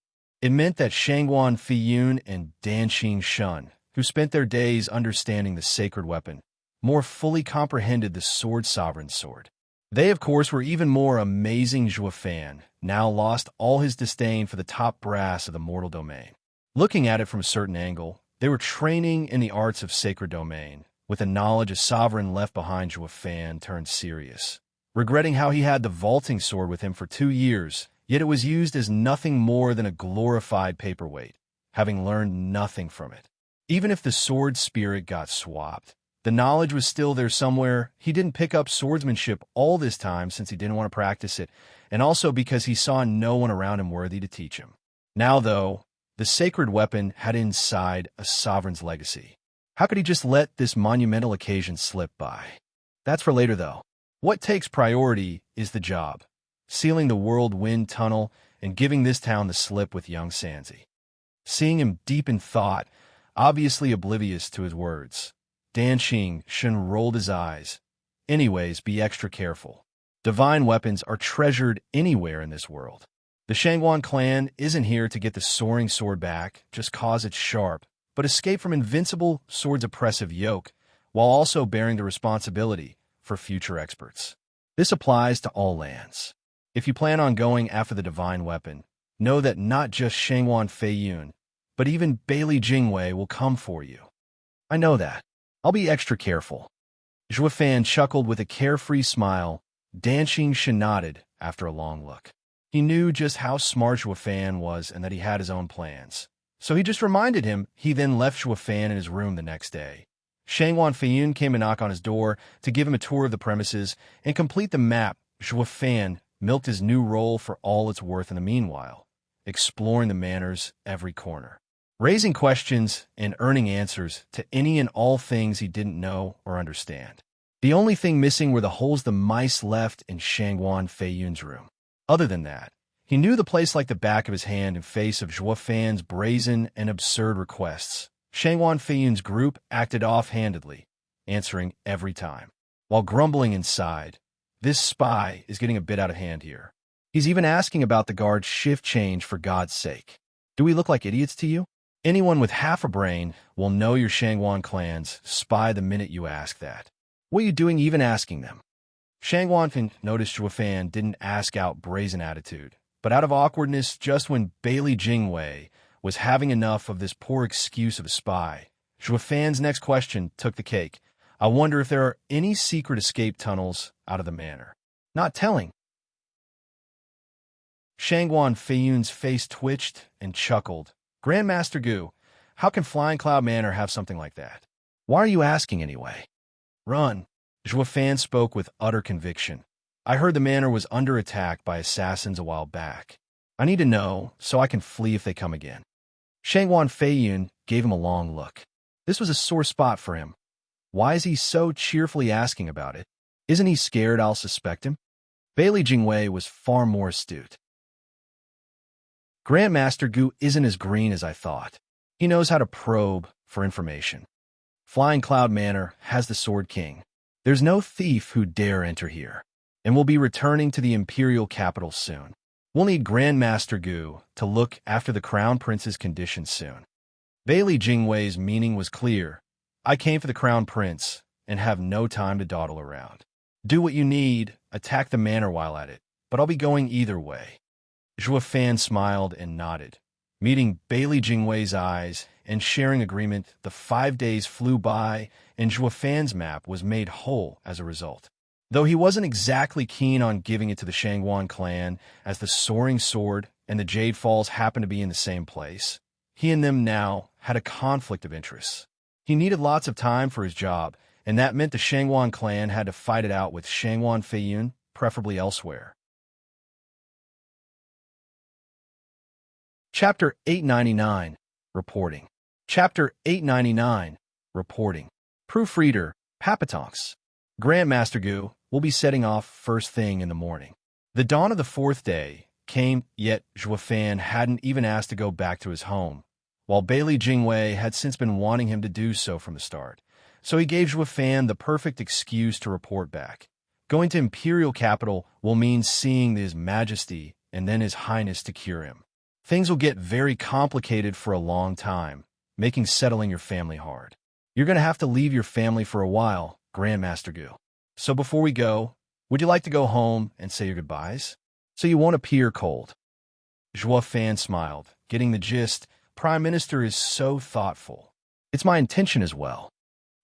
It meant that Shangguan Feiyun and Dan Shun, who spent their days understanding the sacred weapon, more fully comprehended the sword sovereign's sword. They, of course, were even more amazing. Zhua Fan now lost all his disdain for the top brass of the mortal domain. Looking at it from a certain angle, they were training in the arts of sacred domain. With the knowledge a sovereign left behind, Zhua Fan turned serious, regretting how he had the vaulting sword with him for 2 years, yet it was used as nothing more than a glorified paperweight, having learned nothing from it. Even if the sword spirit got swapped, the knowledge was still there somewhere. He didn't pick up swordsmanship all this time since he didn't want to practice it, and also because he saw no one around him worthy to teach him. Now, though, the sacred weapon had inside a sovereign's legacy. How could he just let this monumental occasion slip by? That's for later, though. What takes priority is the job, sealing the world wind tunnel and giving this town the slip with young Sanzi. Seeing him deep in thought, obviously oblivious to his words, Dan Shun rolled his eyes. Anyways, be extra careful. Divine weapons are treasured anywhere in this world. The Shangguan clan isn't here to get the soaring sword back, just cause it's sharp, but escape from Invincible Sword's oppressive yoke, while also bearing the responsibility for future experts. This applies to all lands. If you plan on going after the divine weapon, know that not just Shangguan Feiyun, but even Bailey Jingwei will come for you. I know that. I'll be extra careful. Zhua Fan chuckled with a carefree smile. Dan Shun nodded after a long look. He knew just how smart Zhua Fan was and that he had his own plans. So he just reminded him. He then left Zhua Fan in his room the next day. Shangguan Feiyun came to knock on his door to give him a tour of the premises and complete the map. Zhua Fan milked his new role for all it's worth in the meanwhile, exploring the manor's every corner, raising questions and earning answers to any and all things he didn't know or understand. The only thing missing were the holes the mice left in Shangguan Feiyun's room. Other than that, He knew the place like the back of his hand in face of Zhuo Fan's brazen and absurd requests. Shangwan Feiyun's group acted offhandedly, answering every time, while grumbling inside, "This spy is getting a bit out of hand here. He's even asking about the guard's shift change for God's sake. Do we look like idiots to you? Anyone with half a brain will know your Shangwan clan's spy the minute you ask that. What are you doing even asking them?" Shangwan Feiyun noticed Zhuo Fan didn't ask out brazen attitude, but out of awkwardness just when Bailey Jingwei was having enough of this poor excuse of a spy. Zhuo Fan's next question took the cake. "I wonder if there are any secret escape tunnels out of the manor." "Not telling." Shangwan Feiyun's face twitched and chuckled. "Grandmaster Gu, how can Flying Cloud Manor have something like that? Why are you asking anyway?" "Run." Zhuo Fan spoke with utter conviction. "I heard the manor was under attack by assassins a while back. I need to know so I can flee if they come again." Shangwan Feiyun gave him a long look. This was a sore spot for him. Why is he so cheerfully asking about it? Isn't he scared I'll suspect him? Bailey Jingwei was far more astute. "Grandmaster Gu isn't as green as I thought. He knows how to probe for information. Flying Cloud Manor has the Sword King. There's no thief who dare enter here, and we'll be returning to the imperial capital soon. We'll need Grandmaster Gu to look after the Crown Prince's conditions soon." Bailey Jingwei's meaning was clear. "I came for the Crown Prince and have no time to dawdle around. Do what you need, attack the manor while at it, but I'll be going either way." Zhuo Fan smiled and nodded. Meeting Bailey Jingwei's eyes and sharing agreement, the 5 days flew by, and Zhuo Fan's map was made whole as a result. Though he wasn't exactly keen on giving it to the Shangwan clan, as the Soaring Sword and the Jade Falls happened to be in the same place, he and them now had a conflict of interests. He needed lots of time for his job, and that meant the Shangwan clan had to fight it out with Shangwan Feiyun, preferably elsewhere. Chapter 899, Reporting. Chapter 899, Reporting. Proofreader, Papatonks. Grandmaster Gu will be setting off first thing in the morning. The dawn of the 4th day came, yet Zhuo Fan hadn't even asked to go back to his home, while Bailey Jingwei had since been wanting him to do so from the start. So he gave Zhuo Fan the perfect excuse to report back. Going to Imperial Capital will mean seeing His Majesty and then His Highness to cure him. Things will get very complicated for a long time, making settling your family hard. You're going to have to leave your family for a while, Grandmaster Gu. So before we go, would you like to go home and say your goodbyes? So you won't appear cold." Zhuo Fan smiled, getting the gist. Prime Minister is so thoughtful. It's my intention as well.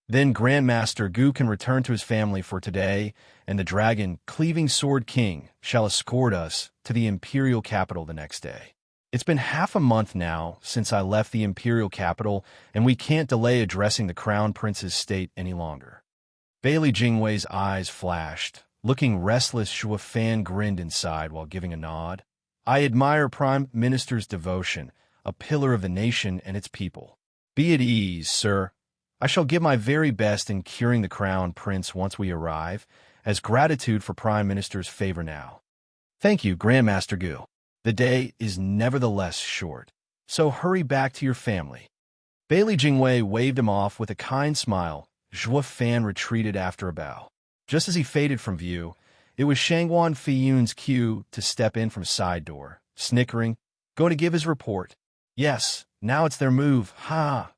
Then Grandmaster Gu can return to his family for today, and the dragon, Cleaving Sword King, shall escort us to the Imperial Capital the next day. It's been half a month now since I left the Imperial Capital, and we can't delay addressing the Crown Prince's state any longer. Bailey Jingwei's eyes flashed. Looking restless, Zhuo Fan grinned inside while giving a nod. "I admire Prime Minister's devotion, a pillar of the nation and its people. Be at ease, sir. I shall give my very best in curing the Crown Prince once we arrive, as gratitude for Prime Minister's favor now." "Thank you, Grandmaster Gu. The day is nevertheless short, so hurry back to your family." Bailey Jingwei waved him off with a kind smile. Zhuo Fan retreated after a bow. Just as he faded from view, it was Shangwan Feiyun's cue to step in from side door, snickering, "Going to give his report." "Yes, now it's their move, ha!"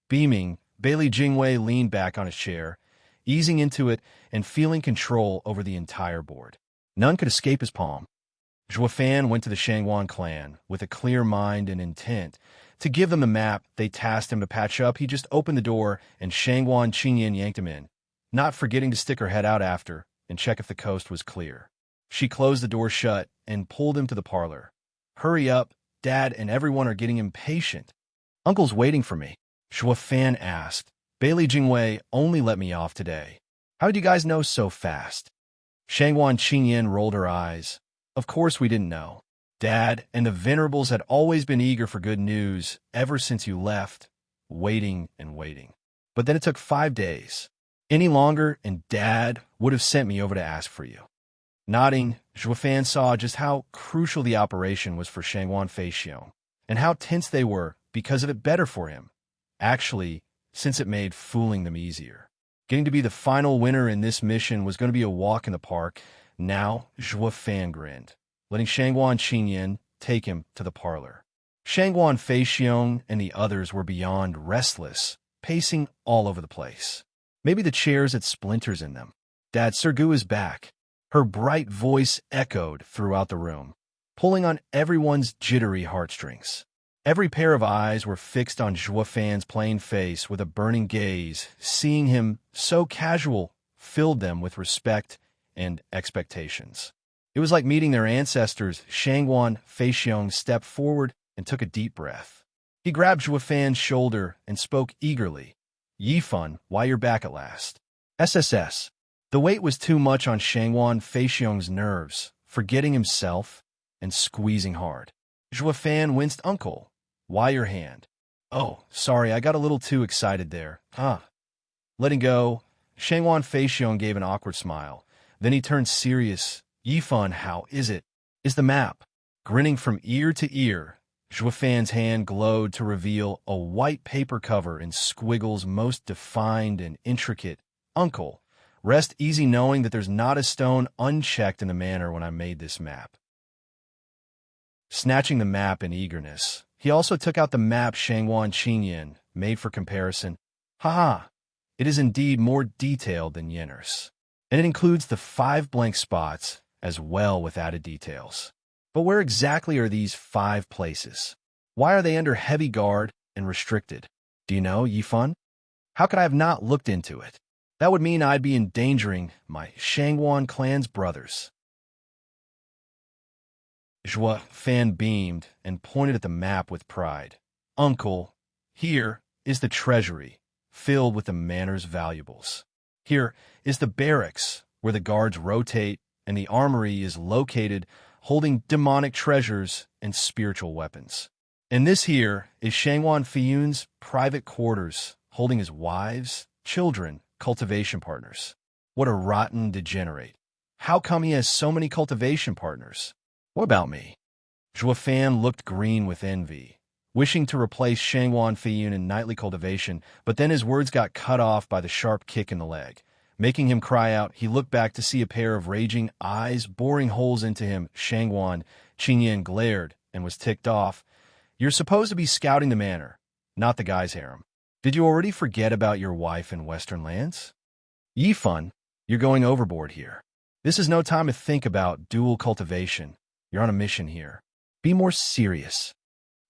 Beaming, Bailey Jingwei leaned back on his chair, easing into it and feeling control over the entire board. None could escape his palm. Zhuo Fan went to the Shangwan clan with a clear mind and intent to give them the map they tasked him to patch up. He just opened the door, and Shangwan Qingyan yanked him in, not forgetting to stick her head out after and check if the coast was clear. She closed the door shut and pulled him to the parlor. "Hurry up, Dad and everyone are getting impatient." "Uncle's waiting for me," Zhuo Fan asked. "Bailey Jingwei only let me off today. How did you guys know so fast?" Shangwan Qingyan rolled her eyes. "Of course we didn't know. Dad and the Venerables had always been eager for good news ever since you left, waiting and waiting. But then it took 5 days. Any longer, and Dad would have sent me over to ask for you." Nodding, Fan saw just how crucial the operation was for Shangwan Feixiong, and how tense they were because of it better for him. Actually, since it made fooling them easier. Getting to be the final winner in this mission was going to be a walk in the park. Now, Fan grinned, letting Shangwan Qinyan take him to the parlor. Shangwan Feixiong and the others were beyond restless, pacing all over the place. Maybe the chairs had splinters in them. Dad, Sergu is back. Her bright voice echoed throughout the room, pulling on everyone's jittery heartstrings. Every pair of eyes were fixed on Fan's plain face with a burning gaze. Seeing him so casual filled them with respect and expectations. It was like meeting their ancestors. Shangwan Feixiong stepped forward and took a deep breath. He grabbed Fan's shoulder and spoke eagerly. Yifan, why you're back at last. SSS. The weight was too much on Shangwan Feixiong's nerves, forgetting himself and squeezing hard. Fan winced. Uncle, why your hand? Oh, sorry, I got a little too excited there. Letting go, Shangwan Feixiong gave an awkward smile. Then he turned serious. Yifan, how is it? Is the map? Grinning from ear to ear, Fan's hand glowed to reveal a white paper cover in squiggles most defined and intricate. Uncle, rest easy knowing that there's not a stone unchecked in the manner when I made this map. Snatching the map in eagerness, he also took out the map Shangwan Qinyan made for comparison. Haha, it is indeed more detailed than Yenner's, and it includes the 5 blank spots as well with added details. But where exactly are these 5 places? Why are they under heavy guard and restricted? Do you know, Yifan? How could I have not looked into it? That would mean I'd be endangering my Shangwan clan's brothers. Fan beamed and pointed at the map with pride. Uncle, here is the treasury, filled with the manor's valuables. Here is the barracks, where the guards rotate, and the armory is located, holding demonic treasures and spiritual weapons. And this here is Shangwan Feiyun's private quarters, holding his wives, children, cultivation partners. What a rotten degenerate. How come he has so many cultivation partners? What about me? Fan looked green with envy, wishing to replace Shangwan Feiyun in nightly cultivation, but then his words got cut off by the sharp kick in the leg. Making him cry out, he looked back to see a pair of raging eyes boring holes into him. Shangwan Qinyan glared and was ticked off. You're supposed to be scouting the manor, not the guy's harem. Did you already forget about your wife in Western lands? Yifan, you're going overboard here. This is no time to think about dual cultivation. You're on a mission here. Be more serious.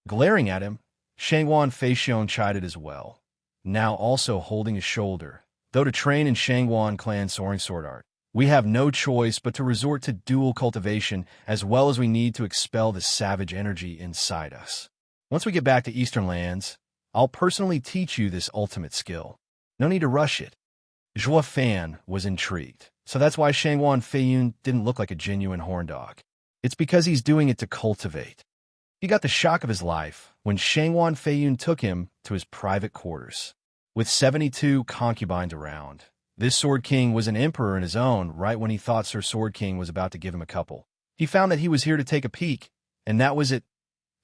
Glaring at him, Shangwan Feixiong chided as well, now also holding his shoulder. Though to train in Shangwan clan soaring sword art, we have no choice but to resort to dual cultivation as well as we need to expel the savage energy inside us. Once we get back to Eastern lands, I'll personally teach you this ultimate skill. No need to rush it. Fan was intrigued, so that's why Shangwan Feiyun didn't look like a genuine horn dog. It's because he's doing it to cultivate. He got the shock of his life when Shangwan Feiyun took him to his private quarters. With 72 concubines around, this Sword King was an emperor in his own right when he thought Sir Sword King was about to give him a couple. He found that he was here to take a peek, and that was it.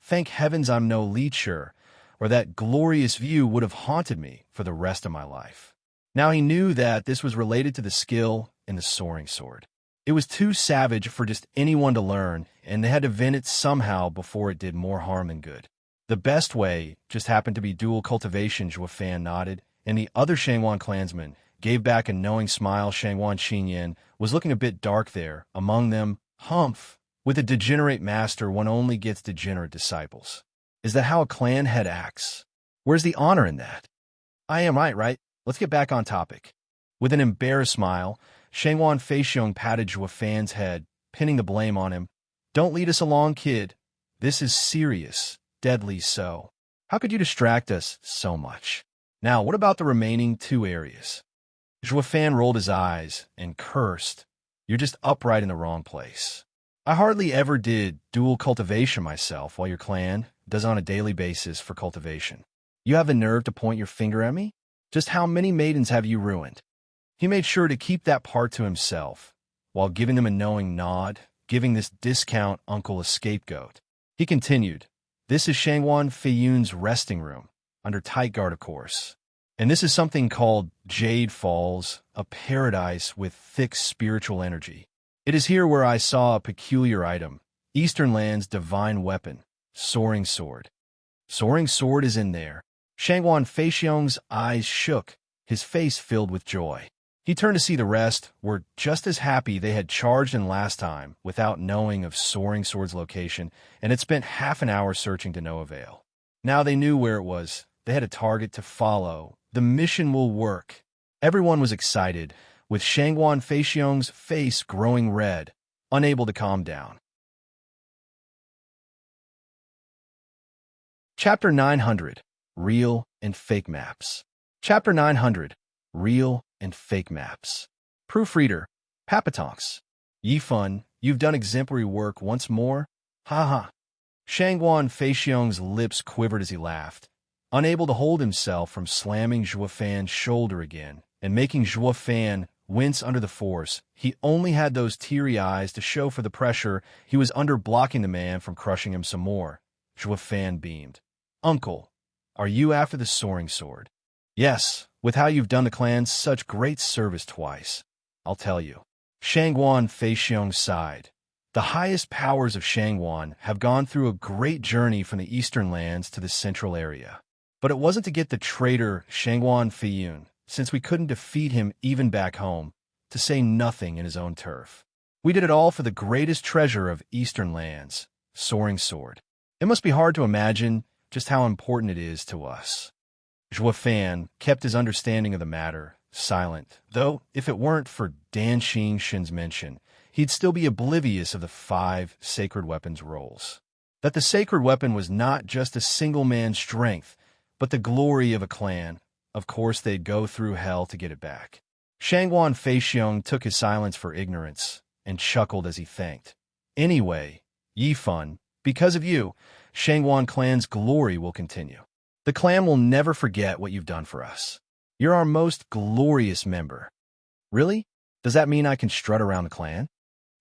Thank heavens I'm no leecher, or that glorious view would have haunted me for the rest of my life. Now he knew that this was related to the skill in the soaring sword. It was too savage for just anyone to learn, and they had to vent it somehow before it did more harm than good. The best way just happened to be dual cultivation. Fan nodded, and the other Shangwan clansman gave back a knowing smile. Shangwan Qinyan was looking a bit dark there. Among them, Humph. With a degenerate master, one only gets degenerate disciples. Is that how a clan head acts? Where's the honor in that? I am right? Let's get back on topic. With an embarrassed smile, Shangwan Feixiong patted Fan's head, pinning the blame on him. Don't lead us along, kid. This is serious. Deadly so. How could you distract us so much? Now, what about the remaining 2 areas? Fan rolled his eyes and cursed. You're just upright in the wrong place. I hardly ever did dual cultivation myself while your clan does on a daily basis for cultivation. You have the nerve to point your finger at me? Just how many maidens have you ruined? He made sure to keep that part to himself, while giving them a knowing nod giving this discount uncle a scapegoat. He continued, "This is Shangwan Feiyun's resting room, under tight guard, of course. And this is something called Jade Falls, a paradise with thick spiritual energy. It is here where I saw a peculiar item, Eastern Land's divine weapon, Soaring Sword. Soaring Sword is in there." Shangwan Feixiong's eyes shook, his face filled with joy. He turned to see the rest were just as happy they had charged in last time without knowing of Soaring Sword's location, and had spent half an hour searching to no avail. Now they knew where it was. They had a target to follow. The mission will work. Everyone was excited, with Shangwan Feixiong's face growing red, unable to calm down. Chapter 900. Real and Fake Maps. Chapter 900. Real and Fake Maps. Proofreader, Papatonks. Yifun, you've done exemplary work once more? Ha ha. Shangwan Feixiong's lips quivered as he laughed, unable to hold himself from slamming Zhuo Fan's shoulder again and making Zhuo Fan wince under the force. He only had those teary eyes to show for the pressure he was under, blocking the man from crushing him some more. Zhuo Fan beamed. "Uncle, are you after the Soaring Sword?" "Yes, with how you've done the clan such great service twice. I'll tell you." Shangwan Feixiong sighed. The highest powers of Shangwan have gone through a great journey from the eastern lands to the central area. But it wasn't to get the traitor Shangwan Feiyun, since we couldn't defeat him even back home, to say nothing in his own turf. We did it all for the greatest treasure of eastern lands, Soaring Sword. It must be hard to imagine just how important it is to us. Zhuo Fan kept his understanding of the matter silent, though if it weren't for Dan Xingxin's mention, he'd still be oblivious of the 5 sacred weapons roles. That the sacred weapon was not just a single man's strength, but the glory of a clan. Of course they'd go through hell to get it back. Shangwan Feixiong took his silence for ignorance and chuckled as he thanked. "Anyway, Yifun, because of you, Shangwan clan's glory will continue. The clan will never forget what you've done for us. You're our most glorious member." "Really? Does that mean I can strut around the clan?"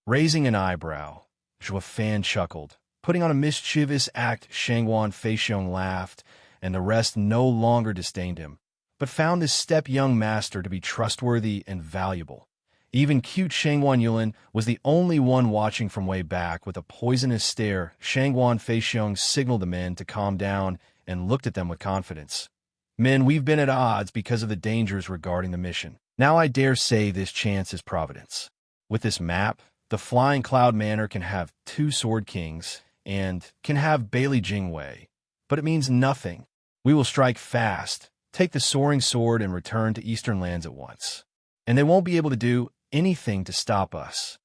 Raising an eyebrow, Zhuo Fan chuckled. Putting on a mischievous act, Shangwan Feixiong laughed, and the rest no longer disdained him, but found this step-young master to be trustworthy and valuable. Even cute Shangwan Yulin was the only one watching from way back with a poisonous stare. Shangwan Feixiong signaled the men to calm down and looked at them with confidence. "Men, we've been at odds because of the dangers regarding the mission. Now I dare say this chance is providence. With this map, the Flying Cloud Manor can have 2 Sword Kings and can have Bailey Jingwei, but it means nothing. We will strike fast, take the Soaring Sword, and return to Eastern Lands at once. And they won't be able to do anything to stop us."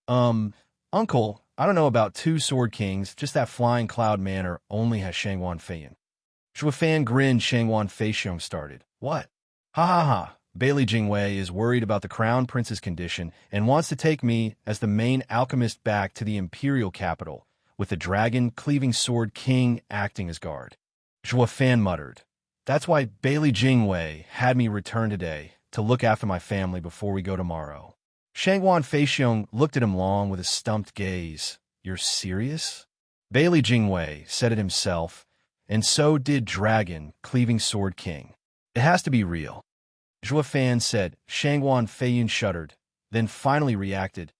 Uncle, I don't know about 2 Sword Kings, just that Flying Cloud Manor only has Shangwan Feiyun." Zhuo Fan grinned. Shangwan Feixiong started. "What?" "Ha ha ha. Bailey Jingwei is worried about the Crown Prince's condition and wants to take me as the main alchemist back to the imperial capital, with the Dragon Cleaving Sword King acting as guard." Zhuo Fan muttered. "That's why Bailey Jingwei had me return today, to look after my family before we go tomorrow." Shangwan Feixiong looked at him long with a stumped gaze. "You're serious?" "Bailey Jingwei said it himself, and so did Dragon Cleaving Sword King. It has to be real." Zhuo Fan said. Shangwan Feiyun shuddered, then finally reacted.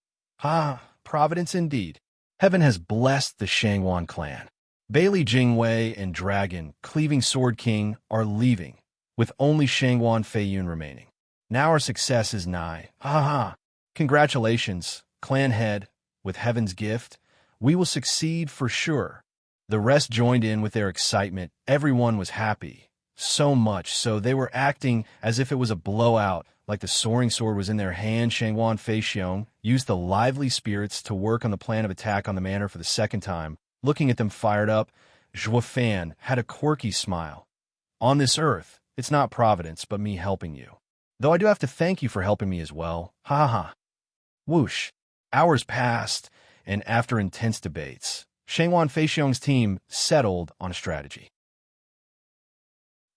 "Ah, providence indeed. Heaven has blessed the Shangwan clan. Bailey Jingwei and Dragon Cleaving Sword King are leaving, with only Shangwan Feiyun remaining. Now our success is nigh. Ha ha! Congratulations, clan head. With heaven's gift, we will succeed for sure." The rest joined in with their excitement. Everyone was happy. So much so they were acting as if it was a blowout, like the Soaring Sword was in their hand. Shangwan Feixiong used the lively spirits to work on the plan of attack on the manor for the second time. Looking at them fired up, Zhuo Fan had a quirky smile. "On this earth, it's not providence, but me helping you. Though I do have to thank you for helping me as well. Ha ha." Whoosh. Hours passed, and after intense debates, Shangwan Feixiong's team settled on a strategy.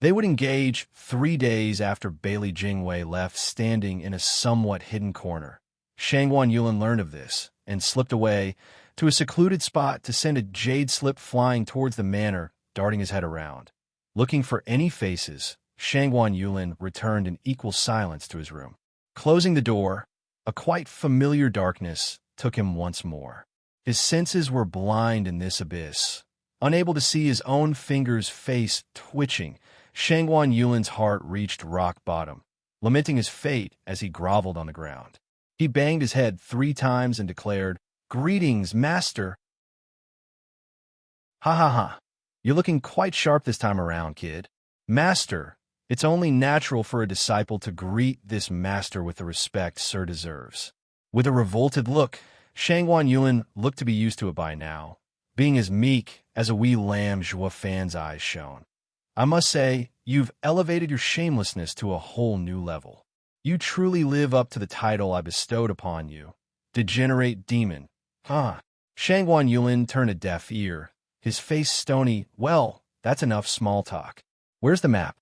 They would engage 3 days after Bailey Jingwei left, standing in a somewhat hidden corner. Shangguan Yulin learned of this and slipped away to a secluded spot to send a jade slip flying towards the manor, darting his head around. Looking for any faces, Shangguan Yulin returned in equal silence to his room. Closing the door, a quite familiar darkness took him once more. His senses were blind in this abyss. Unable to see his own fingers' face twitching, Shangguan Yulin's heart reached rock bottom, lamenting his fate as he groveled on the ground. He banged his head 3 times and declared, "Greetings, master." "Ha ha ha. You're looking quite sharp this time around, kid." "Master, it's only natural for a disciple to greet this master with the respect Sir deserves." With a revolted look, Shangguan Yulin looked to be used to it by now, being as meek as a wee lamb. Zhuo Fan's eyes shone. "I must say, you've elevated your shamelessness to a whole new level. You truly live up to the title I bestowed upon you, degenerate demon." "Huh." Shangguan Yulin turned a deaf ear, his face stony. "Well, that's enough small talk. Where's the map?"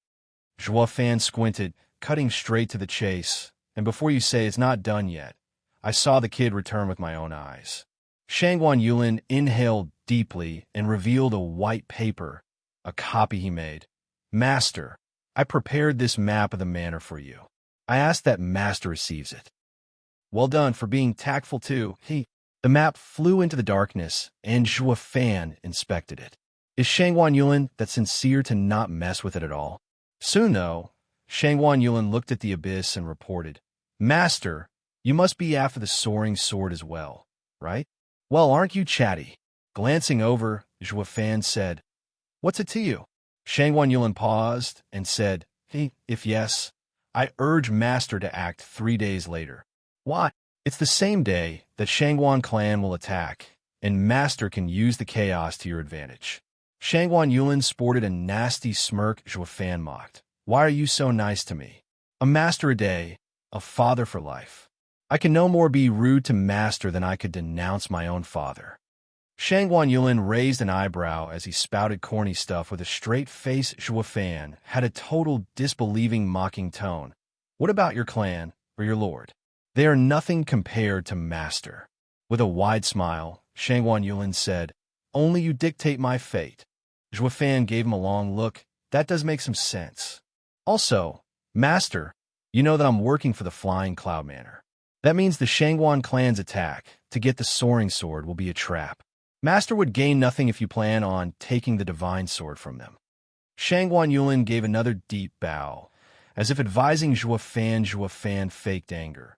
Zhuo Fan squinted, cutting straight to the chase. "And before you say it's not done yet, I saw the kid return with my own eyes." Shangguan Yulin inhaled deeply and revealed a white paper, a copy he made. "Master, I prepared this map of the manor for you. I ask that master receives it." "Well done for being tactful too." The map flew into the darkness, and Zhuo Fan inspected it. Is Shangguan Yulin that sincere to not mess with it at all? Soon, though, Shangguan Yulin looked at the abyss and reported, "Master, you must be after the soaring sword as well, right?" "Well, aren't you chatty?" Glancing over, Zhuo Fan said, "What's it to you?" Shangguan Yulin paused and said, "If yes, I urge Master to act 3 days later." "Why?" "It's the same day that Shangguan clan will attack, and Master can use the chaos to your advantage." Shangguan Yulin sported a nasty smirk. Zhuo Fan mocked. "Why are you so nice to me? A master a day, a father for life. I can no more be rude to Master than I could denounce my own father." Shangguan Yulin raised an eyebrow as he spouted corny stuff with a straight face. Zhuo Fan had a total disbelieving, mocking tone. "What about your clan or your lord? They are nothing compared to Master." With a wide smile, Shangguan Yulin said, "Only you dictate my fate." Zhuo Fan gave him a long look. "That does make some sense. Also, Master, you know that I'm working for the Flying Cloud Manor. That means the Shangguan clan's attack to get the soaring sword will be a trap. Master would gain nothing if you plan on taking the divine sword from them." Shangguan Yulin gave another deep bow, as if advising Zhuo Fan. Zhuo Fan faked anger.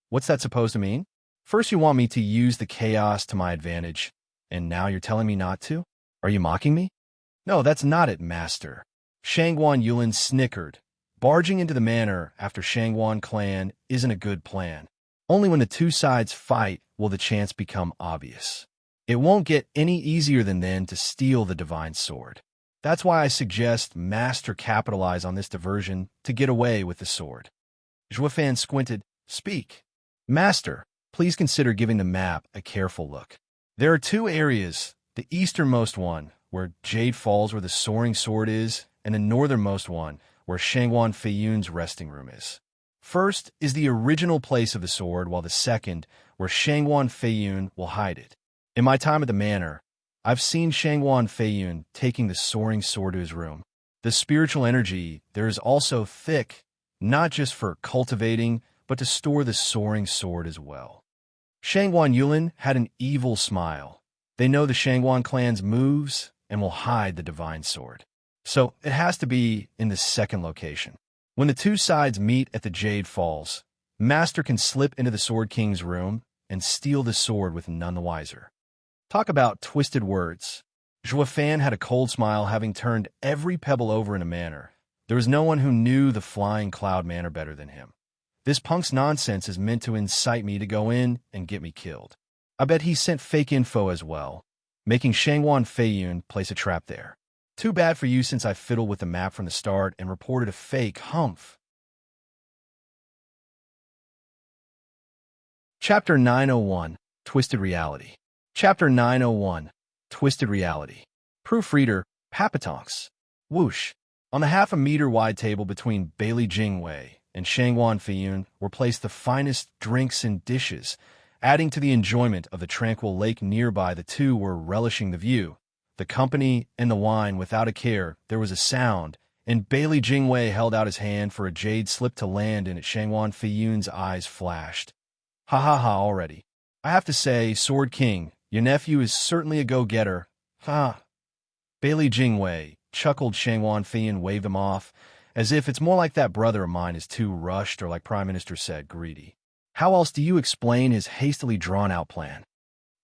"What's that supposed to mean? First you want me to use the chaos to my advantage, and now you're telling me not to? Are you mocking me?" "No, that's not it, Master." Shangguan Yulin snickered. Barging into the manor after Shangguan clan isn't a good plan. Only when the 2 sides fight will the chance become obvious. It won't get any easier than then to steal the divine sword. That's why I suggest Master capitalize on this diversion to get away with the sword." Zhuo Fan squinted. "Speak." "Master, please consider giving the map a careful look. There are 2 areas, the easternmost one, where Jade Falls where the soaring sword is, and the northernmost one, where Shangguan Feiyun's resting room is. First is the original place of the sword, while the second, where Shangguan Feiyun will hide it. In my time at the manor, I've seen Shangguan Feiyun taking the soaring sword to his room. The spiritual energy there is also thick, not just for cultivating, but to store the soaring sword as well." Shangguan Yulin had an evil smile. They know the Shangguan clan's moves and will hide the divine sword. So it has to be in the second location. When the 2 sides meet at the Jade Falls, Master can slip into the Sword King's room and steal the sword with none the wiser. Talk about twisted words. Zhuo Fan had a cold smile, having turned every pebble over in a manor. There was no one who knew the Flying Cloud Manor better than him. This punk's nonsense is meant to incite me to go in and get me killed. I bet he sent fake info as well, making Shangguan Feiyun place a trap there. Too bad for you, since I fiddled with the map from the start and reported a fake humph. Chapter 901, Twisted Reality. Chapter 901, Twisted Reality. Proofreader, Papatonks. Whoosh. On the half-a-meter-wide table between Bailey Jingwei and Shangwan Feiyun were placed the finest drinks and dishes. Adding to the enjoyment of the tranquil lake nearby, the two were relishing the view, the company, and the wine without a care. There was a sound, and Bailey Jingwei held out his hand for a jade slip to land in it. Shangwan Feiyun's eyes flashed. Ha ha ha already. I have to say, Sword King, your nephew is certainly a go-getter. Ha. Bailey Jingwei chuckled. Shangwan Feiyun waved him off, as if it's more like that brother of mine is too rushed, or like Prime Minister said, greedy. How else do you explain his hastily drawn-out plan?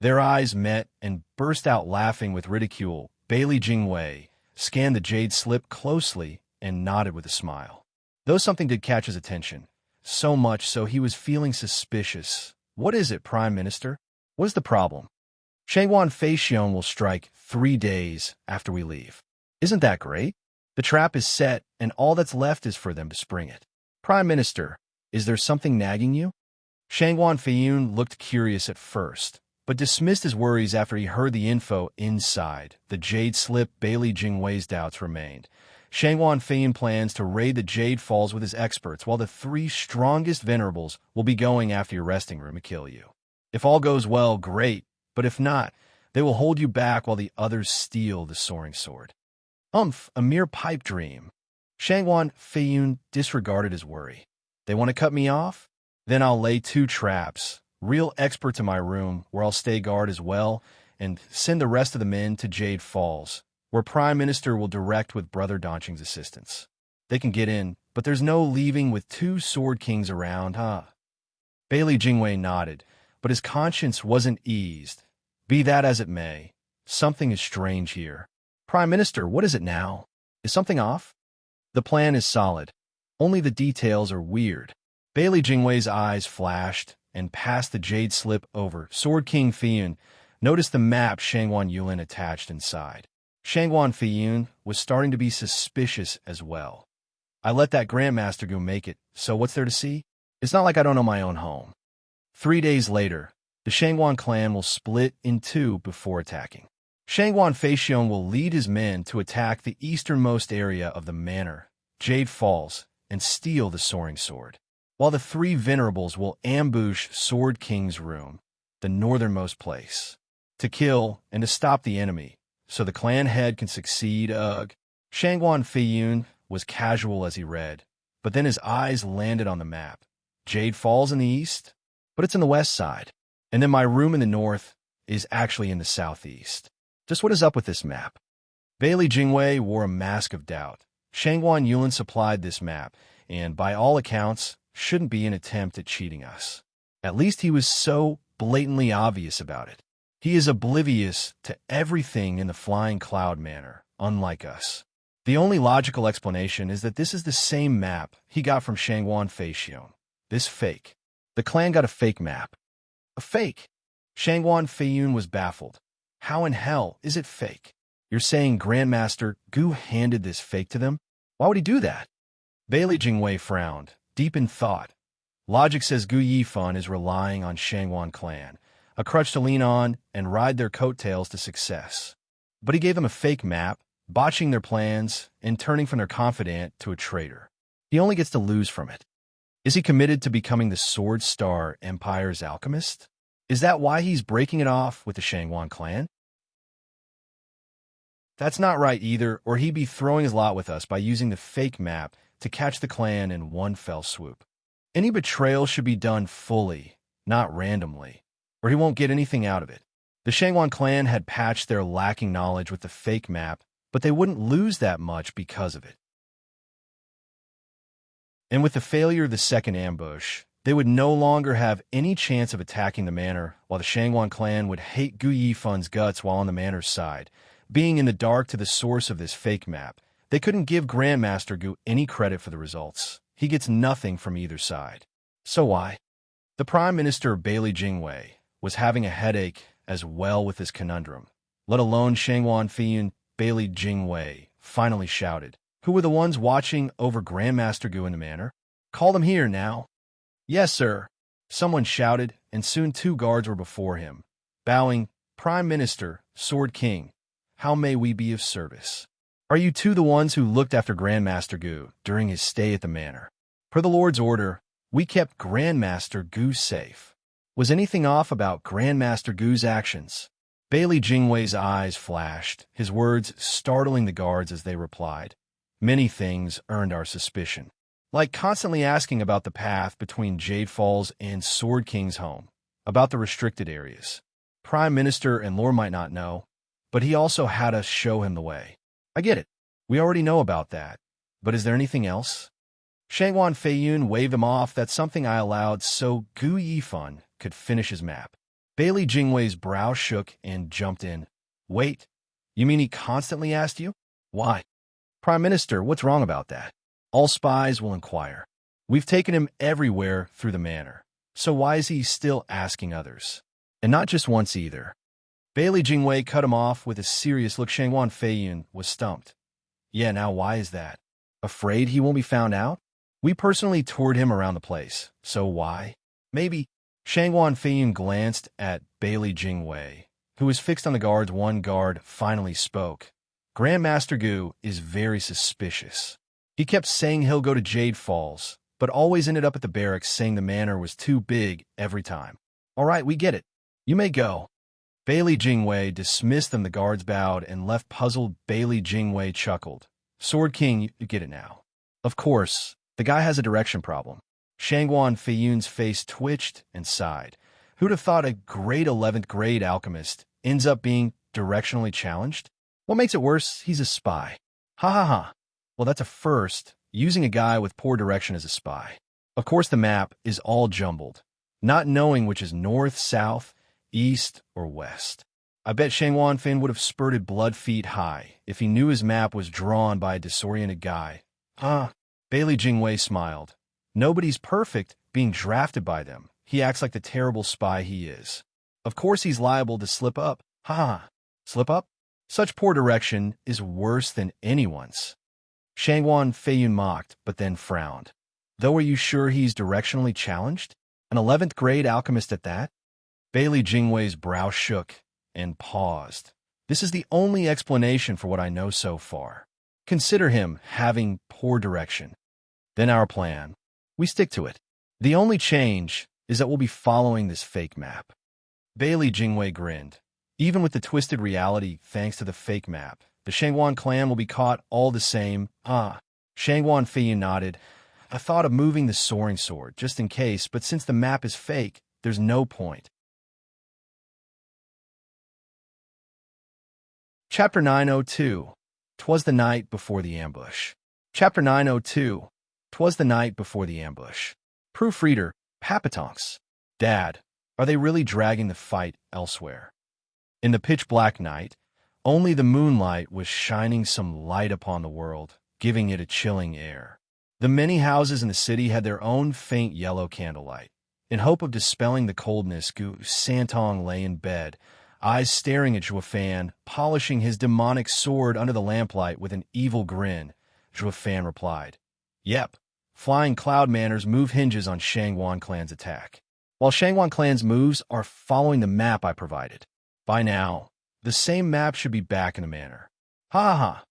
Their eyes met and burst out laughing with ridicule. Bailey Jingwei scanned the jade slip closely and nodded with a smile. Though something did catch his attention, so much so he was feeling suspicious. What is it, Prime Minister? What is the problem? Shangwan Feiyun will strike 3 days after we leave. Isn't that great? The trap is set, and all that's left is for them to spring it. Prime Minister, is there something nagging you? Shangwan Feiyun looked curious at first, but dismissed his worries after he heard the info inside the jade slip. Bailey Jingwei's doubts remained. Shangwan Feiyun plans to raid the Jade Falls with his experts, while the 3 strongest venerables will be going after your resting room to kill you. If all goes well, great, but if not, they will hold you back while the others steal the soaring sword. A mere pipe dream. Shangwan Feiyun disregarded his worry. They want to cut me off? Then I'll lay 2 traps, real experts in my room, where I'll stay guard as well, and send the rest of the men to Jade Falls, where Prime Minister will direct with Brother Donching's assistance. They can get in, but there's no leaving with 2 Sword Kings around, huh? Bailey Jingwei nodded, but his conscience wasn't eased. Be that as it may, something is strange here. Prime Minister, what is it now? Is something off? The plan is solid. Only the details are weird. Bailey Jingwei's eyes flashed and passed the jade slip over. Sword King Feiyun noticed the map Shangwan Yulin attached inside. Shangwan Feiyun was starting to be suspicious as well. I let that Grandmaster go make it, so what's there to see? It's not like I don't know my own home. 3 days later, the Shangwan clan will split in 2 before attacking. Shangwan Feiyun will lead his men to attack the easternmost area of the manor, Jade Falls, and steal the soaring sword, while the 3 venerables will ambush Sword King's room, the northernmost place, to kill and to stop the enemy, so the clan head can succeed. Shangwan Feiyun was casual as he read, but then his eyes landed on the map. Jade Falls in the east, but it's in the west side, and then my room in the north is actually in the southeast. Just what is up with this map? Bailey Jingwei wore a mask of doubt. Shangwan Yulin supplied this map, and by all accounts, shouldn't be an attempt at cheating us. At least he was so blatantly obvious about it. He is oblivious to everything in the Flying Cloud Manor, unlike us. The only logical explanation is that this is the same map he got from Shangwan Feiyun. This fake. The clan got a fake map. A fake? Shangwan Feiyun was baffled. How in hell is it fake? You're saying Grandmaster Gu handed this fake to them? Why would he do that? Bailey Jingwei frowned, deep in thought. Logic says Gu Yifan is relying on Shangwan clan, a crutch to lean on and ride their coattails to success. But he gave them a fake map, botching their plans and turning from their confidant to a traitor. He only gets to lose from it. Is he committed to becoming the Sword Star Empire's alchemist? Is that why he's breaking it off with the Shangwan clan? That's not right either, or he'd be throwing his lot with us by using the fake map to catch the clan in one fell swoop. Any betrayal should be done fully, not randomly, or he won't get anything out of it. The Shangwan clan had patched their lacking knowledge with the fake map, but they wouldn't lose that much because of it. And with the failure of the second ambush, they would no longer have any chance of attacking the manor, while the Shangwan clan would hate Gu Yifan's guts while on the manor's side. Being in the dark to the source of this fake map, they couldn't give Grandmaster Gu any credit for the results. He gets nothing from either side. So why? The Prime Minister Bailey Jingwei was having a headache as well with this conundrum, let alone Shangwan Feiyun. Bailey Jingwei finally shouted, "Who were the ones watching over Grandmaster Gu in the manor? Call them here now." "Yes, sir," someone shouted, and soon 2 guards were before him, bowing. "Prime Minister, Sword King, how may we be of service?" "Are you 2 the ones who looked after Grandmaster Gu during his stay at the manor?" Per the Lord's order, we kept Grandmaster Gu safe. Was anything off about Grandmaster Gu's actions? Bailey Jingwei's eyes flashed, his words startling the guards as they replied. Many things earned our suspicion, like constantly asking about the path between Jade Falls and Sword King's home, about the restricted areas. Prime Minister and Lord might not know, but he also had us show him the way. I get it. We already know about that. But is there anything else? Shangwan Feiyun waved him off. That's something I allowed so Gu Yifan could finish his map. Bailey Jingwei's brow shook and jumped in. Wait, you mean he constantly asked you? Why? Prime Minister, what's wrong about that? All spies will inquire. We've taken him everywhere through the manor. So why is he still asking others? And not just once either. Bailey Jingwei cut him off with a serious look. Shangwan Feiyun was stumped. Yeah, now why is that? Afraid he won't be found out? We personally toured him around the place, so why? Maybe. Shangwan Feiyun glanced at Bailey Jingwei, who was fixed on the guards. One guard finally spoke. Grandmaster Gu is very suspicious. He kept saying he'll go to Jade Falls, but always ended up at the barracks saying the manor was too big every time. All right, we get it. You may go. Bailey Jingwei dismissed them. The guards bowed and left puzzled. Bailey Jingwei chuckled. Sword King, you get it now. Of course, the guy has a direction problem. Shangwan Feiyun's face twitched and sighed. Who'd have thought a great 11th grade alchemist ends up being directionally challenged? What makes it worse, he's a spy. Ha ha ha. Well, that's a first, using a guy with poor direction as a spy. Of course, the map is all jumbled, not knowing which is north, south, east, or west. I bet Shangwan Feiyun would have spurted blood feet high if he knew his map was drawn by a disoriented guy. Huh? Bailey Jingwei smiled. Nobody's perfect being drafted by them. He acts like the terrible spy he is. Of course he's liable to slip up. Ha! Slip up? Such poor direction is worse than anyone's. Shangwan Feiyun mocked, but then frowned. Though, are you sure he's directionally challenged? An 11th grade alchemist at that? Bailey Jingwei's brow shook and paused. This is the only explanation for what I know so far. Consider him having poor direction. Then our plan. We stick to it. The only change is that we'll be following this fake map. Bailey Jingwei grinned. Even with the twisted reality thanks to the fake map, the Shangwan clan will be caught all the same. Shangwan Feiyun nodded. I thought of moving the soaring sword, just in case, but since the map is fake, there's no point. Chapter 902. 'Twas the night before the ambush. Chapter 902. 'Twas the night before the ambush. Proofreader, Papatonks. Dad, are they really dragging the fight elsewhere? In the pitch-black night, only the moonlight was shining some light upon the world, giving it a chilling air. The many houses in the city had their own faint yellow candlelight. In hope of dispelling the coldness, Gu Santong lay in bed, eyes staring at Zhuofan, polishing his demonic sword under the lamplight with an evil grin. Zhuofan replied, Yep, flying cloud manners move hinges on Shangwan clan's attack, while Shangwan clan's moves are following the map I provided. By now, the same map should be back in the manor. Ha ha ha.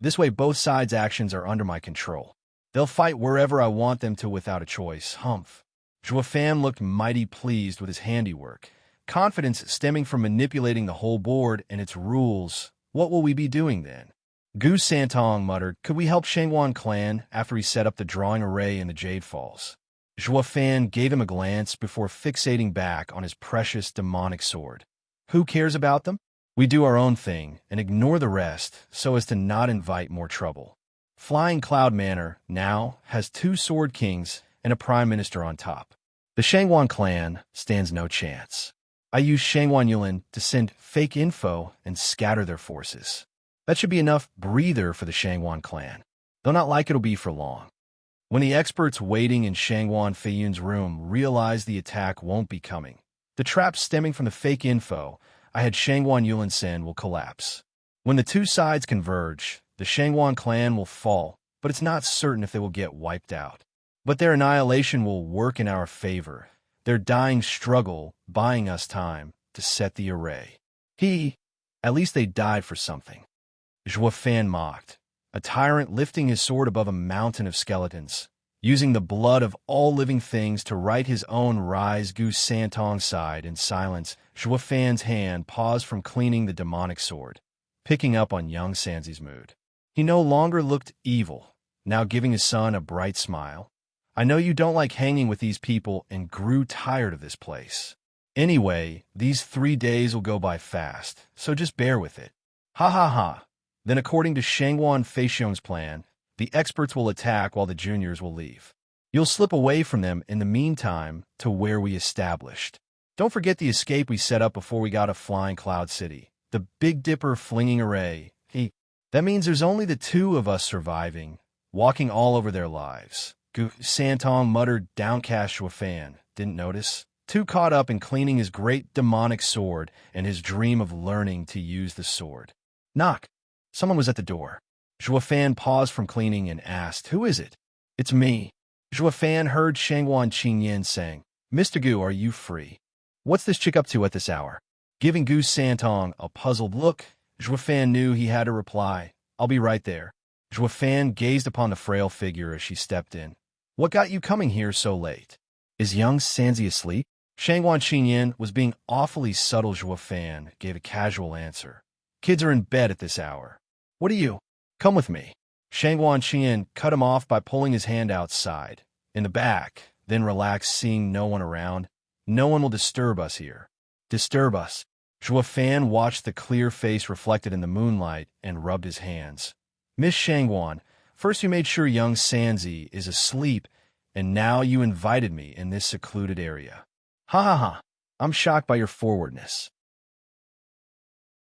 This way both sides' actions are under my control. They'll fight wherever I want them to without a choice. Humph. Zhuofan looked mighty pleased with his handiwork, confidence stemming from manipulating the whole board and its rules. What will we be doing then? Gu Santong muttered, could we help Shangwan clan after he set up the drawing array in the Jade Falls? Zhuofan gave him a glance before fixating back on his precious demonic sword. Who cares about them? We do our own thing and ignore the rest so as to not invite more trouble. Flying Cloud Manor now has 2 Sword Kings and a Prime Minister on top. The Shangwan clan stands no chance. I use Shangwan Yulin to send fake info and scatter their forces. That should be enough breather for the Shangwan clan. They'll not like it'll be for long. When the experts waiting in Shangwan Feiyun's room realize the attack won't be coming, the trap stemming from the fake info I had Shangwan Yulin send will collapse. When the 2 sides converge, the Shangwan clan will fall, but it's not certain if they will get wiped out. But their annihilation will work in our favor, their dying struggle buying us time to set the array. At least they died for something. Zhuofan mocked, a tyrant lifting his sword above a mountain of skeletons. Using the blood of all living things to write his own rise, Gu Santong sighed in silence. Zhuo Fan's hand paused from cleaning the demonic sword, picking up on young Sanzi's mood. He no longer looked evil, now giving his son a bright smile. I know you don't like hanging with these people and grew tired of this place. Anyway, these 3 days will go by fast, so just bear with it. Ha ha ha. Then according to Shangguan Feixiong's plan, the experts will attack while the juniors will leave. You'll slip away from them in the meantime to where we established. Don't forget the escape we set up before we got to Flying Cloud City. The Big Dipper flinging array. That means there's only the 2 of us surviving, walking all over their lives. Gu Santong muttered, downcast Zhuo Fan. Didn't notice? Too caught up in cleaning his great demonic sword and his dream of learning to use the sword. Knock. Someone was at the door. Zhuo Fan paused from cleaning and asked, Who is it? It's me. Zhuo Fan heard Shangguan Qingyan saying, Mr. Gu, are you free? What's this chick up to at this hour? Giving Gu Santong a puzzled look, Zhuo Fan knew he had to reply, I'll be right there. Zhuo Fan gazed upon the frail figure as she stepped in. What got you coming here so late? Is young Sanzi asleep? Shangguan Qingyan was being awfully subtle. Zhuo Fan gave a casual answer. Kids are in bed at this hour. What are you? Come with me. Shangguan Qingyan cut him off by pulling his hand outside, in the back, then relaxed, seeing no one around. No one will disturb us here. Disturb us? Zhuo Fan watched the clear face reflected in the moonlight and rubbed his hands. Miss Shangguan, first you made sure young Sanzi is asleep, and now you invited me in this secluded area. Ha ha ha. I'm shocked by your forwardness.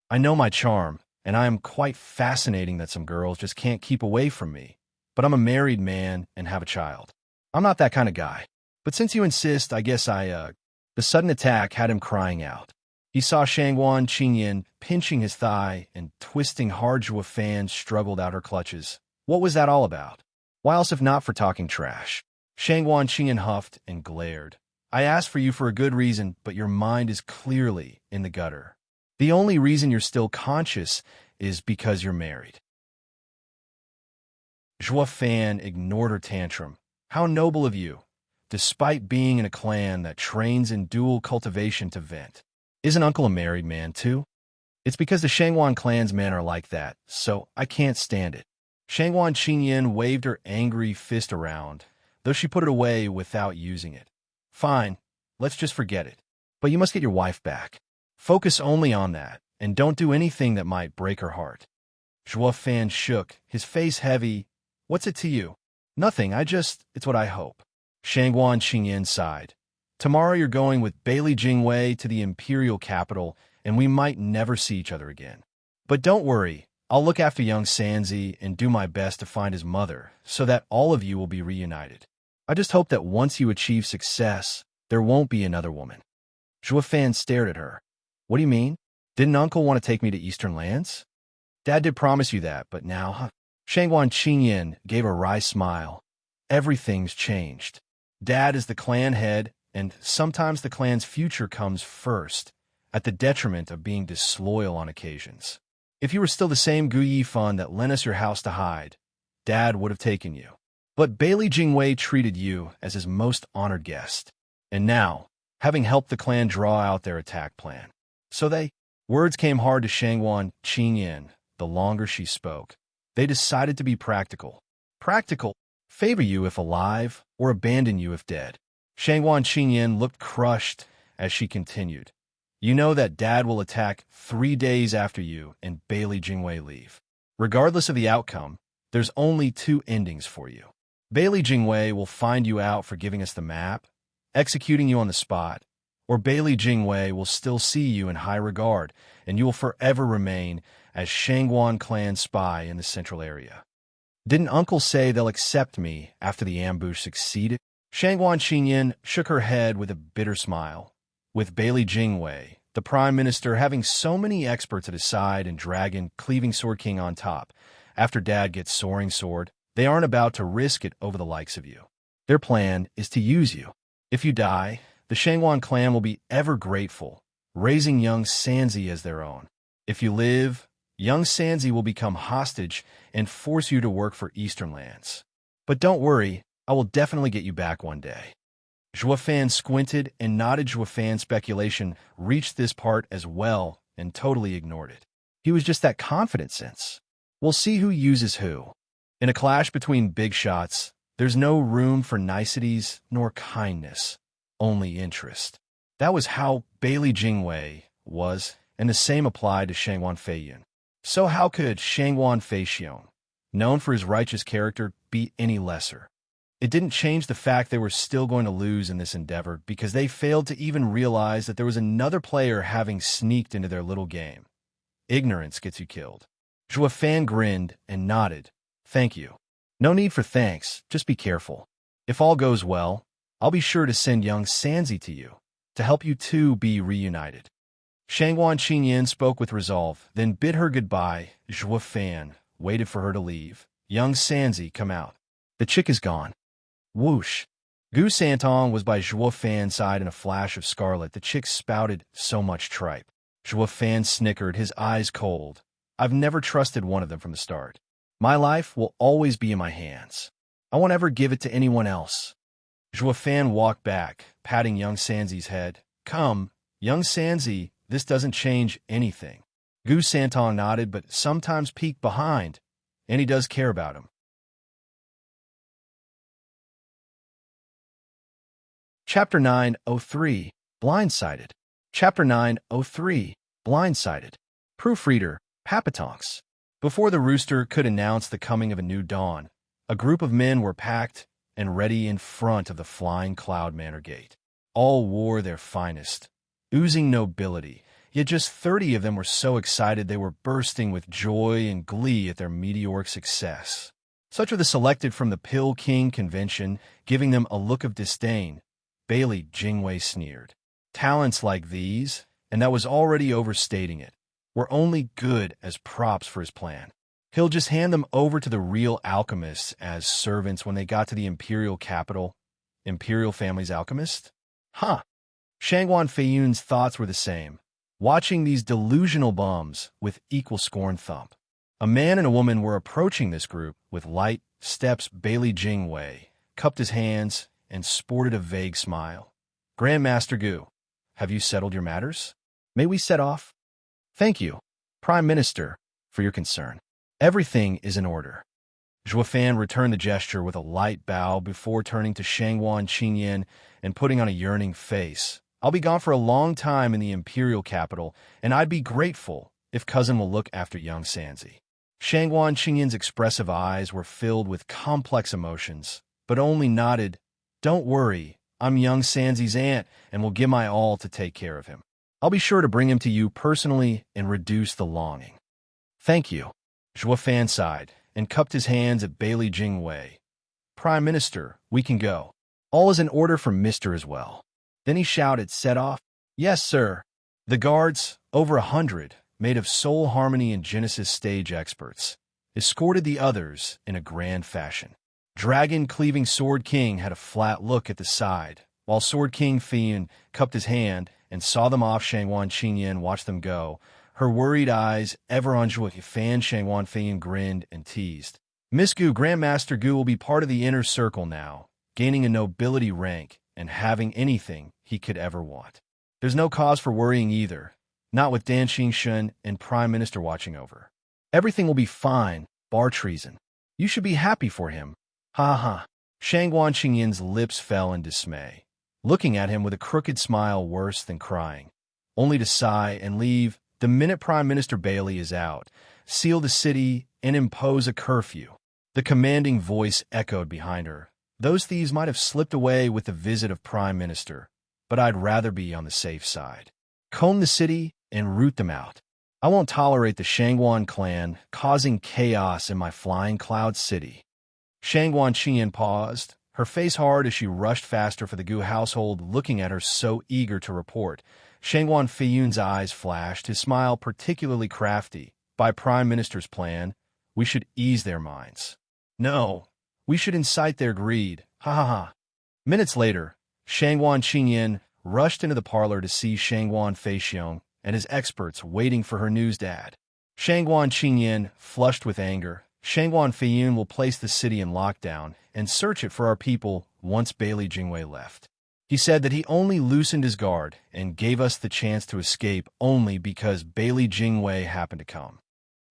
I know my charm, and I am quite fascinating that some girls just can't keep away from me, but I'm a married man and have a child. I'm not that kind of guy. But since you insist, I guess The sudden attack had him crying out. He saw Shangguan Qingyan pinching his thigh and twisting hard. Zhuo Fan struggled out her clutches. What was that all about? Why else if not for talking trash? Shangguan Qingyan huffed and glared. I asked for you for a good reason, but your mind is clearly in the gutter. The only reason you're still conscious is because you're married. Zhuo Fan ignored her tantrum. How noble of you, despite being in a clan that trains in dual cultivation to vent. Isn't Uncle a married man, too? It's because the Shangguan clan's men are like that, so I can't stand it. Shangguan Qingyan waved her angry fist around, though she put it away without using it. Fine, let's just forget it. But you must get your wife back. Focus only on that, and don't do anything that might break her heart. Zhuo Fan shook, his face heavy. What's it to you? Nothing, it's what I hope. Shangguan Qingyan sighed. Tomorrow you're going with Bailey Jingwei to the imperial capital, and we might never see each other again. But don't worry, I'll look after young Sanzi and do my best to find his mother, so that all of you will be reunited. I just hope that once you achieve success, there won't be another woman. Zhuo Fan stared at her. What do you mean? Didn't Uncle want to take me to Eastern lands? Dad did promise you that, but now, Shangguan Qingyan gave a wry smile. Everything's changed. Dad is the clan head, and sometimes the clan's future comes first, at the detriment of being disloyal on occasions. If you were still the same Gu Yifan that lent us your house to hide, Dad would have taken you. But Bailey Jingwei treated you as his most honored guest. And now, having helped the clan draw out their attack plan. Words came hard to Shangguan Qingyan the longer she spoke. They decided to be practical. Practical, favor you if alive, or abandon you if dead. Shangguan Qingyan looked crushed as she continued. You know that Dad will attack 3 days after you and Bailey Jingwei leave. Regardless of the outcome, there's only 2 endings for you. Bailey Jingwei will find you out for giving us the map, executing you on the spot, or Bailey Jingwei will still see you in high regard, and you will forever remain as Shangguan clan spy in the central area. Didn't Uncle say they'll accept me after the ambush succeeded? Shangguan Qingyan shook her head with a bitter smile. With Bailey Jingwei, the Prime Minister having so many experts at his side and Dragon Cleaving Sword King on top, after Dad gets Soaring Sword, they aren't about to risk it over the likes of you. Their plan is to use you. If you die, the Shangguan clan will be ever grateful, raising young Sanzi as their own. If you live, young Sanzi will become hostage and force you to work for Eastern lands. But don't worry, I will definitely get you back one day. Zhuofan squinted and nodded. Zhuofan's speculation reached this part as well and totally ignored it. He was just that confident since. We'll see who uses who. In a clash between big shots, there's no room for niceties nor kindness, only interest. That was how Bailey Jingwei was, and the same applied to Shangwan Feiyun. So how could Shangwan Feixiong, known for his righteous character, be any lesser? It didn't change the fact they were still going to lose in this endeavor because they failed to even realize that there was another player having sneaked into their little game. Ignorance gets you killed. Zhuofan grinned and nodded. Thank you. No need for thanks, just be careful. If all goes well, I'll be sure to send young Sanzi to you, to help you two be reunited. Shangwan Qinyan spoke with resolve, then bid her goodbye. Zhuofan waited for her to leave. Young Sanzi, come out. The chick is gone. Whoosh. Gu Santong was by Zhuofan's side in a flash of scarlet. The chick spouted so much tripe. Zhuofan snickered, his eyes cold. I've never trusted one of them from the start. My life will always be in my hands. I won't ever give it to anyone else. Zhuofan walked back, patting young Sanzi's head. Come, young Sanzi, this doesn't change anything. Gu Santong nodded, but sometimes peeked behind, and he does care about him. Chapter 903, Blindsided. Chapter 903, Blindsided. Proofreader, Papatonks. Before the rooster could announce the coming of a new dawn, a group of men were packed and ready in front of the Flying Cloud Manor gate. All wore their finest, oozing nobility, yet just 30 of them were so excited they were bursting with joy and glee at their meteoric success. Such are the selected from the Pill King convention, giving them a look of disdain. Bailey Jingwei sneered. Talents like these, and that was already overstating it, were only good as props for his plan. He'll just hand them over to the real alchemists as servants when they got to the imperial capital. Imperial family's alchemist? Huh. Shangwan Feiyun's thoughts were the same, watching these delusional bums with equal scorn thump. A man and a woman were approaching this group with light steps. Bailey Jingwei cupped his hands and sported a vague smile. Grandmaster Gu, have you settled your matters? May we set off? Thank you, Prime Minister, for your concern. Everything is in order. Zhuofan returned the gesture with a light bow before turning to Shangwan Qinyan and putting on a yearning face. I'll be gone for a long time in the imperial capital, and I'd be grateful if cousin will look after young Sanzi. Shangwan Qinyan's expressive eyes were filled with complex emotions, but only nodded. Don't worry, I'm young Sanzi's aunt and will give my all to take care of him. I'll be sure to bring him to you personally and reduce the longing. Thank you. Zhuofan sighed and cupped his hands at Bailey Jingwei. Prime Minister, we can go. All is in order for Mr. as well. Then he shouted, set off. Yes, sir. The guards, over 100, made of Soul Harmony and Genesis stage experts, escorted the others in a grand fashion. Dragon-cleaving Sword King had a flat look at the side, while Sword King Feiyun cupped his hand and saw them off. Shangwan Qinyan watched them go, her worried eyes ever on Zhuofan. Shangwan Feiyun grinned and teased. Miss Gu, Grandmaster Gu will be part of the inner circle now, gaining a nobility rank and having anything he could ever want. There's no cause for worrying either, not with Dan Xingshun and Prime Minister watching over. Everything will be fine, bar treason. You should be happy for him. Ha ha. Shangwan Qinyan's lips fell in dismay, looking at him with a crooked smile worse than crying, only to sigh and leave the minute Prime Minister Bailey is out, seal the city, and impose a curfew. The commanding voice echoed behind her. Those thieves might have slipped away with the visit of Prime Minister, but I'd rather be on the safe side. Comb the city and root them out. I won't tolerate the Shangwan clan causing chaos in my Flying Cloud City. Shangwan Qinyan paused, her face hard as she rushed faster for the Gu household, looking at her so eager to report. Shangwan Feiyun's eyes flashed, his smile particularly crafty. By Prime Minister's plan, we should ease their minds. No, we should incite their greed. Ha ha ha. Minutes later, Shangwan Qinyan rushed into the parlor to see Shangwan Feixiong and his experts waiting for her news dad. Shangwan Qinyan flushed with anger. Shangguan Feiyun will place the city in lockdown and search it for our people once Bailey Jingwei left. He said that he only loosened his guard and gave us the chance to escape only because Bailey Jingwei happened to come.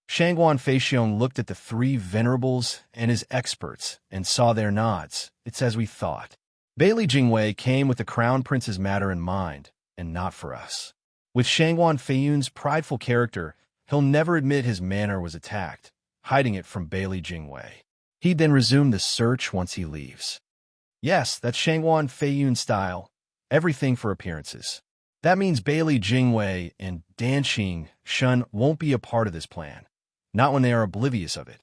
Shangguan Feiyun looked at the three venerables and his experts and saw their nods. It's as we thought. Bailey Jingwei came with the crown prince's matter in mind, and not for us. With Shangguan Feiyun's prideful character, he'll never admit his manor was attacked, hiding it from Bailey Jingwei. He'd then resume the search once he leaves. Yes, that's Shangguan Feiyun style. Everything for appearances. That means Bailey Jingwei and Danqing Shun won't be a part of this plan. Not when they are oblivious of it.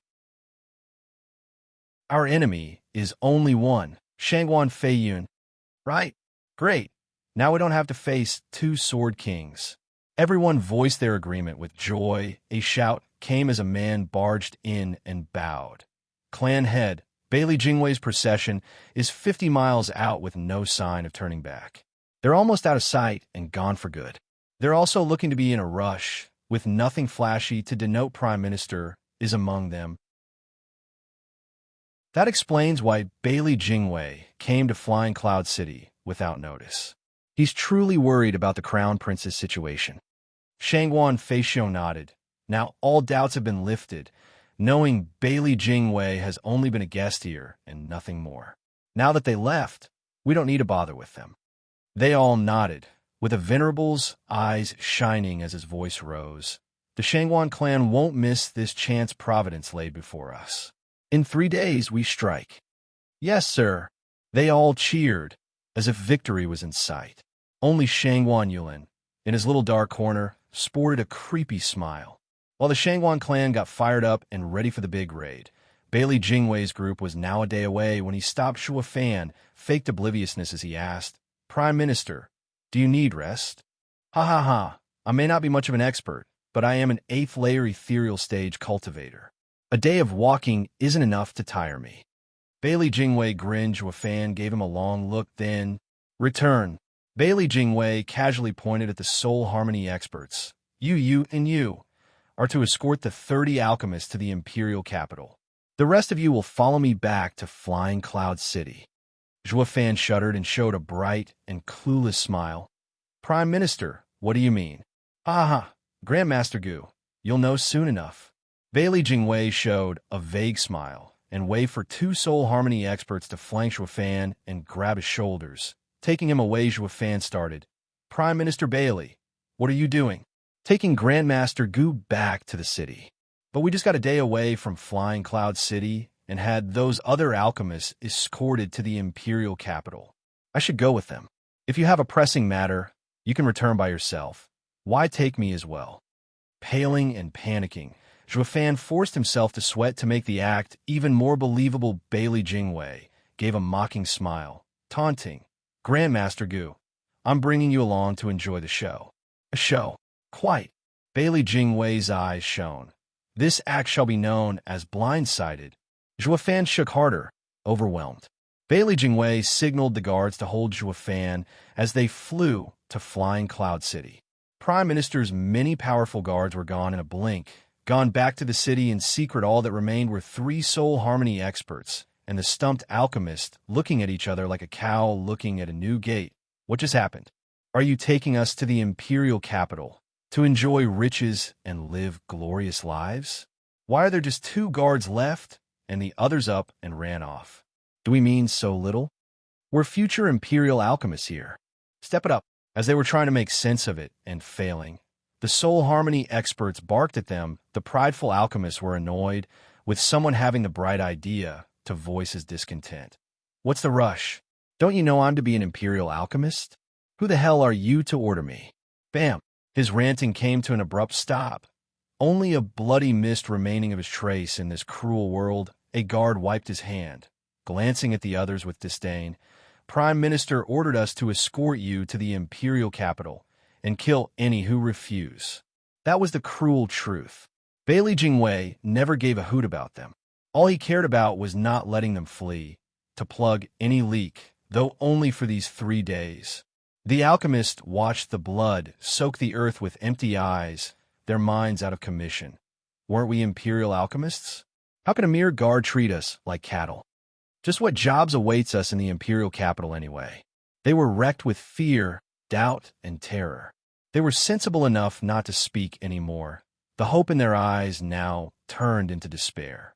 Our enemy is only one, Shangguan Feiyun. Right? Great. Now we don't have to face two sword kings. Everyone voiced their agreement with joy. A shout came as a man barged in and bowed. Clan head, Bailey Jingwei's procession is 50 miles out with no sign of turning back. They're almost out of sight and gone for good. They're also looking to be in a rush, with nothing flashy to denote Prime Minister is among them. That explains why Bailey Jingwei came to Flying Cloud City without notice. He's truly worried about the Crown Prince's situation. Shangguan Feiyun nodded. Now all doubts have been lifted, knowing Bailey Jingwei has only been a guest here and nothing more. Now that they left, we don't need to bother with them. They all nodded, with a venerable's eyes shining as his voice rose. The Shangguan clan won't miss this chance Providence laid before us. In 3 days, we strike. Yes, sir. They all cheered, as if victory was in sight. Only Shangguan Yulin, in his little dark corner, sported a creepy smile. While the Shangguan clan got fired up and ready for the big raid, Bailey Jingwei's group was now a day away when he stopped Shuo Fan, faked obliviousness as he asked, "Prime Minister, do you need rest?" Ha ha ha, I may not be much of an expert, but I am an 8th layer ethereal stage cultivator. A day of walking isn't enough to tire me. Bailey Jingwei grinned. Shuo Fan gave him a long look, then, "Return." Bailey Jingwei casually pointed at the soul harmony experts. You, and you are to escort the 30 alchemists to the imperial capital. The rest of you will follow me back to Flying Cloud City. Shuo Fan shuddered and showed a bright and clueless smile. "Prime Minister, what do you mean?" "Ha ha, Grandmaster Gu, you'll know soon enough." Bailey Jingwei showed a vague smile and waved for 2 soul harmony experts to flank Shuo Fan and grab his shoulders. Taking him away, Shuo Fan started. "Prime Minister Bailey, what are you doing?" "Taking Grandmaster Gu back to the city. But we just got a day away from Flying Cloud City and had those other alchemists escorted to the imperial capital. I should go with them. If you have a pressing matter, you can return by yourself. Why take me as well?" Paling and panicking, Shuo Fan forced himself to sweat to make the act even more believable. Bailey Jingwei gave a mocking smile, taunting, "Grandmaster Gu, I'm bringing you along to enjoy the show." "A show? Quite." Bailey Jingwei's eyes shone. "This act shall be known as blindsided." Shuo Fan shook harder, overwhelmed. Bailey Jingwei signaled the guards to hold Shuo Fan as they flew to Flying Cloud City. Prime Minister's many powerful guards were gone in a blink. Gone back to the city in secret, all that remained were 3 soul harmony experts and the stumped alchemist looking at each other like a cow looking at a new gate. "What just happened? Are you taking us to the imperial capital to enjoy riches and live glorious lives? Why are there just 2 guards left and the others up and ran off? Do we mean so little? We're future imperial alchemists here. Step it up." As they were trying to make sense of it and failing, the soul harmony experts barked at them. The prideful alchemists were annoyed with someone having the bright idea to voice his discontent. "What's the rush? Don't you know I'm to be an imperial alchemist? Who the hell are you to order me?" Bam! His ranting came to an abrupt stop. Only a bloody mist remaining of his trace in this cruel world. A guard wiped his hand, glancing at the others with disdain. "Prime Minister ordered us to escort you to the imperial capital and kill any who refuse." That was the cruel truth. Bailey Jingwei never gave a hoot about them. All he cared about was not letting them flee, to plug any leak, though only for these 3 days. The alchemist watched the blood soak the earth with empty eyes, their minds out of commission. Weren't we imperial alchemists? How can a mere guard treat us like cattle? Just what jobs awaits us in the imperial capital anyway? They were wrecked with fear, doubt, and terror. They were sensible enough not to speak anymore. The hope in their eyes now turned into despair.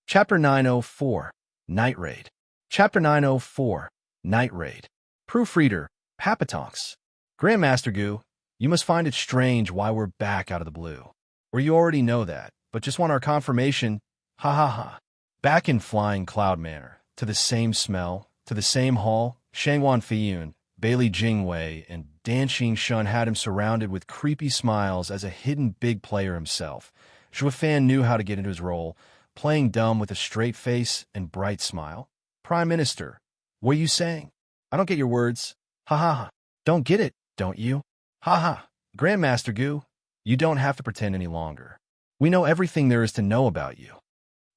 Chapter 904, Night Raid. Chapter 904, Night Raid. Proofreader, Papatonks. Grandmaster Goo, you must find it strange why we're back out of the blue. Or you already know that, but just want our confirmation, ha ha ha. Back in Flying Cloud Manor, to the same smell, to the same hall, Shangwan Fiyun, Bailey Jingwei, and Dan Xingshun had him surrounded with creepy smiles as a hidden big player himself. Zhuofan knew how to get into his role, playing dumb with a straight face and bright smile. Prime Minister, what are you saying? I don't get your words. Ha ha ha. Don't get it, don't you? Ha ha. Grandmaster Goo, you don't have to pretend any longer. We know everything there is to know about you.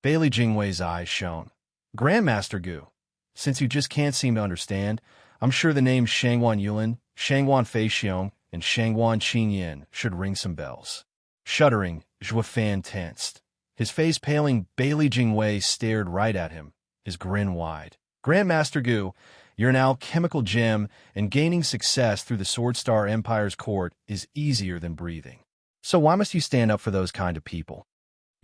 Bailey Jingwei's eyes shone. Grandmaster Goo, since you just can't seem to understand, I'm sure the names Shangwan Yulin, Shangwan Feixiong, and Shangwan Qingyan should ring some bells. Shuddering, Zhuofan tensed. His face paling, Bailey Jingwei stared right at him, his grin wide. Grandmaster Goo, you're an alchemical gem, and gaining success through the Sword Star Empire's court is easier than breathing. So why must you stand up for those kind of people?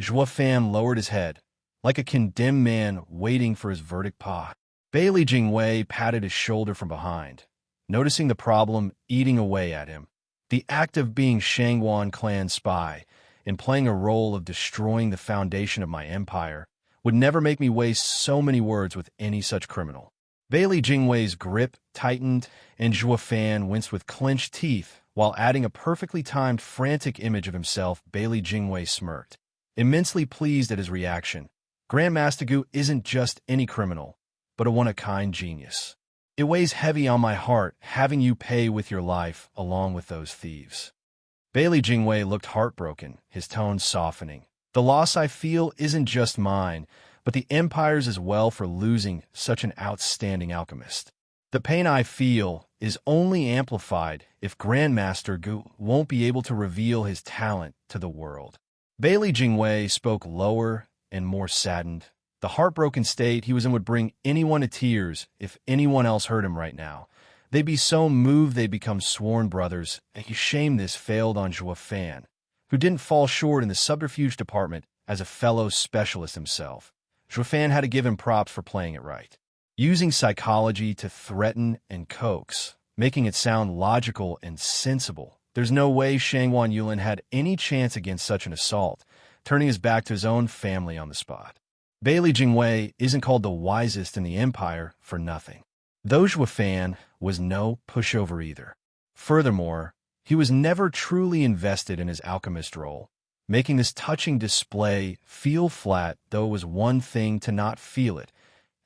Zhuofan lowered his head, like a condemned man waiting for his verdict paw. Bailey Jingwei patted his shoulder from behind, noticing the problem eating away at him. The act of being Shangwan clan spy and playing a role of destroying the foundation of my empire would never make me waste so many words with any such criminal. Bailey Jingwei's grip tightened, and Zhuofan winced with clenched teeth while adding a perfectly timed frantic image of himself. Bailey Jingwei smirked, immensely pleased at his reaction. Grandmaster Goo isn't just any criminal, but a one-of-a-kind genius. It weighs heavy on my heart having you pay with your life along with those thieves. Bailey Jingwei looked heartbroken, his tone softening. The loss I feel isn't just mine, but the Empire's as well for losing such an outstanding alchemist. The pain I feel is only amplified if Grandmaster Goo won't be able to reveal his talent to the world. Bailey Jingwei spoke lower and more saddened. The heartbroken state he was in would bring anyone to tears if anyone else heard him right now. They'd be so moved they'd become sworn brothers, and he shamed this failed on Zhuofan, who didn't fall short in the subterfuge department as a fellow specialist himself. Zhuofan had to give him props for playing it right. Using psychology to threaten and coax, making it sound logical and sensible. There's no way Shangwan Yulin had any chance against such an assault, turning his back to his own family on the spot. Bailey Jingwei isn't called the wisest in the Empire for nothing. Though Zhuofan was no pushover either. Furthermore, he was never truly invested in his alchemist role, making this touching display feel flat, though it was one thing to not feel it,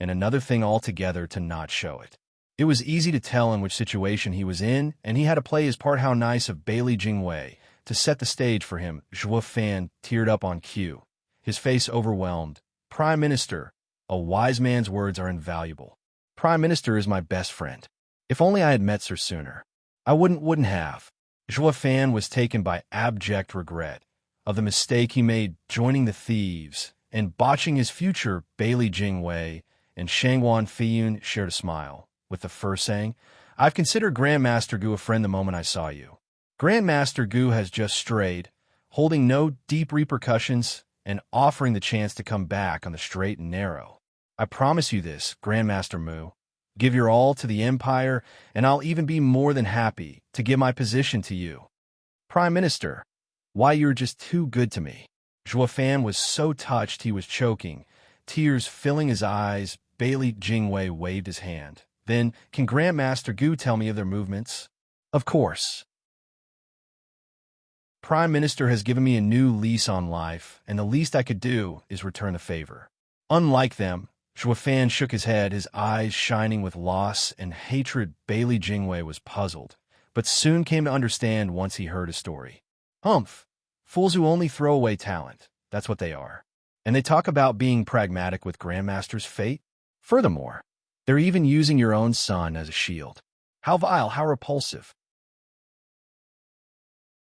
and another thing altogether to not show it. It was easy to tell in which situation he was in, and he had to play his part. How nice of Bailey Jingwei to set the stage for him. Zhuofan teared up on cue, his face overwhelmed. Prime Minister, a wise man's words are invaluable. Prime Minister is my best friend. If only I had met her sooner. I wouldn't have. Zhuofan was taken by abject regret of the mistake he made joining the thieves and botching his future. Bailey Jingwei and Shangwan Fiyun shared a smile, with the first saying, I've considered Grandmaster Goo a friend the moment I saw you. Grandmaster Goo has just strayed, holding no deep repercussions and offering the chance to come back on the straight and narrow. I promise you this, Grandmaster Mu. Give your all to the Empire, and I'll even be more than happy to give my position to you. Prime Minister, why you're just too good to me. Zhuofan was so touched he was choking, tears filling his eyes. Bailey Jingwei waved his hand. Then, can Grandmaster Goo tell me of their movements? Of course. Prime Minister has given me a new lease on life, and the least I could do is return the favor. Unlike them, Zhuofan shook his head, his eyes shining with loss and hatred. Bailey Jingwei was puzzled, but soon came to understand once he heard a story. Humph! Fools who only throw away talent, that's what they are. And they talk about being pragmatic with Grandmaster's fate? Furthermore, they're even using your own son as a shield. How vile, how repulsive.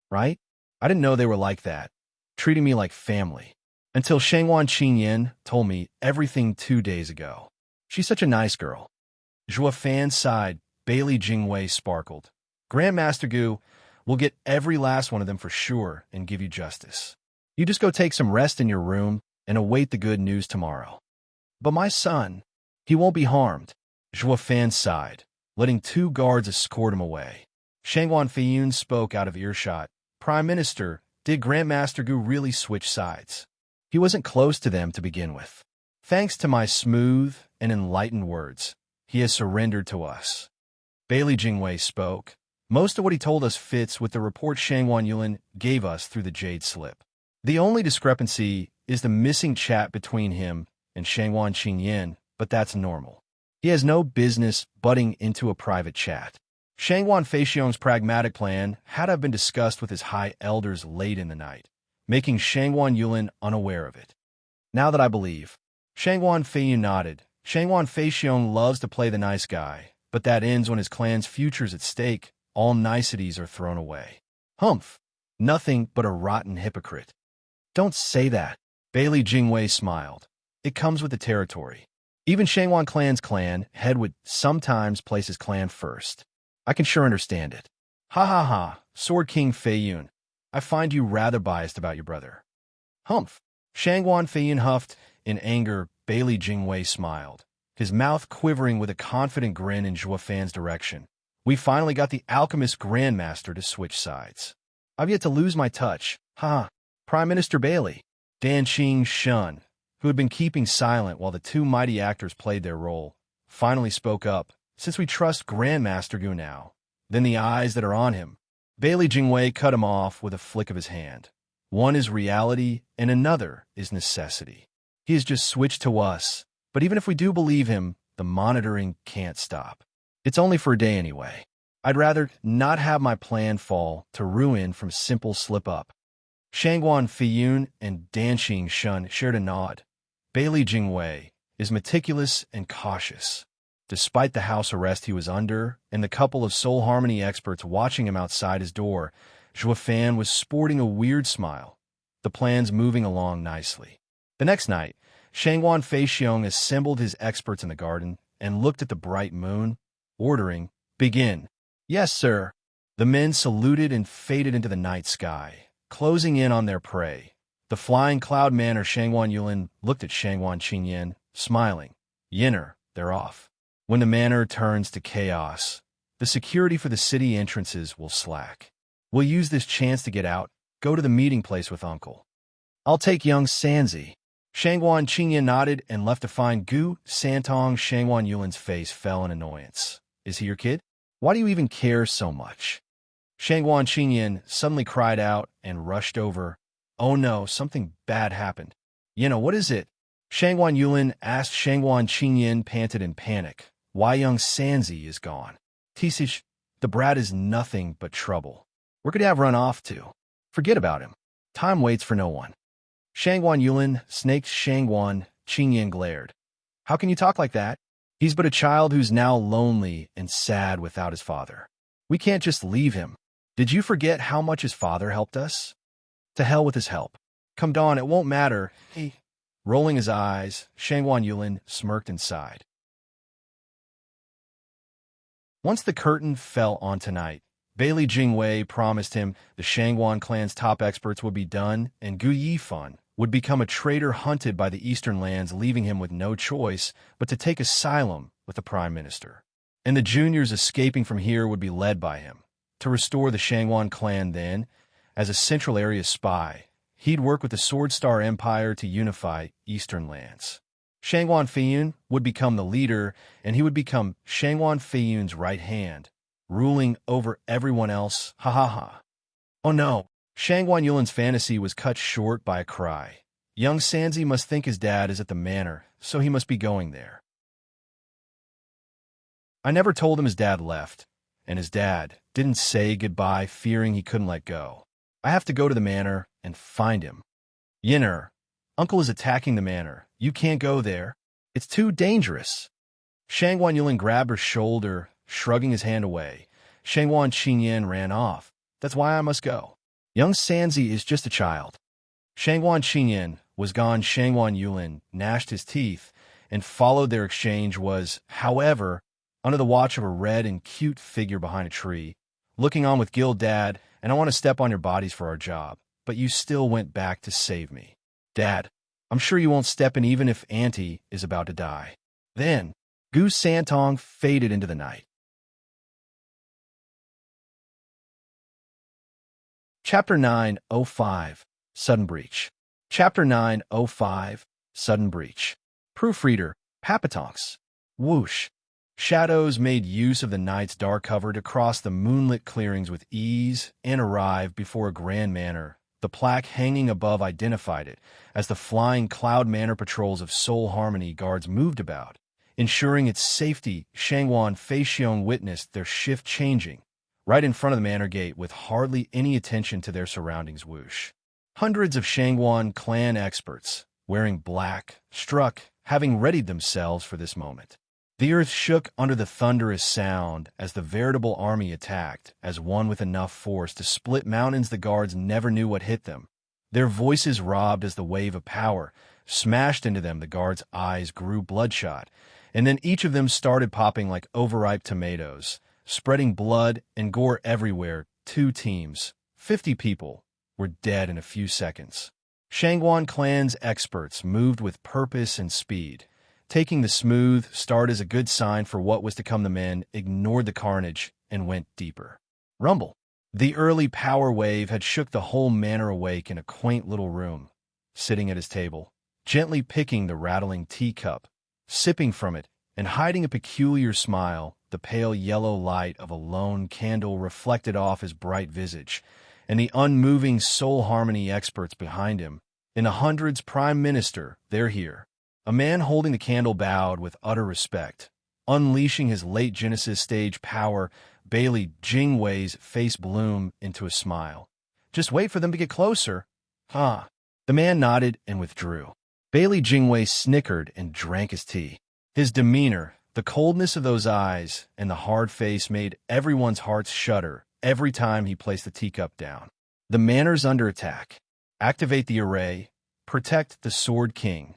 Right? I didn't know they were like that, treating me like family. Until Shangwan Qingyan told me everything 2 days ago. She's such a nice girl. Zhua Fan sighed. Bailey Jingwei sparkled. Grandmaster Gu, we'll get every last one of them for sure and give you justice. You just go take some rest in your room and await the good news tomorrow. But my son, he won't be harmed. Zhua Fan sighed, letting 2 guards escort him away. Shangwan Feiyun spoke out of earshot. Prime Minister, did Grandmaster Gu really switch sides? He wasn't close to them to begin with. Thanks to my smooth and enlightened words, he has surrendered to us. Bailey Jingwei spoke. Most of what he told us fits with the report Shangwan Yulin gave us through the Jade Slip. The only discrepancy is the missing chat between him and Shangwan Qingyan, but that's normal. He has no business butting into a private chat. Shangwan Feixiong's pragmatic plan had to have been discussed with his high elders late in the night, making Shangwan Yulin unaware of it. Now that I believe, Shangwan Feiyun nodded. Shangwan Feixiong loves to play the nice guy, but that ends when his clan's future's at stake. All niceties are thrown away. Humph! Nothing but a rotten hypocrite. Don't say that. Bailey Jingwei smiled. It comes with the territory. Even Shangwan clan's clan head would sometimes place his clan first. I can sure understand it. Ha ha ha, Sword King Feiyun. I find you rather biased about your brother. Humph! Shangwan Feiyun huffed. In anger, Bailey Jingwei smiled, his mouth quivering with a confident grin in Zhua Fan's direction. We finally got the alchemist grandmaster to switch sides. I've yet to lose my touch. Ha! Prime Minister Bailey. Dan Qing Shun, who had been keeping silent while the 2 mighty actors played their role, finally spoke up. Since we trust Grandmaster Gu now, then the eyes that are on him. Bailey Jingwei cut him off with a flick of his hand. One is reality and another is necessity. He has just switched to us, but even if we do believe him, the monitoring can't stop. It's only for a day anyway. I'd rather not have my plan fall to ruin from simple slip-up. Shangwan Feiyun and Danqing Shun shared a nod. Bailey Jingwei is meticulous and cautious. Despite the house arrest he was under and the couple of soul harmony experts watching him outside his door, Zhua Fan was sporting a weird smile, the plans moving along nicely. The next night, Shangwan Feixiong assembled his experts in the garden and looked at the bright moon, ordering, "Begin." "Yes, sir." The men saluted and faded into the night sky, closing in on their prey. The flying cloud man or Shangwan Yulin looked at Shangwan Qingyan, smiling. "Yinner, they're off. When the manor turns to chaos, the security for the city entrances will slack. We'll use this chance to get out, go to the meeting place with Uncle. I'll take young Sanzi." Shangwan Qingyan nodded and left to find Gu Santong. Shangwan Yulin's face fell in annoyance. "Is he your kid? Why do you even care so much?" Shangwan Qingyan suddenly cried out and rushed over. "Oh no, something bad happened." What is it?" Shangwan Yulin asked. Shangwan Qingyan panted in panic. "Why young Sanzi is gone. Tisish, the brat is nothing but trouble. Where could he have run off to? Forget about him. Time waits for no one." Shangwan Yulin snaked. Shangwan Qingyan glared. "How can you talk like that? He's but a child who's now lonely and sad without his father. We can't just leave him. Did you forget how much his father helped us? To hell with his help. Come dawn, it won't matter." Rolling his eyes, Shangwan Yulin smirked and sighed. Once the curtain fell on tonight, Bailey Jingwei promised him the Shangwan clan's top experts would be done, and Gu Yifan would become a traitor hunted by the eastern lands, leaving him with no choice but to take asylum with the prime minister. And the juniors escaping from here would be led by him. To restore the Shangwan clan then, as a Central Area spy, he'd work with the Sword Star Empire to unify eastern lands. Shangwan Feiyun would become the leader, and he would become Shangwan Feiyun's right hand, ruling over everyone else. Ha ha ha. Oh no. Shangwan Yulin's fantasy was cut short by a cry. Young Sanzi must think his dad is at the manor, so he must be going there. I never told him his dad left, and his dad didn't say goodbye, fearing he couldn't let go. I have to go to the manor and find him. Yinner, Uncle is attacking the manor. You can't go there. It's too dangerous. Shangwan Yulin grabbed her shoulder, shrugging his hand away. Shangwan Qingyan ran off. That's why I must go. Young Sanzi is just a child. Shangwan Qingyan was gone. Shangwan Yulin gnashed his teeth and followed their exchange was, however, under the watch of a red and cute figure behind a tree, looking on with Gil, Dad, and I want to step on your bodies for our job, but you still went back to save me. Dad, I'm sure you won't step in even if Auntie is about to die. Then, Gu Santong faded into the night. Chapter 905, Sudden Breach. Chapter 905, Sudden Breach. Proofreader, Papatonks. Whoosh. Shadows made use of the night's dark cover to cross the moonlit clearings with ease and arrive before a grand manor. The plaque hanging above identified it as the Flying Cloud Manor patrols of Soul Harmony guards moved about. Ensuring its safety, Shangwan Feixiong witnessed their shift changing, right in front of the manor gate with hardly any attention to their surroundings. Whoosh. Hundreds of Shangwan clan experts, wearing black, struck, having readied themselves for this moment. The earth shook under the thunderous sound as the veritable army attacked, as one with enough force to split mountains. The guards never knew what hit them. Their voices robbed as the wave of power smashed into them. The guards' eyes grew bloodshot, and then each of them started popping like overripe tomatoes, spreading blood and gore everywhere. 2 teams, 50 people, were dead in a few seconds. Shangwan clan's experts moved with purpose and speed. Taking the smooth start as a good sign for what was to come, the men ignored the carnage and went deeper. Rumble. The early power wave had shook the whole manor awake in a quaint little room. Sitting at his table, gently picking the rattling teacup, sipping from it, and hiding a peculiar smile, the pale yellow light of a lone candle reflected off his bright visage, and the unmoving Soul Harmony experts behind him. In the hundreds, Prime Minister, they're here. A man holding the candle bowed with utter respect. Unleashing his late Genesis stage power, Bailey Jingwei's face bloomed into a smile. Just wait for them to get closer. Huh. The man nodded and withdrew. Bailey Jingwei snickered and drank his tea. His demeanor, the coldness of those eyes, and the hard face made everyone's hearts shudder every time he placed the teacup down. The manor's under attack. Activate the array. Protect the Sword King.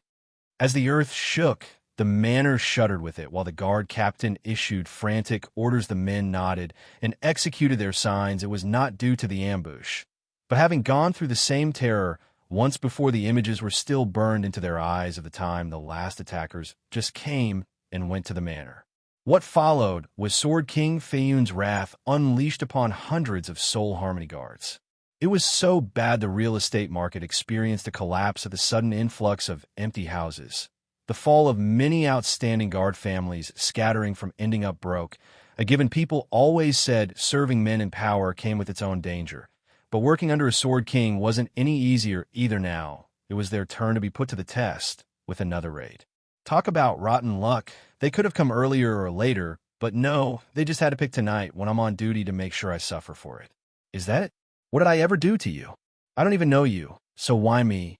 As the earth shook, the manor shuddered with it while the guard captain issued frantic orders. The men nodded and executed their signs. It was not due to the ambush, but having gone through the same terror once before, the images were still burned into their eyes of the time the last attackers just came and went to the manor. What followed was Sword King Feiyun's wrath unleashed upon hundreds of Soul Harmony guards. It was so bad the real estate market experienced a collapse at the sudden influx of empty houses, the fall of many outstanding guard families scattering from ending up broke. A given people always said serving men in power came with its own danger, but working under a Sword King wasn't any easier either. Now it was their turn to be put to the test with another raid. Talk about rotten luck. They could have come earlier or later, but no, they just had to pick tonight when I'm on duty to make sure I suffer for it. Is that it? What did I ever do to you? I don't even know you, so why me?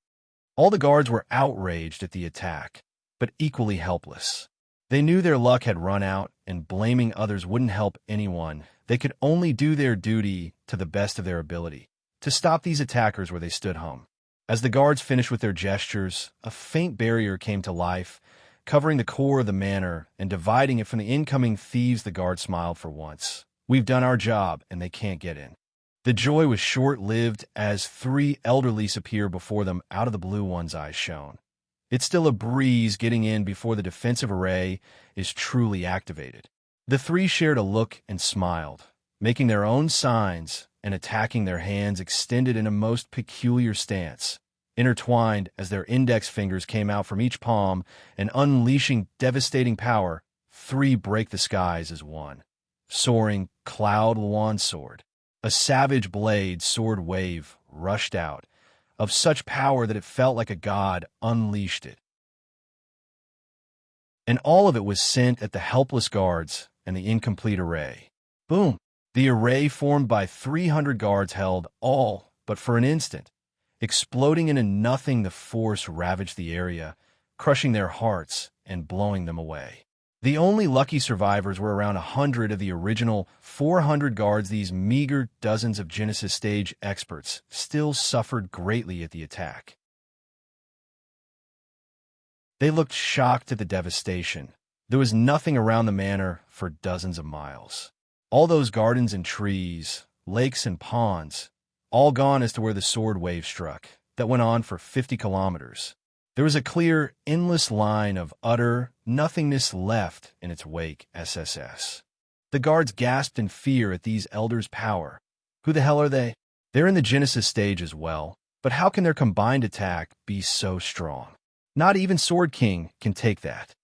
All the guards were outraged at the attack, but equally helpless. They knew their luck had run out, and blaming others wouldn't help anyone. They could only do their duty to the best of their ability, to stop these attackers where they stood home. As the guards finished with their gestures, a faint barrier came to life, covering the core of the manor and dividing it from the incoming thieves. The guard smiled for once. We've done our job, and they can't get in. The joy was short-lived as 3 elderlies appeared before them. Out of the blue, one's eyes shone. It's still a breeze getting in before the defensive array is truly activated. The 3 shared a look and smiled, making their own signs and attacking, their hands extended in a most peculiar stance, intertwined as their index fingers came out from each palm and unleashing devastating power. 3 break the skies as one. Soaring Cloud Luan sword. A savage blade sword wave rushed out, of such power that it felt like a god unleashed it. And all of it was sent at the helpless guards and the incomplete array. Boom! The array formed by 300 guards held all but for an instant. Exploding into nothing, the force ravaged the area, crushing their hearts and blowing them away. The only lucky survivors were around 100 of the original 400 guards. These meager dozens of Genesis stage experts still suffered greatly at the attack. They looked shocked at the devastation. There was nothing around the manor for dozens of miles. All those gardens and trees, lakes and ponds, all gone as to where the sword wave struck, that went on for 50 kilometers. There was a clear, endless line of utter nothingness left in its wake. SSS. The guards gasped in fear at these elders' power. Who the hell are they? They're in the Genesis stage as well, but how can their combined attack be so strong? Not even Sword King can take that.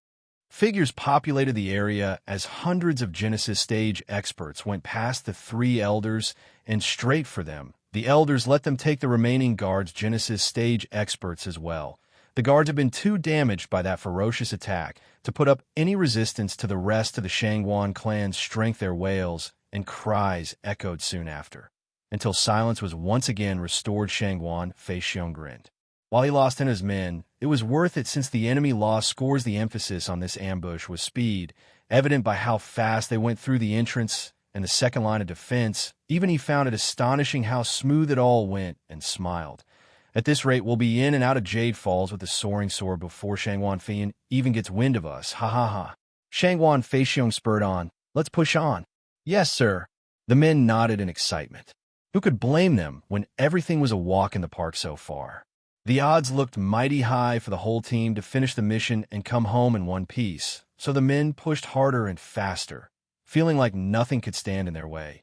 Figures populated the area as hundreds of Genesis stage experts went past the three elders and straight for them. The elders let them take the remaining guards, Genesis stage experts as well. The guards had been too damaged by that ferocious attack to put up any resistance to the rest of the Shangguan clan's strength. Their wails and cries echoed soon after, until silence was once again restored. Shangguan Feixiong grinned. While he lost in his men, it was worth it since the enemy lost scores. The emphasis on this ambush was speed, evident by how fast they went through the entrance and the second line of defense. Even he found it astonishing how smooth it all went, and smiled. At this rate, we'll be in and out of Jade Falls with the soaring sword before Shangguan Feiyan even gets wind of us. Ha ha ha. Shangguan Feixiong spurred on. Let's push on. Yes, sir. The men nodded in excitement. Who could blame them when everything was a walk in the park so far? The odds looked mighty high for the whole team to finish the mission and come home in one piece, so the men pushed harder and faster, feeling like nothing could stand in their way.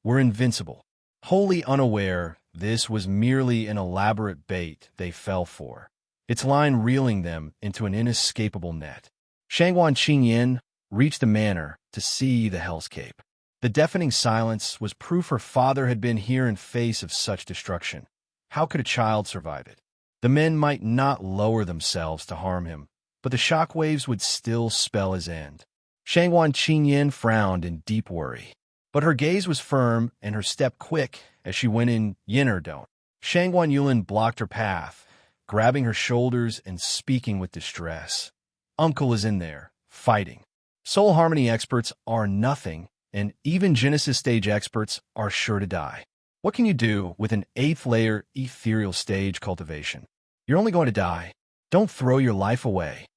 We're invincible. Wholly unaware this was merely an elaborate bait they fell for, its line reeling them into an inescapable net. Shangguan Qingyan reached the manor to see the hellscape. The deafening silence was proof her father had been here in face of such destruction. How could a child survive it? The men might not lower themselves to harm him, but the shockwaves would still spell his end. Shangguan Qingyan frowned in deep worry, but her gaze was firm and her step quick as she went in. Yinner, don't. Shangguan Yulin blocked her path, grabbing her shoulders and speaking with distress. Uncle is in there, fighting. Soul harmony experts are nothing, and even Genesis stage experts are sure to die. What can you do with an 8th layer ethereal stage cultivation? You're only going to die. Don't throw your life away.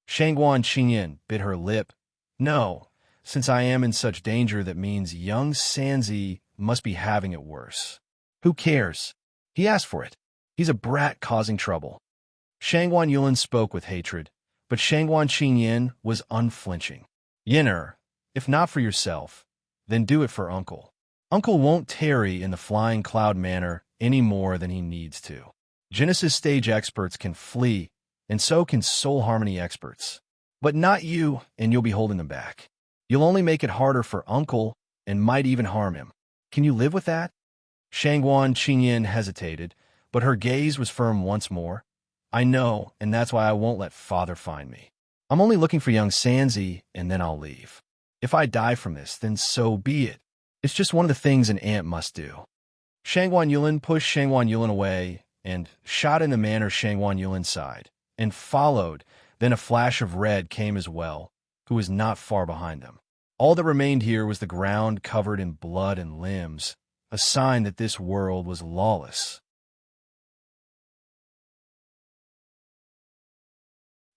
Shangguan Qingyan bit her lip. No, since I am in such danger, that means young Sanzi must be having it worse. Who cares? He asked for it. He's a brat causing trouble. Shangguan Yulin spoke with hatred, but Shangguan Qingyan was unflinching. Yinner, if not for yourself, then do it for Uncle. Uncle won't tarry in the Flying Cloud Manor any more than he needs to. Genesis stage experts can flee, and so can soul harmony experts. But not you, and you'll be holding them back. You'll only make it harder for Uncle, and might even harm him. Can you live with that? Shangguan Qingyan hesitated, but her gaze was firm once more. I know, and that's why I won't let Father find me. I'm only looking for young Sanzi, and then I'll leave. If I die from this, then so be it. It's just one of the things an aunt must do. Shangguan Yulin pushed Shangguan Yulin away and shot in the manor. Shangguan Yulin sighed and followed. Then a flash of red came as well, who was not far behind them. All that remained here was the ground covered in blood and limbs, a sign that this world was lawless.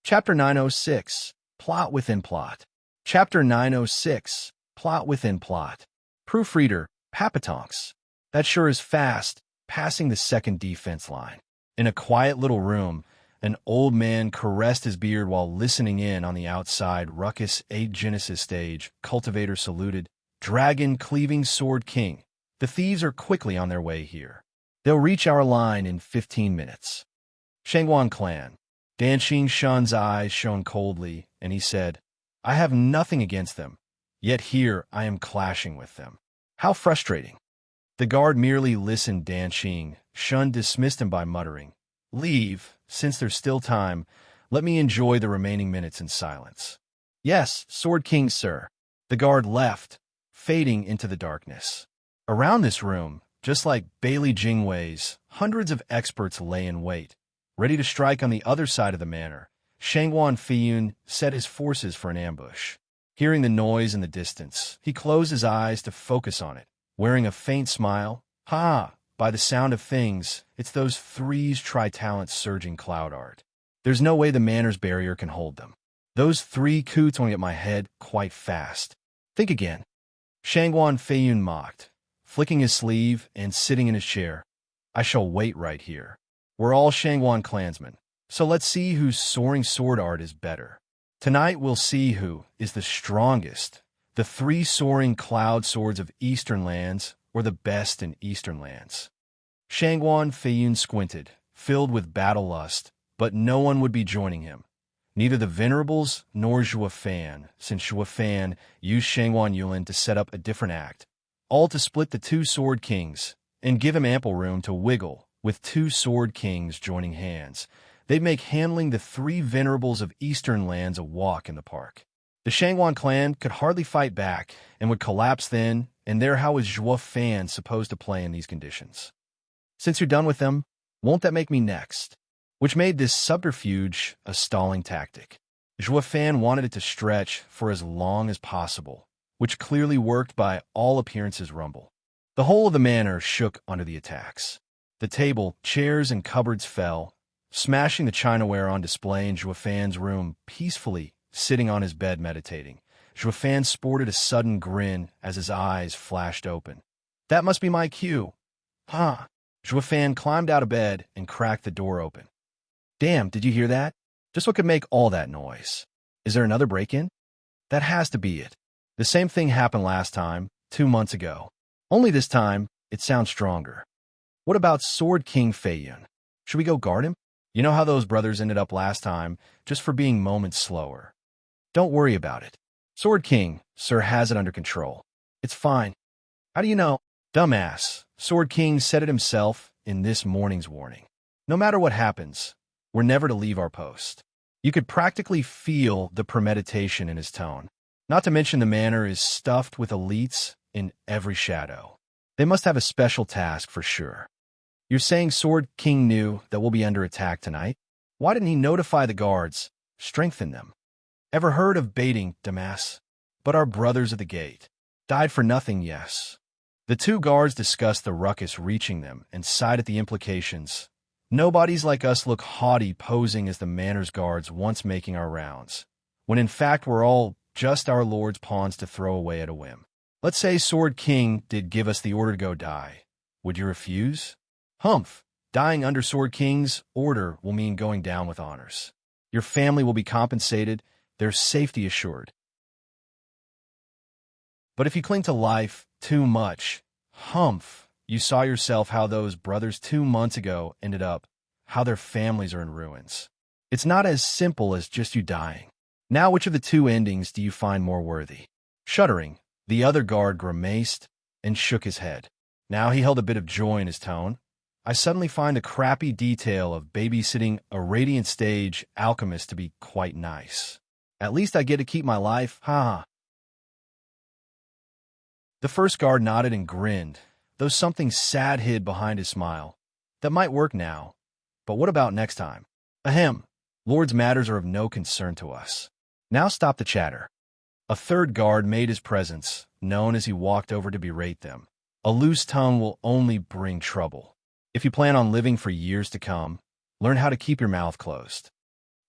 Chapter 906, Plot Within Plot. Chapter 906, Plot Within Plot. Proofreader, Papatonks. That sure is fast, passing the second defense line. In a quiet little room, an old man caressed his beard while listening in on the outside ruckus. 8 Genesis stage, cultivator saluted. Dragon cleaving sword king. The thieves are quickly on their way here. They'll reach our line in 15 minutes. Shangguan clan. Danxing Shun's eyes shone coldly, and he said, I have nothing against them, yet here I am clashing with them. How frustrating. The guard merely listened. Danxing Shun dismissed him by muttering, Leave, since there's still time. Let me enjoy the remaining minutes in silence. Yes, Sword King, sir. The guard left, fading into the darkness. Around this room, just like Bailey Jingwei's, hundreds of experts lay in wait, ready to strike on the other side of the manor. Shangguan Feiyun set his forces for an ambush. Hearing the noise in the distance, he closed his eyes to focus on it, wearing a faint smile. Ha! By the sound of things, it's those threes tri-talents surging cloud art. There's no way the manners barrier can hold them. Those three coots won't get my head quite fast. Think again. Shangguan Feiyun mocked, flicking his sleeve and sitting in his chair. I shall wait right here. We're all Shangguan clansmen, so let's see whose soaring sword art is better. Tonight we'll see who is the strongest, the three soaring cloud swords of Eastern lands or the best in Eastern lands. Shangguan Feiyun squinted, filled with battle lust, but no one would be joining him. Neither the Venerables nor Zhuo Fan, since Zhuo Fan used Shangguan Yulin to set up a different act, all to split the two Sword Kings and give him ample room to wiggle with two Sword Kings joining hands. They'd make handling the three Venerables of Eastern lands a walk in the park. The Shangguan clan could hardly fight back and would collapse then, and there how is Zhuo Fan supposed to play in these conditions? Since you're done with them, won't that make me next? Which made this subterfuge a stalling tactic. Zhuo Fan wanted it to stretch for as long as possible, which clearly worked by all appearances rumble. The whole of the manor shook under the attacks. The table, chairs, and cupboards fell, smashing the chinaware on display in Zhuo Fan's room, peacefully sitting on his bed meditating. Zhuo Fan sported a sudden grin as his eyes flashed open. That must be my cue. Huh. Zhuo Fan climbed out of bed and cracked the door open. Damn, did you hear that? Just what could make all that noise? Is there another break-in? That has to be it. The same thing happened last time, 2 months ago. Only this time, it sounds stronger. What about Sword King Feiyun? Should we go guard him? You know how those brothers ended up last time, just for being moments slower. Don't worry about it. Sword King, sir, has it under control. It's fine. How do you know? Dumbass. Sword King said it himself in this morning's warning. No matter what happens, we're never to leave our post. You could practically feel the premeditation in his tone. Not to mention the manor is stuffed with elites in every shadow. They must have a special task for sure. You're saying Sword King knew that we'll be under attack tonight? Why didn't he notify the guards, strengthen them? Ever heard of baiting, Damas? But our brothers at the gate. Died for nothing, yes. The two guards discussed the ruckus reaching them and sighed at the implications. Nobodies like us look haughty posing as the manor's guards once making our rounds, when in fact we're all just our lord's pawns to throw away at a whim. Let's say Sword King did give us the order to go die. Would you refuse? Humph. Dying under Sword King's order will mean going down with honors. Your family will be compensated, their safety assured. But if you cling to life too much, humph. You saw yourself how those brothers 2 months ago ended up, how their families are in ruins. It's not as simple as just you dying. Now which of the two endings do you find more worthy? Shuddering, the other guard grimaced and shook his head. Now he held a bit of joy in his tone. I suddenly find the crappy detail of babysitting a radiant stage alchemist to be quite nice. At least I get to keep my life, ha. The first guard nodded and grinned, though something sad hid behind his smile. That might work now, but what about next time? Ahem, Lord's matters are of no concern to us. Now stop the chatter. A third guard made his presence known as he walked over to berate them. A loose tongue will only bring trouble. If you plan on living for years to come, learn how to keep your mouth closed.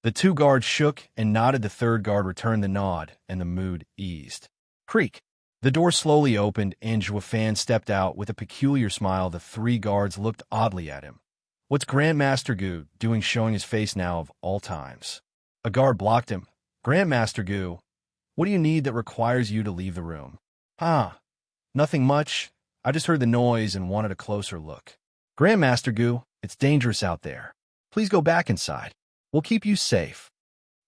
The two guards shook and nodded. The third guard returned the nod, and the mood eased. Creak. The door slowly opened, and Zhuo Fan stepped out with a peculiar smile. The three guards looked oddly at him. What's Grandmaster Gu doing showing his face now of all times? A guard blocked him. Grandmaster Gu, what do you need that requires you to leave the room? Nothing much. I just heard the noise and wanted a closer look. Grandmaster Gu, it's dangerous out there. Please go back inside. We'll keep you safe.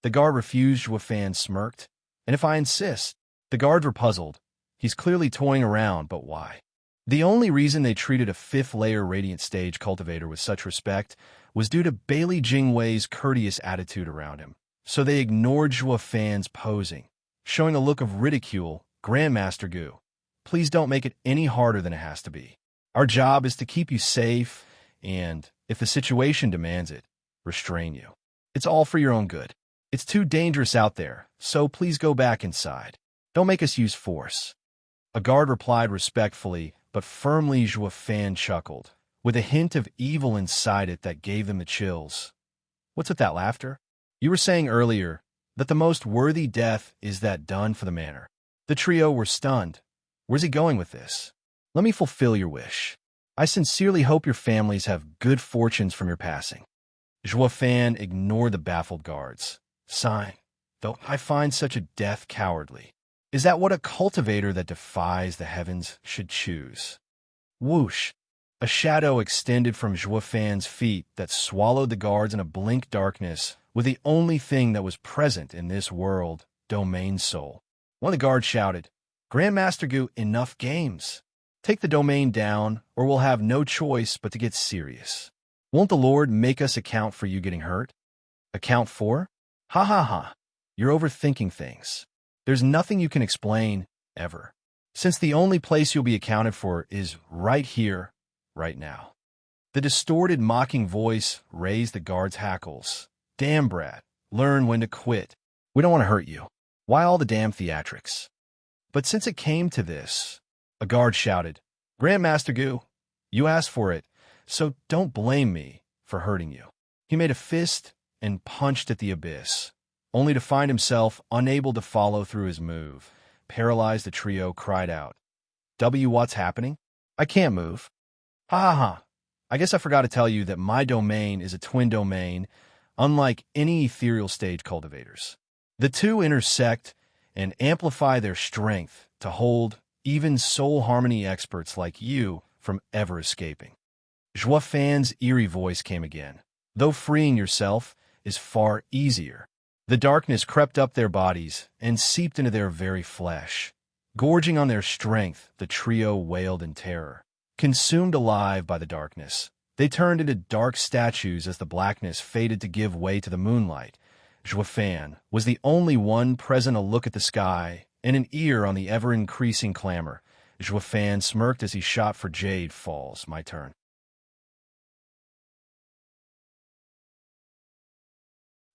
The guard refused. Zhuo Fan smirked. And if I insist? The guards were puzzled. He's clearly toying around, but why? The only reason they treated a fifth-layer Radiant Stage cultivator with such respect was due to Bailey Jingwei's courteous attitude around him. So they ignored Zhuo Fan's posing, showing a look of ridicule. Grandmaster Gu, please don't make it any harder than it has to be. Our job is to keep you safe and, if the situation demands it, restrain you. It's all for your own good. It's too dangerous out there, so please go back inside. Don't make us use force. A guard replied respectfully, but firmly. Zhuo Fan chuckled, with a hint of evil inside it that gave them the chills. What's with that laughter? You were saying earlier that the most worthy death is that done for the manor. The trio were stunned. Where's he going with this? Let me fulfill your wish. I sincerely hope your families have good fortunes from your passing. Zhuo Fan ignored the baffled guards, sighing, though I find such a death cowardly. Is that what a cultivator that defies the heavens should choose? Whoosh! A shadow extended from Zhuo Fan's feet that swallowed the guards in a blink darkness with the only thing that was present in this world, domain soul. One of the guards shouted, Grandmaster Gu, enough games. Take the domain down, or we'll have no choice but to get serious. Won't the Lord make us account for you getting hurt? Account for? Ha ha ha. You're overthinking things. There's nothing you can explain, ever. Since the only place you'll be accounted for is right here, right now. The distorted, mocking voice raised the guard's hackles. Damn, brat. Learn when to quit. We don't want to hurt you. Why all the damn theatrics? But since it came to this, a guard shouted, Grandmaster Gu, you asked for it, so don't blame me for hurting you. He made a fist and punched at the abyss, only to find himself unable to follow through his move. Paralyzed, the trio cried out, What's happening? I can't move. Ha ha ha. I guess I forgot to tell you that my domain is a twin domain, unlike any ethereal stage cultivators. The two intersect and amplify their strength to hold even soul harmony experts like you from ever escaping. Zhuo Fan's eerie voice came again. Though freeing yourself is far easier. The darkness crept up their bodies and seeped into their very flesh. Gorging on their strength, the trio wailed in terror. Consumed alive by the darkness, they turned into dark statues as the blackness faded to give way to the moonlight. Zhuo Fan was the only one present, a look at the sky and an ear on the ever-increasing clamor. Zhuo Fan smirked as he shot for Jade Falls. My turn.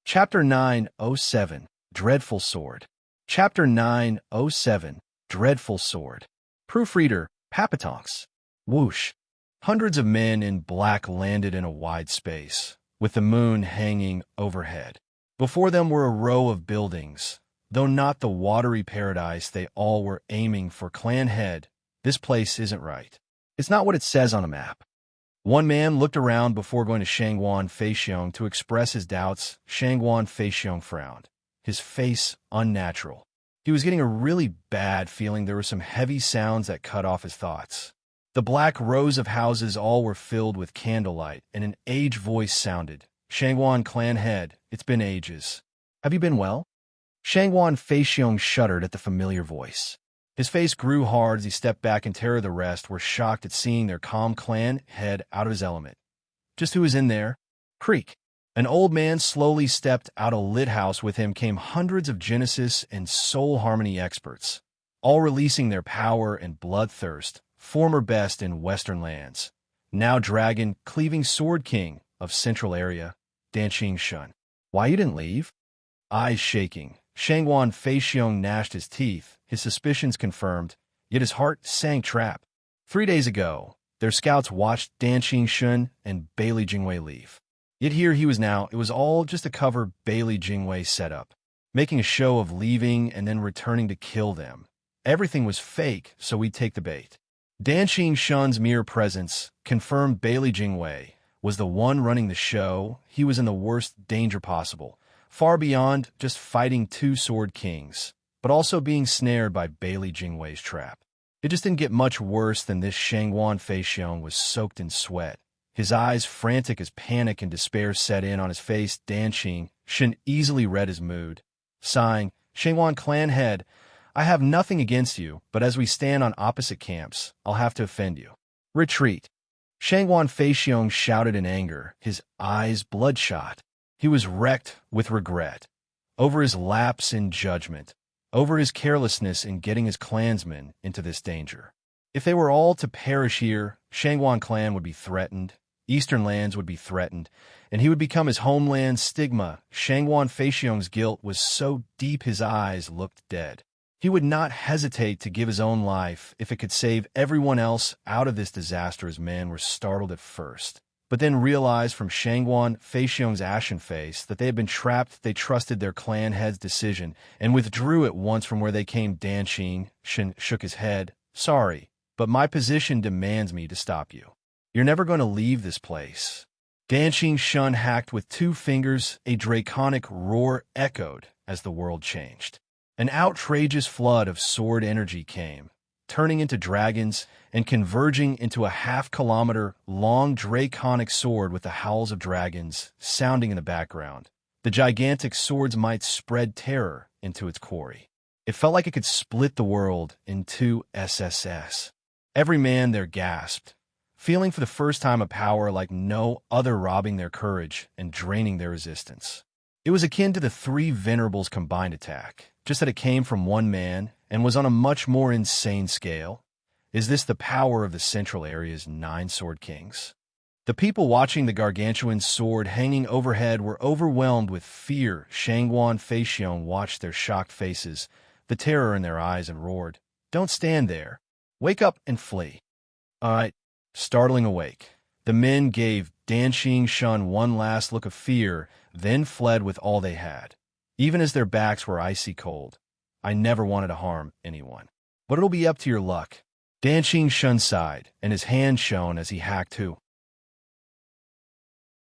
Chapter 907, Dreadful Sword. Chapter 907, Dreadful Sword. Proofreader, Papatonks. Whoosh. Hundreds of men in black landed in a wide space, with the moon hanging overhead. Before them were a row of buildings. Though not the watery paradise they all were aiming for, clan head, this place isn't right. It's not what it says on a map. One man looked around before going to Shangguan Feixiong to express his doubts. Shangguan Feixiong frowned, his face unnatural. He was getting a really bad feeling. There were some heavy sounds that cut off his thoughts. The black rows of houses all were filled with candlelight, and an aged voice sounded. Shangguan clan head, it's been ages. Have you been well? Shangguan Feixiong shuddered at the familiar voice. His face grew hard as he stepped back in terror. The rest were shocked at seeing their calm clan head out of his element. Just who is in there? Creak. An old man slowly stepped out. A lit house. With him came hundreds of Genesis and soul harmony experts, all releasing their power and bloodthirst, former best in Western lands. Now dragon, cleaving sword king of Central area, Danqing Shun. Why you didn't leave? Eyes shaking, Shangguan Feixiong gnashed his teeth, his suspicions confirmed, yet his heart sang trap. 3 days ago, their scouts watched Danqing Shun and Bailey Jingwei leave. Yet here he was now. It was all just to cover Bailey Jingwei's setup, making a show of leaving and then returning to kill them. Everything was fake, so we'd take the bait. Danqing Shun's mere presence confirmed Bailey Jingwei was the one running the show. He was in the worst danger possible, far beyond just fighting two sword kings, but also being snared by Bailey Jingwei's trap. It just didn't get much worse than this. Shangguan Feixiong was soaked in sweat, his eyes frantic as panic and despair set in on his face. Danqing Shun easily read his mood. Sighing, Shangguan clan head, I have nothing against you, but as we stand on opposite camps, I'll have to offend you. Retreat. Shangguan Feixiong shouted in anger, his eyes bloodshot. He was wrecked with regret over his lapse in judgment, over his carelessness in getting his clansmen into this danger. If they were all to perish here, Shangguan clan would be threatened, Eastern lands would be threatened, and he would become his homeland's stigma. Shangguan Feixiong's guilt was so deep his eyes looked dead. He would not hesitate to give his own life if it could save everyone else out of this disaster. His men were startled at first, but then realized from Shangguan Feixiong's ashen face that they had been trapped. They trusted their clan head's decision and withdrew at once from where they came. Dan Shin shook his head. Sorry, but my position demands me to stop you. You're never going to leave this place. Dan Shun hacked with 2 fingers. A draconic roar echoed as the world changed. An outrageous flood of sword energy came, turning into dragons and converging into a half-kilometer-long draconic sword with the howls of dragons sounding in the background. The gigantic sword's might spread terror into its quarry. It felt like it could split the world in 2 SSS. Every man there gasped, feeling for the first time a power like no other, robbing their courage and draining their resistance. It was akin to the 3 Venerables' combined attack, just that it came from one man and was on a much more insane scale. Is this the power of the Central Area's 9 Sword Kings? The people watching the gargantuan sword hanging overhead were overwhelmed with fear. Shangguan Feixiong watched their shocked faces, the terror in their eyes, and roared, "Don't stand there. Wake up and flee." All right. Startling awake, the men gave Dan Shun one last look of fear, then fled with all they had, even as their backs were icy cold. I never wanted to harm anyone, but it'll be up to your luck. Dan Shun sighed, and his hand shone as he hacked too.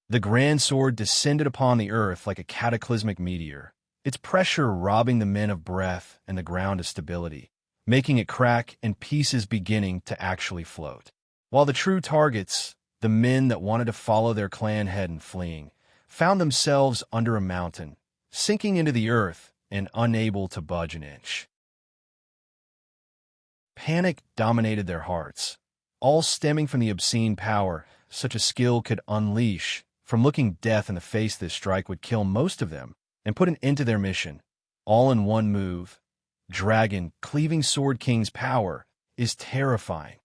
The grand sword descended upon the earth like a cataclysmic meteor, its pressure robbing the men of breath and the ground of stability, making it crack and pieces beginning to actually float. While the true targets, the men that wanted to follow their clan head and fleeing, found themselves under a mountain, sinking into the earth and unable to budge an inch. Panic dominated their hearts, all stemming from the obscene power such a skill could unleash. From looking death in the face, this strike would kill most of them and put an end to their mission, all in one move. Dragon, cleaving Sword King's power is terrifying.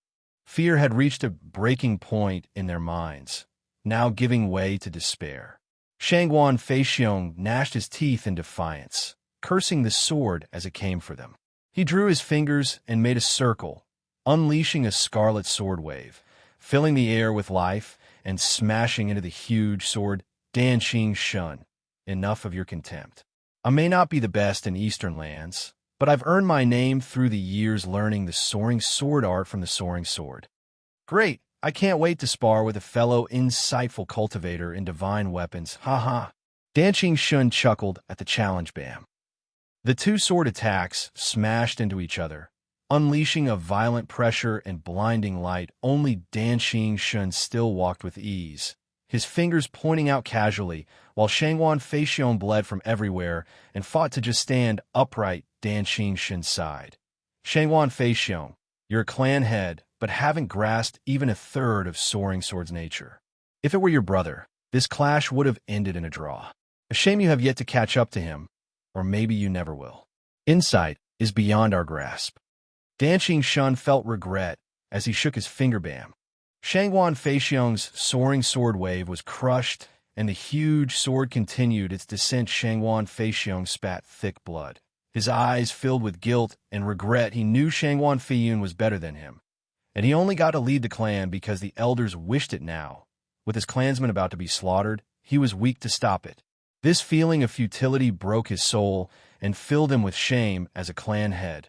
Fear had reached a breaking point in their minds, now giving way to despair. Shangguan Feixiong gnashed his teeth in defiance, cursing the sword as it came for them. He drew his fingers and made a circle, unleashing a scarlet sword wave, filling the air with life and smashing into the huge sword. Dan Shun, enough of your contempt. I may not be the best in Eastern lands, but I've earned my name through the years learning the soaring sword art from the soaring sword. Great, I can't wait to spar with a fellow insightful cultivator in divine weapons. Ha. Dan Shun chuckled at the challenge. Bam. The 2 sword attacks smashed into each other, unleashing a violent pressure and blinding light. Only Dan Shun still walked with ease, his fingers pointing out casually, while Shangguan Feixiong bled from everywhere and fought to just stand upright. Dan Shun sighed. Shangguan Feixiong, you're a clan head, but haven't grasped even a third of Soaring Sword's nature. If it were your brother, this clash would have ended in a draw. A shame you have yet to catch up to him, or maybe you never will. Insight is beyond our grasp. Dan Shun felt regret as he shook his finger. Bam. Shangguan Feixiong's soaring sword wave was crushed, and the huge sword continued its descent. Shangguan Feixiong spat thick blood, his eyes filled with guilt and regret. He knew Shangguan Feiyun was better than him, and he only got to lead the clan because the elders wished it now. With his clansmen about to be slaughtered, he was weak to stop it. This feeling of futility broke his soul and filled him with shame as a clan head.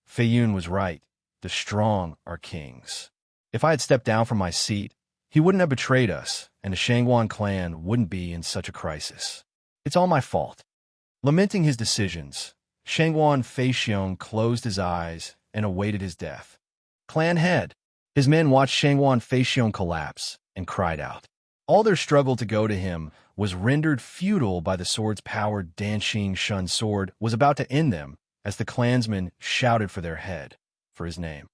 Feiyun was right. The strong are kings. If I had stepped down from my seat, he wouldn't have betrayed us, and the Shangguan clan wouldn't be in such a crisis. It's all my fault. Lamenting his decisions, Shangguan Feixiong closed his eyes and awaited his death. Clan head. His men watched Shangguan Feixiong collapse and cried out. All their struggle to go to him was rendered futile by the sword's power. Dan Shun's sword was about to end them as the clansmen shouted for their head, for his name.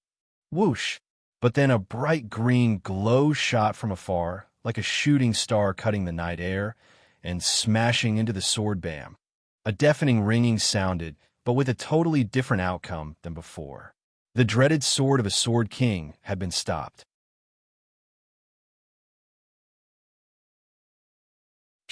Whoosh! But then a bright green glow shot from afar, like a shooting star cutting the night air and smashing into the sword. Bam! A deafening ringing sounded, but with a totally different outcome than before. The dreaded sword of a sword king had been stopped.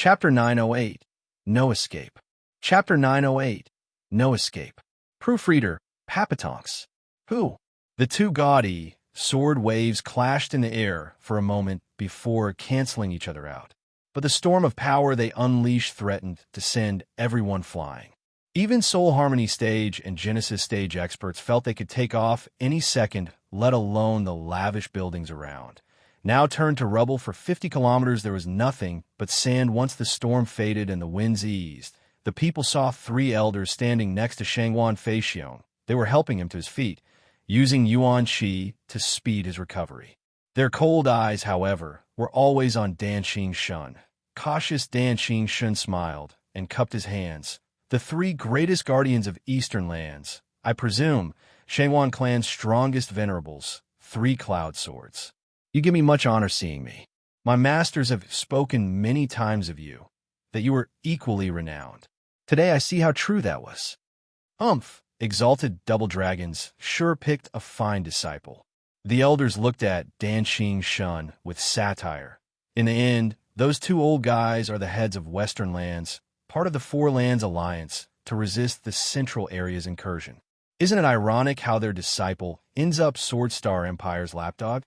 Chapter 908. No Escape. Chapter 908. No Escape. Proofreader, Papatonks. Who? The two gaudy, sword waves clashed in the air for a moment before canceling each other out. But the storm of power they unleashed threatened to send everyone flying. Even Soul Harmony stage and Genesis stage experts felt they could take off any second, let alone the lavish buildings around. Now turned to rubble for 50 kilometers, there was nothing but sand once the storm faded and the winds eased. The people saw three elders standing next to Shangwan Feixiong. They were helping him to his feet, using Yuan Qi to speed his recovery. Their cold eyes, however, were always on Dan Xingshun. Cautious Dan Xingshun smiled and cupped his hands. The three greatest guardians of Eastern lands, I presume, Shangwan clan's strongest venerables, three cloud swords. You give me much honor seeing me. My masters have spoken many times of you, that you were equally renowned. Today I see how true that was. Exalted double dragons sure picked a fine disciple. The elders looked at Dan Xingshun with satire. In the end, those two old guys are the heads of Western lands, part of the Four Lands Alliance, to resist the Central Area's incursion. Isn't it ironic how their disciple ends up Sword Star Empire's lapdog?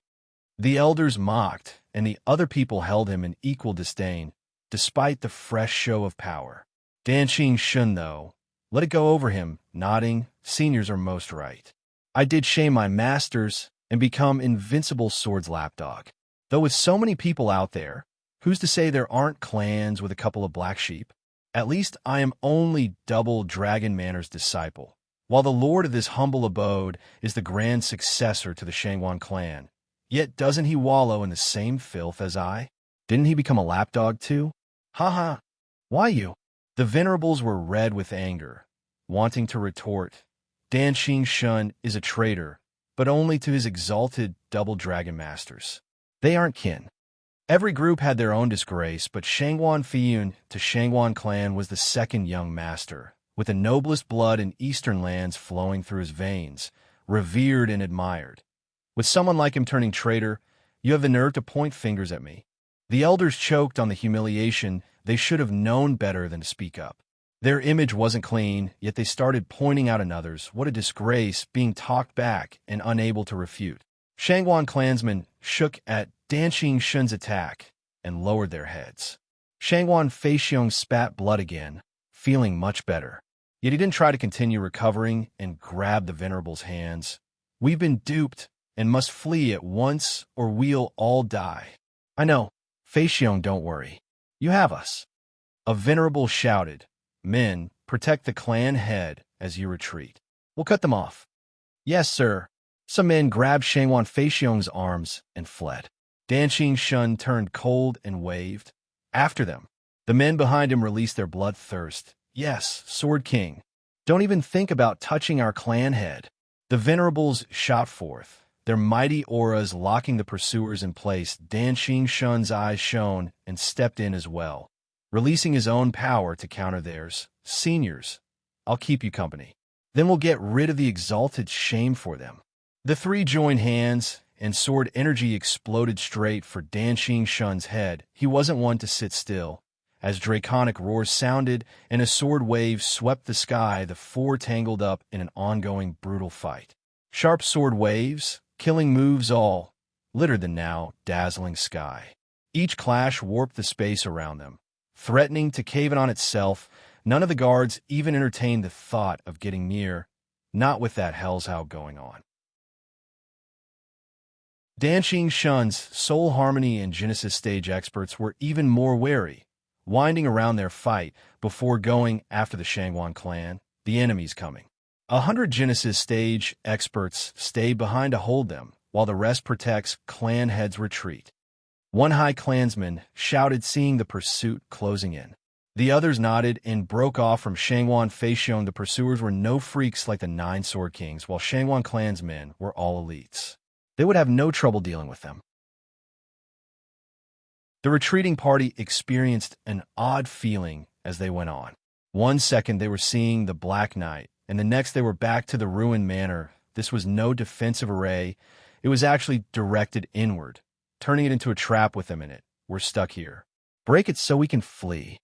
The elders mocked, and the other people held him in equal disdain, despite the fresh show of power. Dan Xingshun, though, let it go over him, nodding, seniors are most right. I did shame my masters and become invincible sword's lapdog. Though with so many people out there, who's to say there aren't clans with a couple of black sheep? At least I am only double Dragon Manor's disciple, while the lord of this humble abode is the grand successor to the Shangwan clan. Yet doesn't he wallow in the same filth as I? Didn't he become a lapdog too? Ha ha! Why you? The venerables were red with anger, wanting to retort. Dan Xingshun is a traitor, but only to his exalted double dragon masters. They aren't kin. Every group had their own disgrace, but Shangwan Feiyun to Shangwan clan was the second young master, with the noblest blood in Eastern lands flowing through his veins, revered and admired. With someone like him turning traitor, you have the nerve to point fingers at me. The elders choked on the humiliation. They should have known better than to speak up. Their image wasn't clean, yet they started pointing out another's. What a disgrace, being talked back and unable to refute. Shangwan clansmen shook at Dan Xingshun's attack and lowered their heads. Shangwan Feixiong spat blood again, feeling much better. Yet he didn't try to continue recovering and grabbed the venerable's hands. We've been duped and must flee at once or we'll all die. I know. Feixiong, don't worry. You have us. A venerable shouted, Men, protect the clan head as you retreat. We'll cut them off. Yes, sir. Some men grabbed Shangwan Feixiong's arms and fled. Dan Xingshun turned cold and waved. After them. The men behind him released their bloodthirst. Yes, Sword King. Don't even think about touching our clan head. The venerables shot forth, their mighty auras locking the pursuers in place. Dan Xingshun's eyes shone and stepped in as well, releasing his own power to counter theirs. Seniors, I'll keep you company. Then we'll get rid of the exalted shame for them. The three joined hands, and sword energy exploded straight for Dan Xingshun's head. He wasn't one to sit still. As draconic roars sounded and a sword wave swept the sky, the four tangled up in an ongoing brutal fight. Sharp sword waves, killing moves all, littered the now dazzling sky. Each clash warped the space around them, threatening to cave in on itself. None of the guards even entertained the thought of getting near, not with that hell's out going on. Dan Xingshun's Soul Harmony and Genesis stage experts were even more wary, winding around their fight before going after the Shangwan clan. The enemy's coming. 100 Genesis stage experts stayed behind to hold them, while the rest protects clan heads retreat. One high clansman shouted, seeing the pursuit closing in. The others nodded and broke off from Shangwan Feixiong. The pursuers were no freaks like the 9 Sword Kings, while Shangwan clansmen were all elites. They would have no trouble dealing with them. The retreating party experienced an odd feeling as they went on. One second they were seeing the Black Knight, and the next they were back to the ruined manor. This was no defensive array. It was actually directed inward, turning it into a trap with them in it. We're stuck here. Break it so we can flee.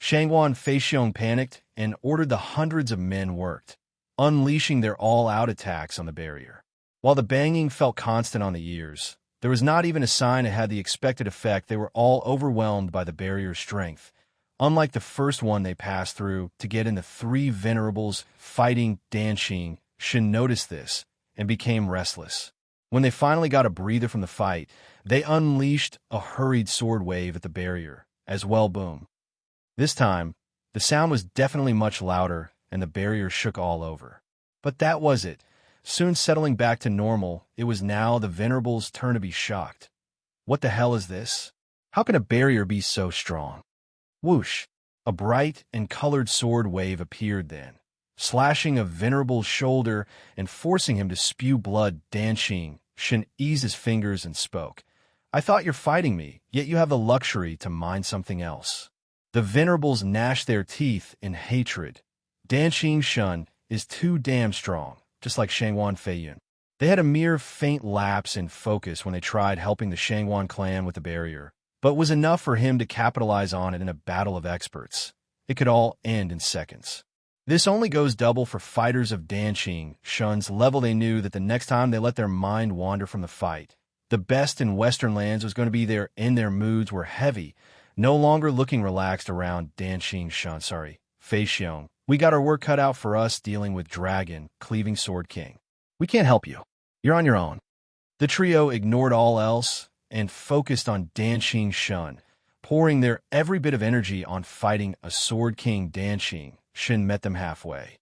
Shangguan Feixiong panicked and ordered the hundreds of men worked, unleashing their all-out attacks on the barrier. While the banging felt constant on the ears, there was not even a sign it had the expected effect. They were all overwhelmed by the barrier's strength. Unlike the first one they passed through to get in, the three venerables fighting Danqing, Shen noticed this and became restless. When they finally got a breather from the fight, they unleashed a hurried sword wave at the barrier, as well. Boom. This time, the sound was definitely much louder, and the barrier shook all over. But that was it. Soon settling back to normal, it was now the venerables' turn to be shocked. What the hell is this? How can a barrier be so strong? Whoosh! A bright and colored sword wave appeared then, slashing a venerable's shoulder and forcing him to spew blood. Danqing, Shen eased his fingers and spoke. I thought you're fighting me, yet you have the luxury to mind something else. The venerables gnashed their teeth in hatred. Danqing Shen is too damn strong, just like Shangguan Feiyun. They had a mere faint lapse in focus when they tried helping the Shangguan clan with the barrier, but it was enough for him to capitalize on it in a battle of experts. It could all end in seconds. This only goes double for fighters of Danqing Shen's level. They knew that the next time they let their mind wander from the fight, the best in Western lands was going to be there, and their moods were heavy, no longer looking relaxed around Danqing Shen. Feixiong. We got our work cut out for us dealing with Dragon, Cleaving Sword King. We can't help you. You're on your own. The trio ignored all else and focused on Danqing Shen, pouring their every bit of energy on fighting a Sword King. Danqing Shen met them halfway.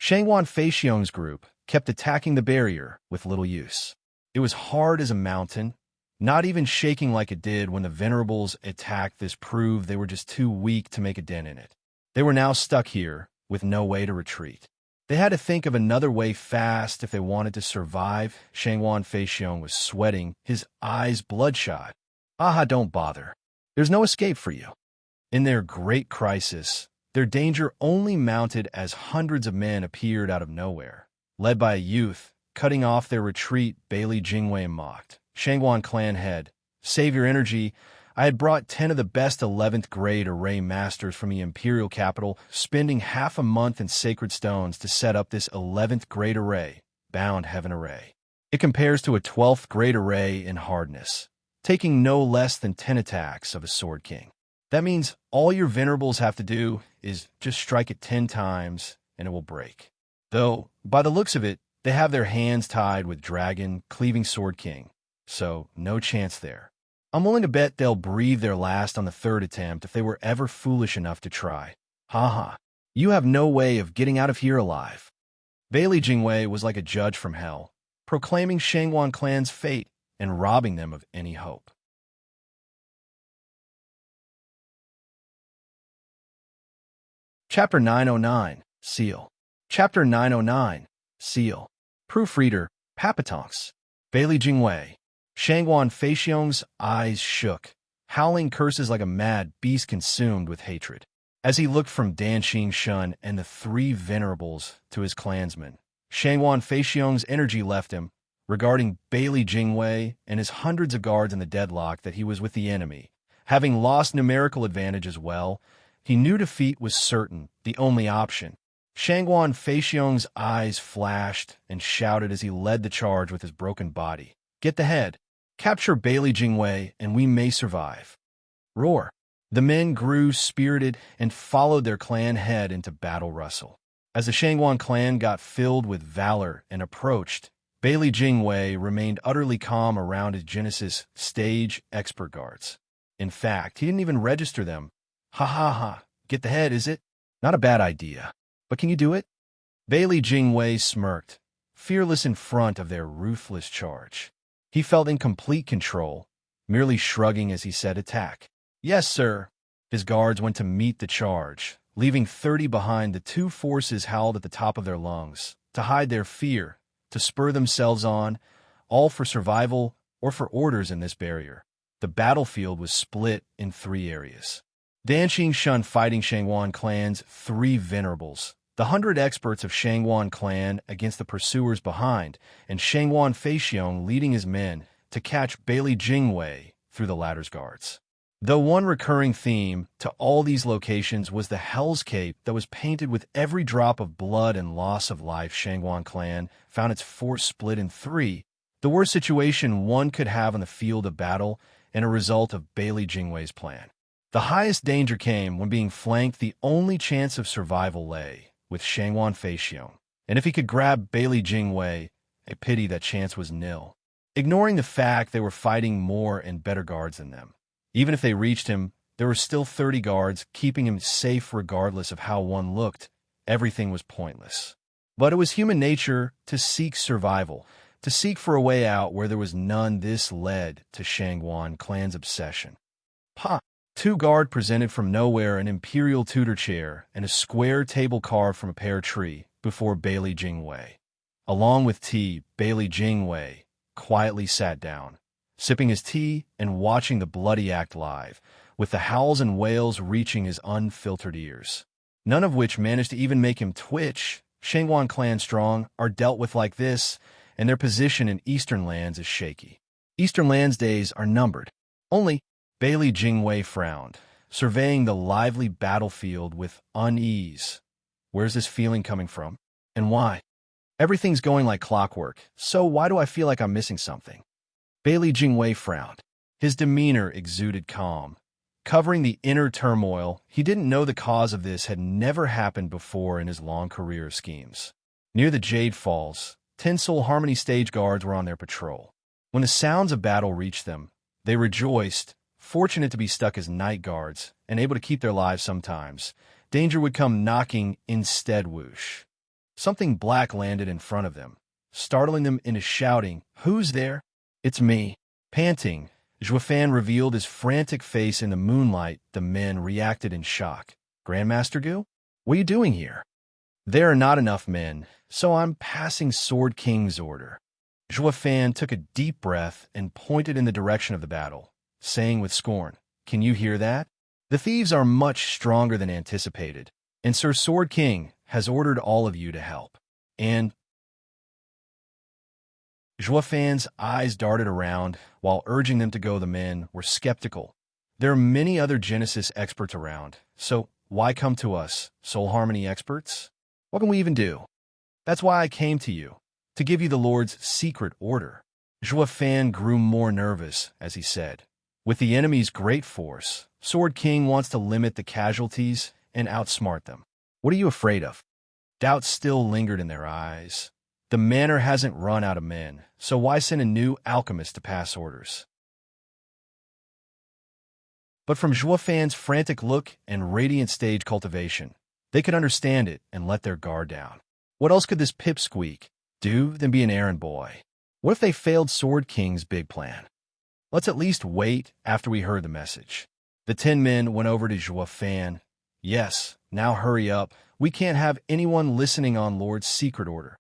Shangguan Feixiong's group kept attacking the barrier with little use. It was hard as a mountain, not even shaking like it did when the venerables attacked. This proved they were just too weak to make a dent in it. They were now stuck here with no way to retreat. They had to think of another way fast if they wanted to survive. Shangguan Feixiong was sweating, his eyes bloodshot. Aha, don't bother. There's no escape for you. In their great crisis, their danger only mounted as hundreds of men appeared out of nowhere, led by a youth, cutting off their retreat. Bailey Jingwei mocked. Shangguan clan head, save your energy. I had brought 10 of the best 11th grade array masters from the imperial capital, spending half a month in sacred stones to set up this 11th grade array, bound heaven array. It compares to a 12th grade array in hardness, taking no less than 10 attacks of a sword king. That means all your venerables have to do is just strike it 10 times and it will break. Though, by the looks of it, they have their hands tied with Dragon, Cleaving Sword King, so no chance there. I'm willing to bet they'll breathe their last on the third attempt if they were ever foolish enough to try. Ha. You have no way of getting out of here alive. Bailey Jingwei was like a judge from hell, proclaiming Shangguan clan's fate and robbing them of any hope. Chapter 909, Seal. Chapter 909, Seal. Proofreader, Papatonks. Bailey Jingwei. Shangguan Feixiong's eyes shook, howling curses like a mad beast consumed with hatred. As he looked from Danqing Shen and the three venerables to his clansmen, Shangguan Feixiong's energy left him, regarding Bailey Jingwei and his hundreds of guards in the deadlock that he was with the enemy. Having lost numerical advantage as well, he knew defeat was certain, the only option. Shangguan Feixiong's eyes flashed and shouted as he led the charge with his broken body. Get the head. Capture Bailey Jingwei, and we may survive. Roar. The men grew spirited and followed their clan head into battle rustle. As the Shangguan clan got filled with valor and approached, Bailey Jingwei remained utterly calm around his Genesis stage expert guards. In fact, he didn't even register them. Ha. Get the head, is it? Not a bad idea. But can you do it? Bailey Jingwei smirked, fearless in front of their ruthless charge. He felt in complete control, merely shrugging as he said attack. Yes, sir. His guards went to meet the charge, leaving 30 behind. The two forces howled at the top of their lungs, to hide their fear, to spur themselves on, all for survival or for orders in this barrier. The battlefield was split in 3 areas. Danqing Shen fighting Shangguan clan's 3 venerables, the 100 experts of Shangguan clan against the pursuers behind, and Shangguan Feixiong leading his men to catch Bailey Jingwei through the latter's guards. The one recurring theme to all these locations was the Hell's Cape that was painted with every drop of blood and loss of life. Shangguan clan found its force split in three, the worst situation one could have on the field of battle and a result of Bailey Jingwei's plan. The highest danger came when being flanked. The only chance of survival lay with Shangguan Feixiong, and if he could grab Bailey Jingwei, a pity that chance was nil. Ignoring the fact they were fighting more and better guards than them. Even if they reached him, there were still 30 guards, keeping him safe regardless of how one looked. Everything was pointless. But it was human nature to seek survival, to seek for a way out where there was none. This led to Shangguan clan's obsession. Pa! Two guard presented from nowhere an imperial tutor chair and a square table carved from a pear tree before Bailey Jingwei. Along with tea, Bailey Jingwei quietly sat down, sipping his tea and watching the bloody act live, with the howls and wails reaching his unfiltered ears, none of which managed to even make him twitch. Shangguan clan strong are dealt with like this, and their position in Eastern lands is shaky. Eastern lands' days are numbered. Only Bailey Jingwei frowned, surveying the lively battlefield with unease. Where's this feeling coming from? And why? Everything's going like clockwork, so why do I feel like I'm missing something? Bailey Jingwei frowned. His demeanor exuded calm, covering the inner turmoil. He didn't know the cause of this had never happened before in his long career of schemes. Near the Jade Falls, 10 Soul Harmony stage guards were on their patrol. When the sounds of battle reached them, they rejoiced, fortunate to be stuck as night guards and able to keep their lives sometimes. Danger would come knocking instead. Whoosh. Something black landed in front of them, startling them into shouting, "Who's there?" "It's me." Panting, Zhuofan revealed his frantic face in the moonlight. The men reacted in shock. "Grandmaster Gu? What are you doing here?" "There are not enough men, so I'm passing Sword King's order." Zhuofan took a deep breath and pointed in the direction of the battle, saying with scorn, "Can you hear that? The thieves are much stronger than anticipated, and Sir Sword King has ordered all of you to help." And Zhuofan's eyes darted around while urging them to go. The men were skeptical. There are many other Genesis experts around, so why come to us, Soul Harmony experts? What can we even do? That's why I came to you, to give you the Lord's secret order. Zhuofan grew more nervous as he said, "With the enemy's great force, Sword King wants to limit the casualties and outsmart them. What are you afraid of?" Doubt still lingered in their eyes. The manor hasn't run out of men, so why send a new alchemist to pass orders? But from Zhuofan's frantic look and radiant stage cultivation, they could understand it and let their guard down. What else could this pipsqueak do than be an errand boy? What if they failed Sword King's big plan? Let's at least wait after we heard the message. The 10 men went over to Zhuofan. "Yes, now hurry up. We can't have anyone listening on Lord's secret order."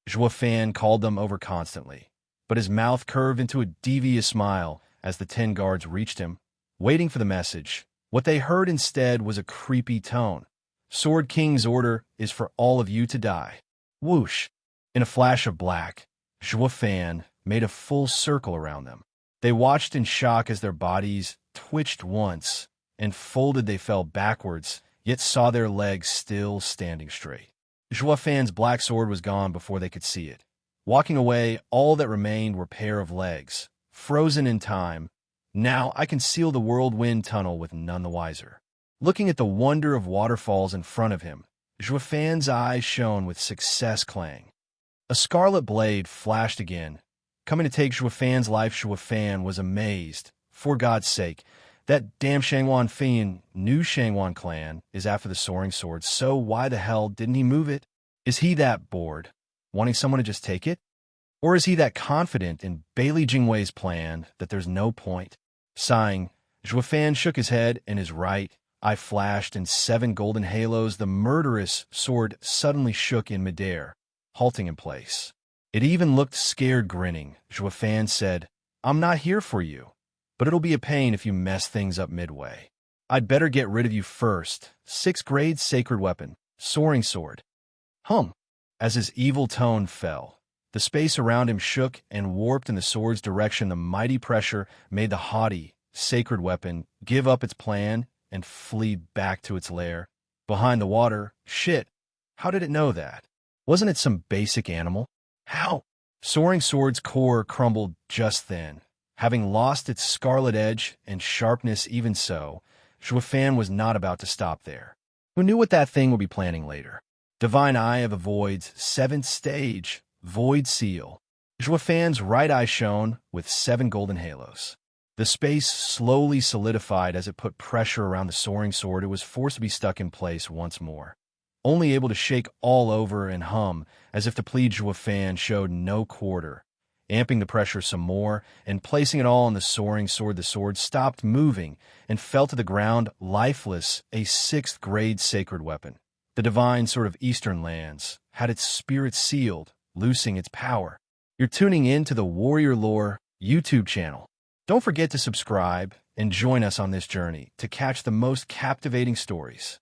Zhuofan called them over constantly, but his mouth curved into a devious smile as the 10 guards reached him, waiting for the message. What they heard instead was a creepy tone. "Sword King's order is for all of you to die." Whoosh! In a flash of black, Zhuofan made a full circle around them. They watched in shock as their bodies twitched once and folded. They fell backwards, yet saw their legs still standing straight. Zhuofan's black sword was gone before they could see it. Walking away, all that remained were a pair of legs, frozen in time. Now I can seal the whirlwind tunnel with none the wiser. Looking at the wonder of waterfalls in front of him, Zhuofan's eyes shone with success. Clang. A scarlet blade flashed again, coming to take Zhuofan's life. Zhuofan was amazed. For God's sake, that damn Shangguan Fian knew Shangguan clan is after the soaring sword, so why the hell didn't he move it? Is he that bored, wanting someone to just take it? Or is he that confident in Bailey Jingwei's plan that there's no point? Sighing, Zhuofan shook his head and his right eye flashed in 7 golden halos. The murderous sword suddenly shook in midair, halting in place. It even looked scared. Grinning, Zhuofan said, "I'm not here for you, but it'll be a pain if you mess things up midway. I'd better get rid of you first." 6th grade sacred weapon, soaring sword. Hum. As his evil tone fell, the space around him shook and warped in the sword's direction. The mighty pressure made the haughty sacred weapon give up its plan and flee back to its lair? Behind the water? Shit. How did it know that? Wasn't it some basic animal? How? Soaring Sword's core crumbled just then. Having lost its scarlet edge and sharpness even so, Zhuofan was not about to stop there. Who knew what that thing would be planning later? Divine Eye of the Void's 7th stage, Void Seal. Zhuofan's right eye shone with 7 golden halos. The space slowly solidified as it put pressure around the soaring sword. It was forced to be stuck in place once more. Only able to shake all over and hum as if to plead, Zhuofan showed no quarter. Amping the pressure some more and placing it all on the soaring sword, the sword stopped moving and fell to the ground lifeless, a 6th grade sacred weapon. The divine sword of Eastern lands had its spirit sealed, loosing its power. You're tuning in to the Warrior Lore YouTube channel. Don't forget to subscribe and join us on this journey to catch the most captivating stories.